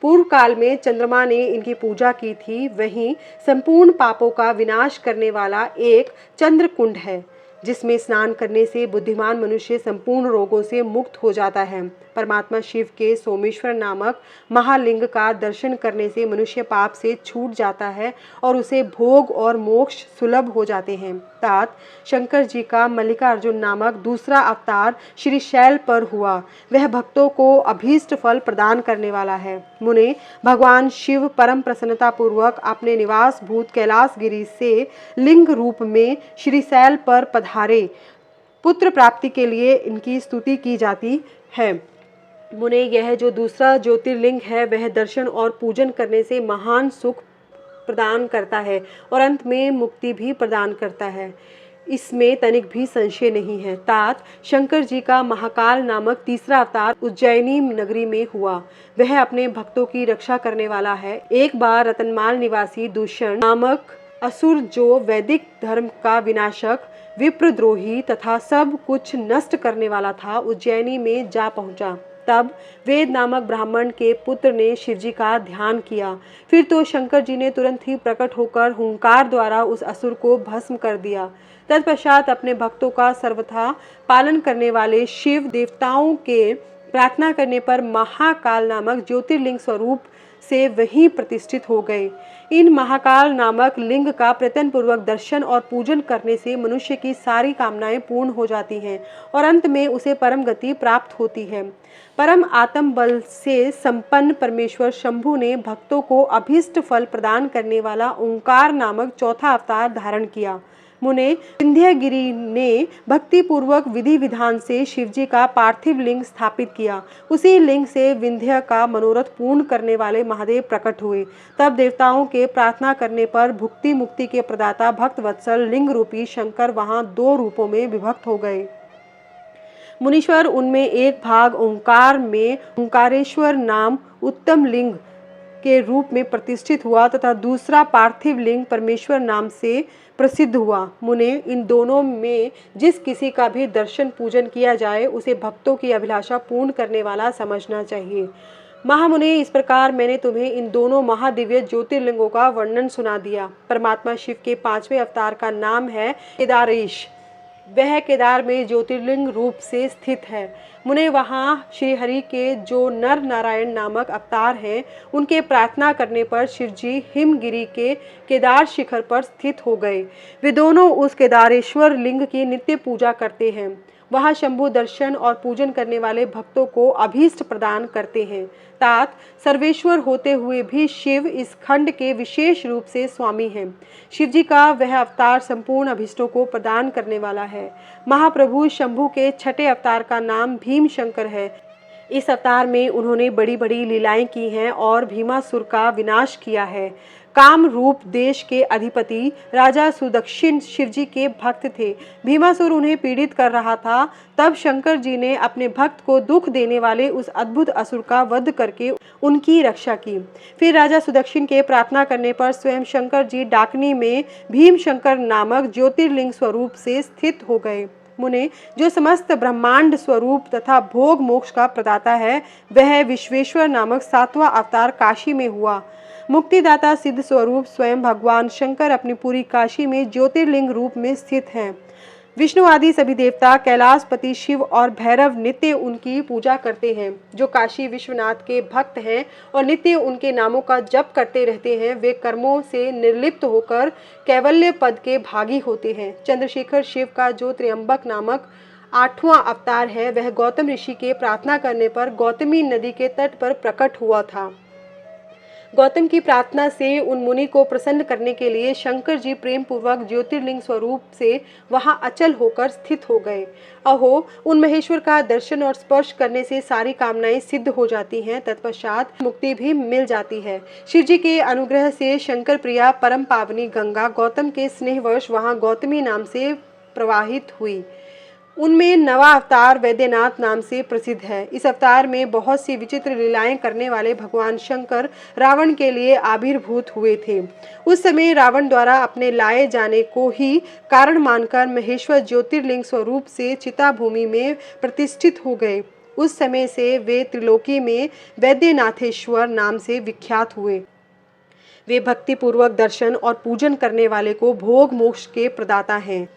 पूर्व काल में चंद्रमा ने इनकी पूजा की थी। वहीं संपूर्ण पापों का विनाश करने वाला एक चंद्र कुंड है, जिसमें स्नान करने से बुद्धिमान मनुष्य संपूर्ण रोगों से मुक्त हो जाता है। परमात्मा शिव के सोमेश्वर नामक महालिंग का दर्शन करने से मनुष्य पाप से छूट जाता है और उसे भोग और मोक्ष सुलभ हो जाते हैं। तात शंकर जी का मल्लिकार्जुन नामक दूसरा अवतार श्री शैल पर हुआ। वह भक्तों को अभीष्ट फल प्रदान करने वाला है। मुने, भगवान शिव परम प्रसन्नता पूर्वक अपने निवास भूत कैलाश गिरी से लिंग रूप में श्री शैल पर पधारे। पुत्र प्राप्ति के लिए इनकी स्तुति की जाती है। मुने, यह जो दूसरा ज्योतिर्लिंग है, वह दर्शन और पूजन करने से महान सुख प्रदान करता है और अंत में मुक्ति भी प्रदान करता है। इसमें तनिक भी संशय नहीं है। तात शंकर जी का महाकाल नामक तीसरा अवतार उज्जैनी नगरी में हुआ। वह अपने भक्तों की रक्षा करने वाला है। एक बार रतनमाल निवासी दूषण नामक असुर, जो वैदिक धर्म का विनाशक, विप्रद्रोही तथा सब कुछ नष्ट करने वाला था, उज्जैनी में जा पहुंचा। तब वेद नामक ब्राह्मण के पुत्र ने शिवजी का ध्यान किया। फिर तो शंकर जी ने तुरंत ही प्रकट होकर हुंकार द्वारा उस असुर को भस्म कर दिया। तत्पश्चात अपने भक्तों का सर्वथा पालन करने वाले शिव देवताओं के प्रार्थना करने पर महाकाल नामक ज्योतिर्लिंग स्वरूप से वहीं प्रतिष्ठित हो गए। इन महाकाल नामक लिंग का प्रयत्न पूर्वक दर्शन और पूजन करने से मनुष्य की सारी कामनाएं पूर्ण हो जाती हैं और अंत में उसे परम गति प्राप्त होती है। परम आत्म बल से संपन्न परमेश्वर शंभु ने भक्तों को अभीष्ट फल प्रदान करने वाला ओंकार नामक चौथा अवतार धारण किया। मुने विंध्यगिरि ने भक्ति पूर्वक विधि विधान से शिवजी का पार्थिव लिंग स्थापित किया। उसी लिंग से विंध्य का मनोरथ पूर्ण करने वाले महादेव प्रकट हुए। तब देवताओं के प्रार्थना करने पर भुक्ति मुक्ति के प्रदाता भक्त वत्सल लिंग रूपी शंकर वहां 2 रूपों में विभक्त हो गए। मुनीश्वर उनमें एक भाग ओंकार में ओंकारेश्वर नाम उत्तम लिंग के रूप में प्रतिष्ठित हुआ तथा दूसरा पार्थिव लिंग परमेश्वर नाम से प्रसिद्ध हुआ। मुने इन दोनों में जिस किसी का भी दर्शन पूजन किया जाए उसे भक्तों की अभिलाषा पूर्ण करने वाला समझना चाहिए। महामुने, इस प्रकार मैंने तुम्हें इन दोनों महादिव्य ज्योतिर्लिंगों का वर्णन सुना दिया। परमात्मा शिव के 5वें अवतार का नाम है केदारेश। वह केदार में ज्योतिर्लिंग रूप से स्थित है। मुने वहाँ श्री हरि के जो नर नारायण नामक अवतार हैं, उनके प्रार्थना करने पर शिवजी हिमगिरी के केदार शिखर पर स्थित हो गए। वे दोनों उस केदारेश्वर लिंग की नित्य पूजा करते हैं। वहाँ शंभु दर्शन और पूजन करने वाले भक्तों को अभीष्ट प्रदान करते हैं। तात सर्वेश्वर होते हुए भी शिव इस खंड के विशेष रूप से स्वामी हैं। शिवजी का वह अवतार संपूर्ण अभीष्टों को प्रदान करने वाला है। महाप्रभु शंभु के 6ठे अवतार का नाम भीम शंकर है। इस अवतार में उन्होंने बड़ी बड़ी लीलाएं की हैं और भीमासुर का विनाश किया है। काम रूप देश के अधिपति राजा सुदक्षिण शिवजी के भक्त थे। भीमासुर उन्हें पीड़ित कर रहा था। तब शंकर जी ने अपने भक्त को दुख देने वाले उस अद्भुत असुर का वध करके उनकी रक्षा की। फिर राजा सुदक्षिण के प्रार्थना करने पर स्वयं शंकर जी डाकनी में भीम शंकर नामक ज्योतिर्लिंग स्वरूप से स्थित हो गए। मुने, जो समस्त ब्रह्मांड स्वरूप तथा भोग मोक्ष का प्रदाता है, वह विश्वेश्वर नामक 7वां अवतार काशी में हुआ। मुक्तिदाता सिद्ध स्वरूप स्वयं भगवान शंकर अपनी पूरी काशी में ज्योतिर्लिंग रूप में स्थित हैं। विष्णु आदि सभी देवता, कैलाशपति शिव और भैरव नित्य उनकी पूजा करते हैं। जो काशी विश्वनाथ के भक्त हैं और नित्य उनके नामों का जप करते रहते हैं, वे कर्मों से निर्लिप्त होकर कैवल्य पद के भागी होते हैं। चंद्रशेखर शिव का जो त्र्यंबक नामक 8वां अवतार है, वह गौतम ऋषि के प्रार्थना करने पर गौतमी नदी के तट पर प्रकट हुआ था। गौतम की प्रार्थना से उन मुनि को प्रसन्न करने के लिए शंकर जी प्रेम पूर्वक ज्योतिर्लिंग स्वरूप से वहां अचल होकर स्थित हो गए। अहो, उन महेश्वर का दर्शन और स्पर्श करने से सारी कामनाएं सिद्ध हो जाती हैं, तत्पश्चात मुक्ति भी मिल जाती है। शिव जी के अनुग्रह से शंकर प्रिया परम पावनी गंगा गौतम के स्नेहवश वहां गौतमी नाम से प्रवाहित हुई। उनमें 9वां अवतार वैद्यनाथ नाम से प्रसिद्ध है। इस अवतार में बहुत सी विचित्र लीलाएं करने वाले भगवान शंकर रावण के लिए आविर्भूत हुए थे। उस समय रावण द्वारा अपने लाए जाने को ही कारण मानकर महेश्वर ज्योतिर्लिंग स्वरूप से चिता भूमि में प्रतिष्ठित हो गए। उस समय से वे त्रिलोकी में वैद्यनाथेश्वर नाम से विख्यात हुए। वे भक्तिपूर्वक दर्शन और पूजन करने वाले को भोग मोक्ष के प्रदाता हैं।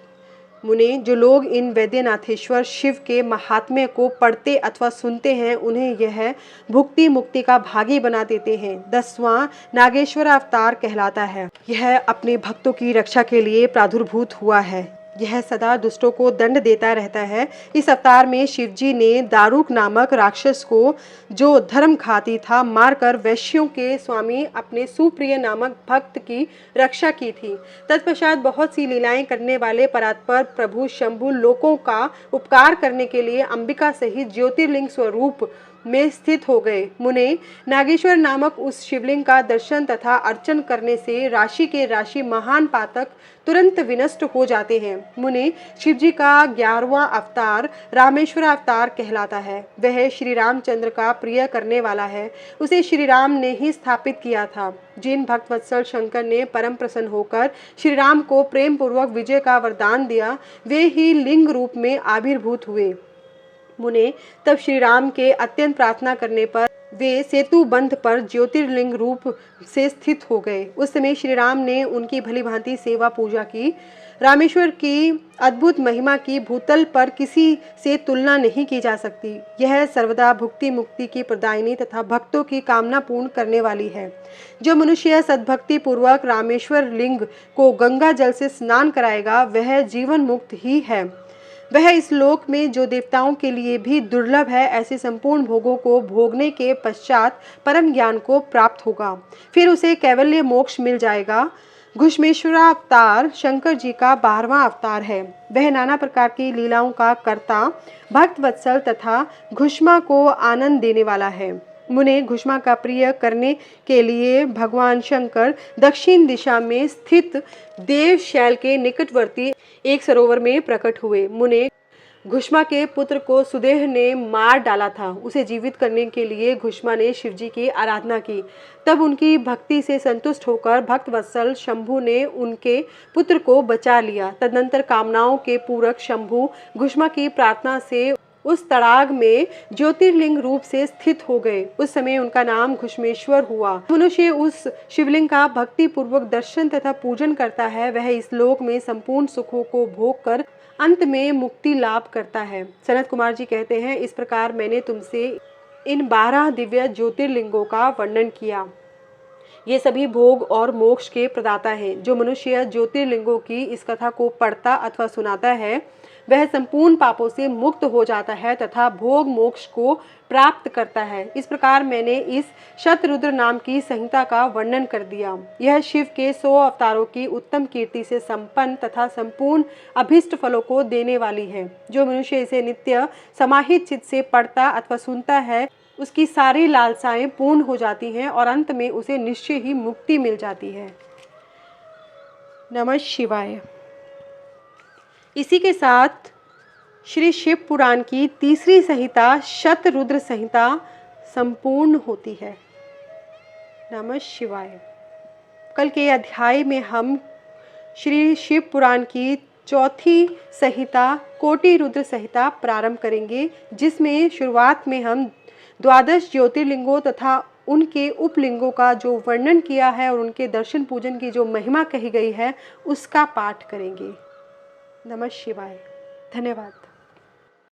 मुने, जो लोग इन वैद्यनाथेश्वर शिव के महात्म्य को पढ़ते अथवा सुनते हैं, उन्हें यह भुक्ति मुक्ति का भागी बना देते हैं। 10वां नागेश्वर अवतार कहलाता है। यह अपने भक्तों की रक्षा के लिए प्रादुर्भूत हुआ है। यह सदा दुष्टों को दंड देता रहता है। इस अवतार में शिवजी ने दारुक नामक राक्षस को, जो धर्म घाती था, मारकर वैश्यों के स्वामी अपने सुप्रिय नामक भक्त की रक्षा की थी। तत्पश्चात बहुत सी लीलाएं करने वाले परात्पर प्रभु शंभु लोकों का उपकार करने के लिए अंबिका सहित ज्योतिर्लिंग स्वरूप में स्थित हो गए। मुने, नागेश्वर नामक उस शिवलिंग का दर्शन तथा अर्चन करने से राशि के राशि महान पातक तुरंत विनष्ट हो जाते हैं। मुने, शिवजी का 11वां अवतार रामेश्वर अवतार कहलाता है। वह श्री रामचंद्र का प्रिय करने वाला है। उसे श्री राम ने ही स्थापित किया था। जिन भक्तवत्सल शंकर ने परम प्रसन्न होकर श्री राम को प्रेम पूर्वक विजय का वरदान दिया, वे ही लिंग रूप में आविर्भूत हुए। मुने, तब श्री राम के अत्यंत प्रार्थना करने पर वे सेतु बंध पर ज्योतिर्लिंग रूप से स्थित हो गए। उस समय श्री राम ने उनकी भली भांति सेवा पूजा की। रामेश्वर की अद्भुत महिमा की भूतल पर किसी से तुलना नहीं की जा सकती। यह सर्वदा भुक्ति मुक्ति की प्रदायिनी तथा भक्तों की कामना पूर्ण करने वाली है। जो मनुष्य सद्भक्ति पूर्वक रामेश्वर लिंग को गंगा जल से स्नान कराएगा वह जीवन मुक्त ही है। वह इस लोक में जो देवताओं के लिए भी दुर्लभ है ऐसे संपूर्ण भोगों को भोगने के पश्चात परम ज्ञान को प्राप्त होगा। फिर उसे कैवल्य मोक्ष मिल जाएगा। घुश्मेश्वरावतार शंकर जी का 12वां अवतार है। वह नाना प्रकार की लीलाओं का कर्ता, भक्त वत्सल तथा घुष्मा को आनंद देने वाला है। मुने घुष्मा का प्रिय करने के लिए भगवान शंकर दक्षिण दिशा में स्थित देवशैल के निकटवर्ती एक सरोवर में प्रकट हुए। मुने घुष्मा के पुत्र को सुदेह ने मार डाला था। उसे जीवित करने के लिए घुष्मा ने शिवजी की आराधना की। तब उनकी भक्ति से संतुष्ट होकर भक्त वत्सल शंभु ने उनके पुत्र को बचा लिया। तदनंतर कामनाओं के पूरक शंभु घुष्मा की प्रार्थना से उस तड़ाग में ज्योतिर्लिंग रूप से स्थित हो गए। उस समय उनका नाम घुश्मेश्वर हुआ। मनुष्य उस शिवलिंग का भक्ति पूर्वक दर्शन तथा पूजन करता है वह इस लोक में संपूर्ण सुखों को भोग कर अंत में मुक्ति लाभ करता है। सनत कुमार जी कहते हैं, इस प्रकार मैंने तुमसे इन 12 दिव्य ज्योतिर्लिंगों का वर्णन किया। ये सभी भोग और मोक्ष के प्रदाता हैं। जो मनुष्य ज्योतिर्लिंगों की इस कथा को पढ़ता अथवा सुनाता है वह संपूर्ण पापों से मुक्त हो जाता है तथा भोग मोक्ष को प्राप्त करता है। इस प्रकार मैंने इस शतरुद्र नाम की संहिता का वर्णन कर दिया। यह शिव के 100 अवतारों की उत्तम कीर्ति से संपन्न तथा संपूर्ण अभिष्ट फलों को देने वाली है। जो मनुष्य इसे नित्य समाहित चित्त से पढ़ता अथवा सुनता है उसकी सारी लालसाएं पूर्ण हो जाती हैं और अंत में उसे निश्चय ही मुक्ति मिल जाती है। नमः शिवाय। इसी के साथ श्री शिव पुराण की तीसरी संहिता शतरुद्र संहिता संपूर्ण होती है। नमः शिवाय। कल के अध्याय में हम श्री शिव पुराण की चौथी संहिता कोटि रुद्र संहिता प्रारंभ करेंगे, जिसमें शुरुआत में हम 12 ज्योतिर्लिंगों तथा उनके उपलिंगों का जो वर्णन किया है और उनके दर्शन पूजन की जो महिमा कही गई है उसका पाठ करेंगे। नमः शिवाय। धन्यवाद।